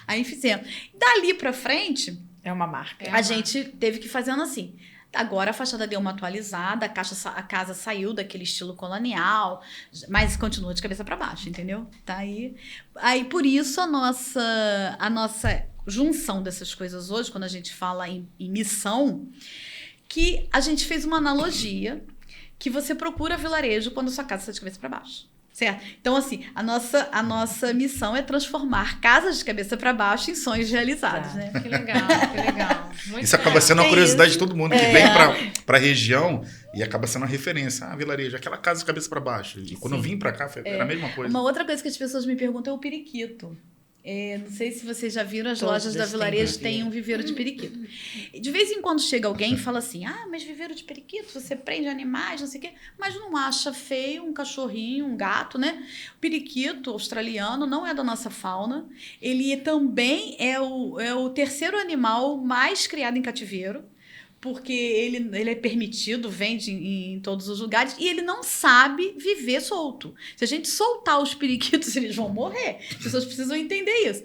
Aí fizemos. Dali para frente, é uma marca. A gente teve que ir fazendo assim. Agora a fachada deu uma atualizada, a casa saiu daquele estilo colonial, mas continua de cabeça para baixo, entendeu? Tá aí. Aí por isso a nossa junção dessas coisas hoje, quando a gente fala em missão, que a gente fez uma analogia que você procura Vilarejo quando a sua casa está de cabeça para baixo. Certo? Então, assim, a nossa missão é transformar casas de cabeça para baixo em sonhos realizados, né? Que legal, que legal. Muito Isso acaba legal. sendo uma curiosidade de todo mundo que vem É. pra região e acaba sendo uma referência. Ah, vilarejo, aquela casa de cabeça para baixo. E quando eu vim pra cá, era a mesma coisa. Uma outra coisa que as pessoas me perguntam é o periquito. Não sei se vocês já viram, as Todas lojas da têm Vilarejo viveiro. têm um viveiro de periquito. E de vez em quando chega alguém e fala assim, mas viveiro de periquito, você prende animais, não sei o quê, mas não acha feio um cachorrinho, um gato, né? O periquito australiano não é da nossa fauna, ele também é o terceiro animal mais criado em cativeiro, porque ele é permitido, vende em todos os lugares, e ele não sabe viver solto. Se a gente soltar os periquitos, eles vão morrer. As pessoas precisam entender isso.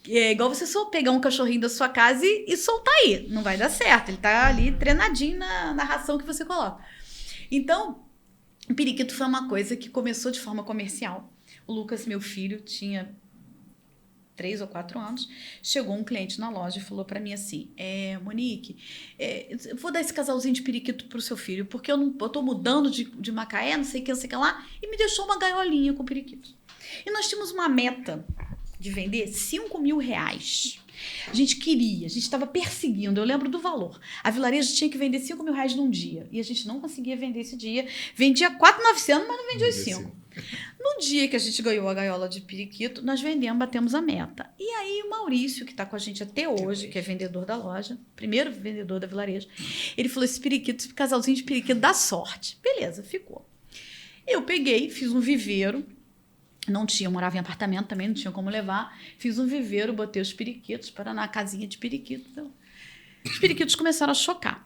É igual você só pegar um cachorrinho da sua casa e soltar aí. Não vai dar certo. Ele tá ali treinadinho na ração que você coloca. Então, o periquito foi uma coisa que começou de forma comercial. O Lucas, meu filho, tinha 3 ou 4 anos, chegou um cliente na loja e falou para mim assim, Monique, eu vou dar esse casalzinho de periquito pro seu filho, porque eu tô mudando de Macaé, não sei o que lá, e me deixou uma gaiolinha com periquito. E nós tínhamos uma meta de vender R$5.000. A gente estava perseguindo, eu lembro do valor. A Vilarejo tinha que vender R$5.000 num dia, e a gente não conseguia vender esse dia. Vendia 4.900, mas não vendia os 5. No dia que a gente ganhou a gaiola de periquito, nós batemos a meta. E aí o Maurício, que está com a gente até hoje, que é vendedor da loja, primeiro vendedor da Vilarejo, ele falou, esse casalzinho de periquito dá sorte. Beleza, ficou. Eu peguei, fiz um viveiro, eu morava em apartamento também, não tinha como levar, fiz um viveiro, botei os periquitos para na casinha de periquito. Então, os periquitos começaram a chocar.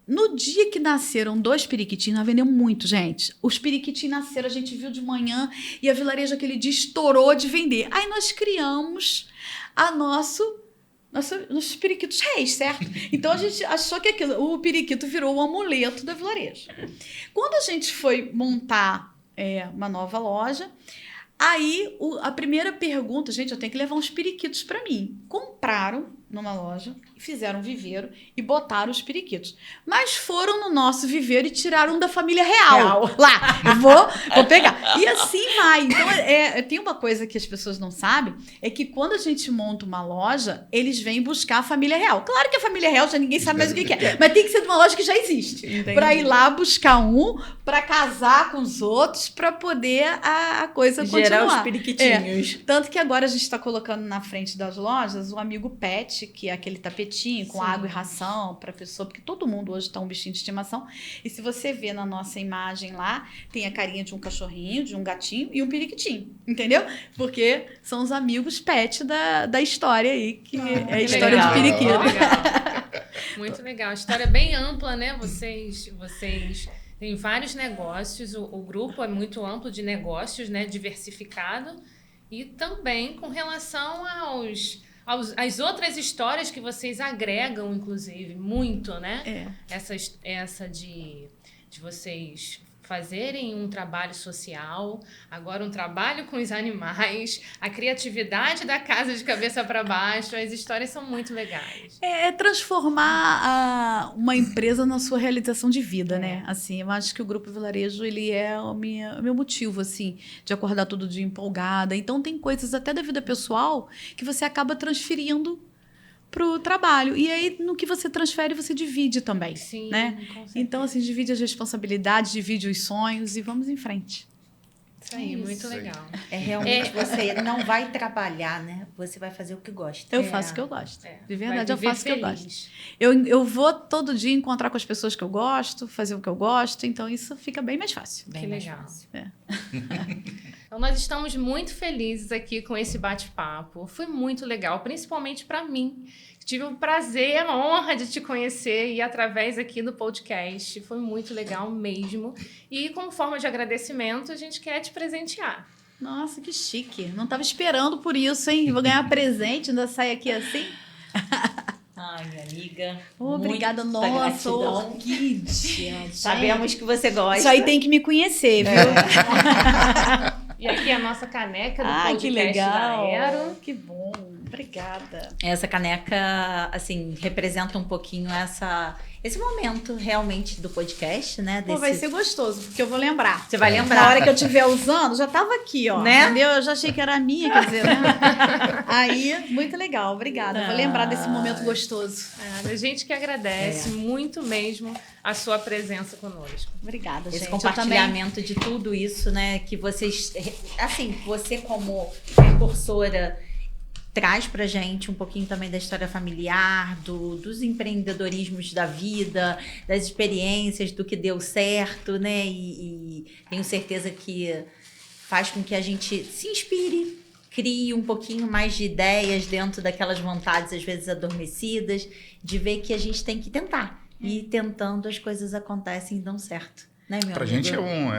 No dia que nasceram 2 periquitinhos, nós vendemos muito, gente. Os periquitinhos nasceram, a gente viu de manhã e a Vilarejo aquele dia estourou de vender. Aí nós criamos nossos periquitos reis, certo? Então a gente achou que o periquito virou o amuleto da Vilarejo. Quando a gente foi montar uma nova loja, aí a primeira pergunta, gente, eu tenho que levar uns periquitos para mim. Compraram numa loja, fizeram um viveiro e botaram os periquitos. Mas foram no nosso viveiro e tiraram da família real. Lá, eu vou pegar. E assim vai. Então, tem uma coisa que as pessoas não sabem, é que quando a gente monta uma loja, eles vêm buscar a família real. Claro que a família real já ninguém sabe mais o que é, mas tem que ser de uma loja que já existe. Para ir lá buscar para casar com os outros, para poder a coisa continuar. Gerar os periquitinhos. Tanto que agora a gente está colocando na frente das lojas o amigo pet, que é aquele tapetinho com água e ração para a pessoa, porque todo mundo hoje está um bichinho de estimação. E se você vê na nossa imagem lá, tem a carinha de um cachorrinho, de um gatinho e um periquitinho, entendeu? Porque são os amigos pet da história aí, que é a história legal, de periquito. Legal. Muito legal. A história é bem ampla, né? Vocês têm vários negócios, o grupo é muito amplo de negócios, né? Diversificado, e também com relação às outras histórias que vocês agregam, inclusive, muito, né? Essa de vocês fazerem um trabalho social, agora um trabalho com os animais, a criatividade da casa de cabeça para baixo, as histórias são muito legais. Transformar uma empresa na sua realização de vida, né? Assim, eu acho que o Grupo Vilarejo, ele é o meu motivo, assim, de acordar todo dia empolgada. Então, tem coisas até da vida pessoal que você acaba transferindo pro trabalho. E aí, no que você transfere, você divide também. Sim, né? com certeza. Então, assim, divide as responsabilidades, divide os sonhos e vamos em frente. Isso aí, muito legal. Realmente você não vai trabalhar, né? Você vai fazer o que gosta. Eu faço o que eu gosto. De verdade, eu faço o que eu gosto. Feliz. Eu vou todo dia encontrar com as pessoas que eu gosto, fazer o que eu gosto, então isso fica bem mais fácil. Bem Que mais legal. fácil. Então, nós estamos muito felizes aqui com esse bate-papo. Foi muito legal, principalmente para mim. Tive o prazer, a honra de te conhecer e através aqui do podcast. Foi muito legal mesmo. E como forma de agradecimento, a gente quer te presentear. Nossa, que chique. Não estava esperando por isso, hein? Vou ganhar presente, ainda sai aqui assim. Ai, minha amiga. Obrigada, muita nossa, gratidão. orquídea. Sabemos que você gosta. Isso aí tem que me conhecer, viu? E aqui a nossa caneca do Que podcast legal. da Aero. Que bom. Obrigada. Essa caneca, assim, representa um pouquinho esse momento realmente do podcast, né? Pô, vai ser gostoso, porque eu vou lembrar. Você vai Na lembrar. hora que eu estiver usando, já tava aqui, ó. Né? Entendeu? Eu já achei que era a minha, quer dizer, né? Aí, muito legal. Obrigada. Vou lembrar desse momento gostoso. A gente que agradece muito mesmo a sua presença conosco. Obrigada, gente. Esse Eu também... compartilhamento de tudo isso, né? Que vocês, assim, você como precursora traz pra gente um pouquinho também da história familiar, dos empreendedorismos da vida, das experiências, do que deu certo, né? E tenho certeza que faz com que a gente se inspire, crie um pouquinho mais de ideias dentro daquelas vontades, às vezes adormecidas, de ver que a gente tem que tentar. E tentando as coisas acontecem e dão certo. Né, meu Pra amigo? gente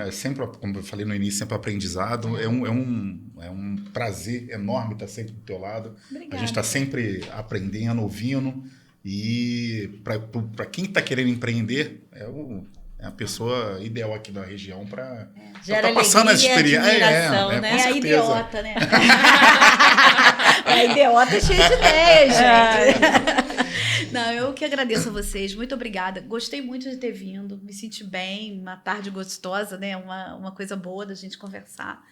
é sempre, como eu falei no início, sempre aprendizado. É um prazer enorme estar sempre do teu lado. Obrigada. A gente está sempre aprendendo, ouvindo. E para quem está querendo empreender, é a pessoa ideal aqui da região para Gera tá passando as alegria e experiências. admiração, né? Com É a certeza. idiota, né? É a idiota cheia de ideias, gente. Não, eu que agradeço a vocês. Muito obrigada. Gostei muito de ter vindo. Me senti bem. Uma tarde gostosa, né? Uma coisa boa da gente conversar.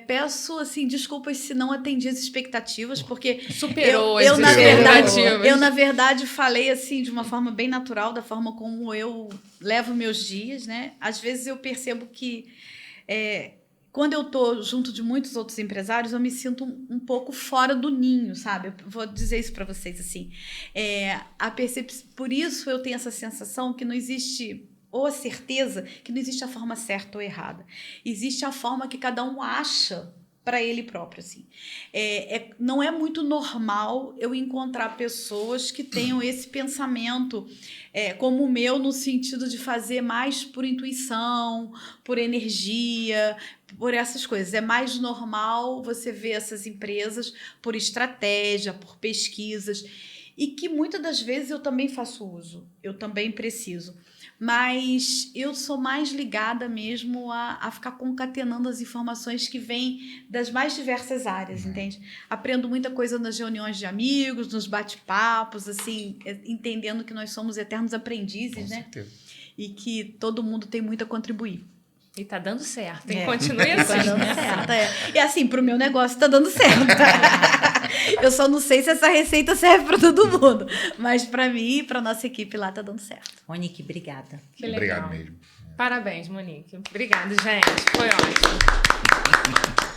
Peço, assim, desculpas se não atendi as expectativas, porque Superou eu, as na verdade, expectativas. eu, na verdade, falei, assim, de uma forma bem natural, da forma como eu levo meus dias, né? Às vezes eu percebo que quando eu tô junto de muitos outros empresários, eu me sinto um pouco fora do ninho, sabe? Eu vou dizer isso para vocês, assim. Por isso eu tenho essa sensação que não existe, ou a certeza que não existe a forma certa ou errada. Existe a forma que cada um acha para ele próprio, assim. Não é muito normal eu encontrar pessoas que tenham esse pensamento como o meu, no sentido de fazer mais por intuição, por energia, por essas coisas. É mais normal você ver essas empresas por estratégia, por pesquisas, e que muitas das vezes eu também faço uso, eu também preciso. Mas eu sou mais ligada mesmo a ficar concatenando as informações que vêm das mais diversas áreas, entende? Aprendo muita coisa nas reuniões de amigos, nos bate-papos, assim, entendendo que nós somos eternos aprendizes, Com né? certeza. E que todo mundo tem muito a contribuir. E tá dando certo, hein? Continue assim. Tá dando certo, E assim, pro meu negócio tá dando certo. Eu só não sei se essa receita serve para todo mundo, mas para mim e para nossa equipe lá tá dando certo. Monique, obrigada. Que legal. Obrigado mesmo. Parabéns, Monique. Obrigada, gente. Foi ótimo.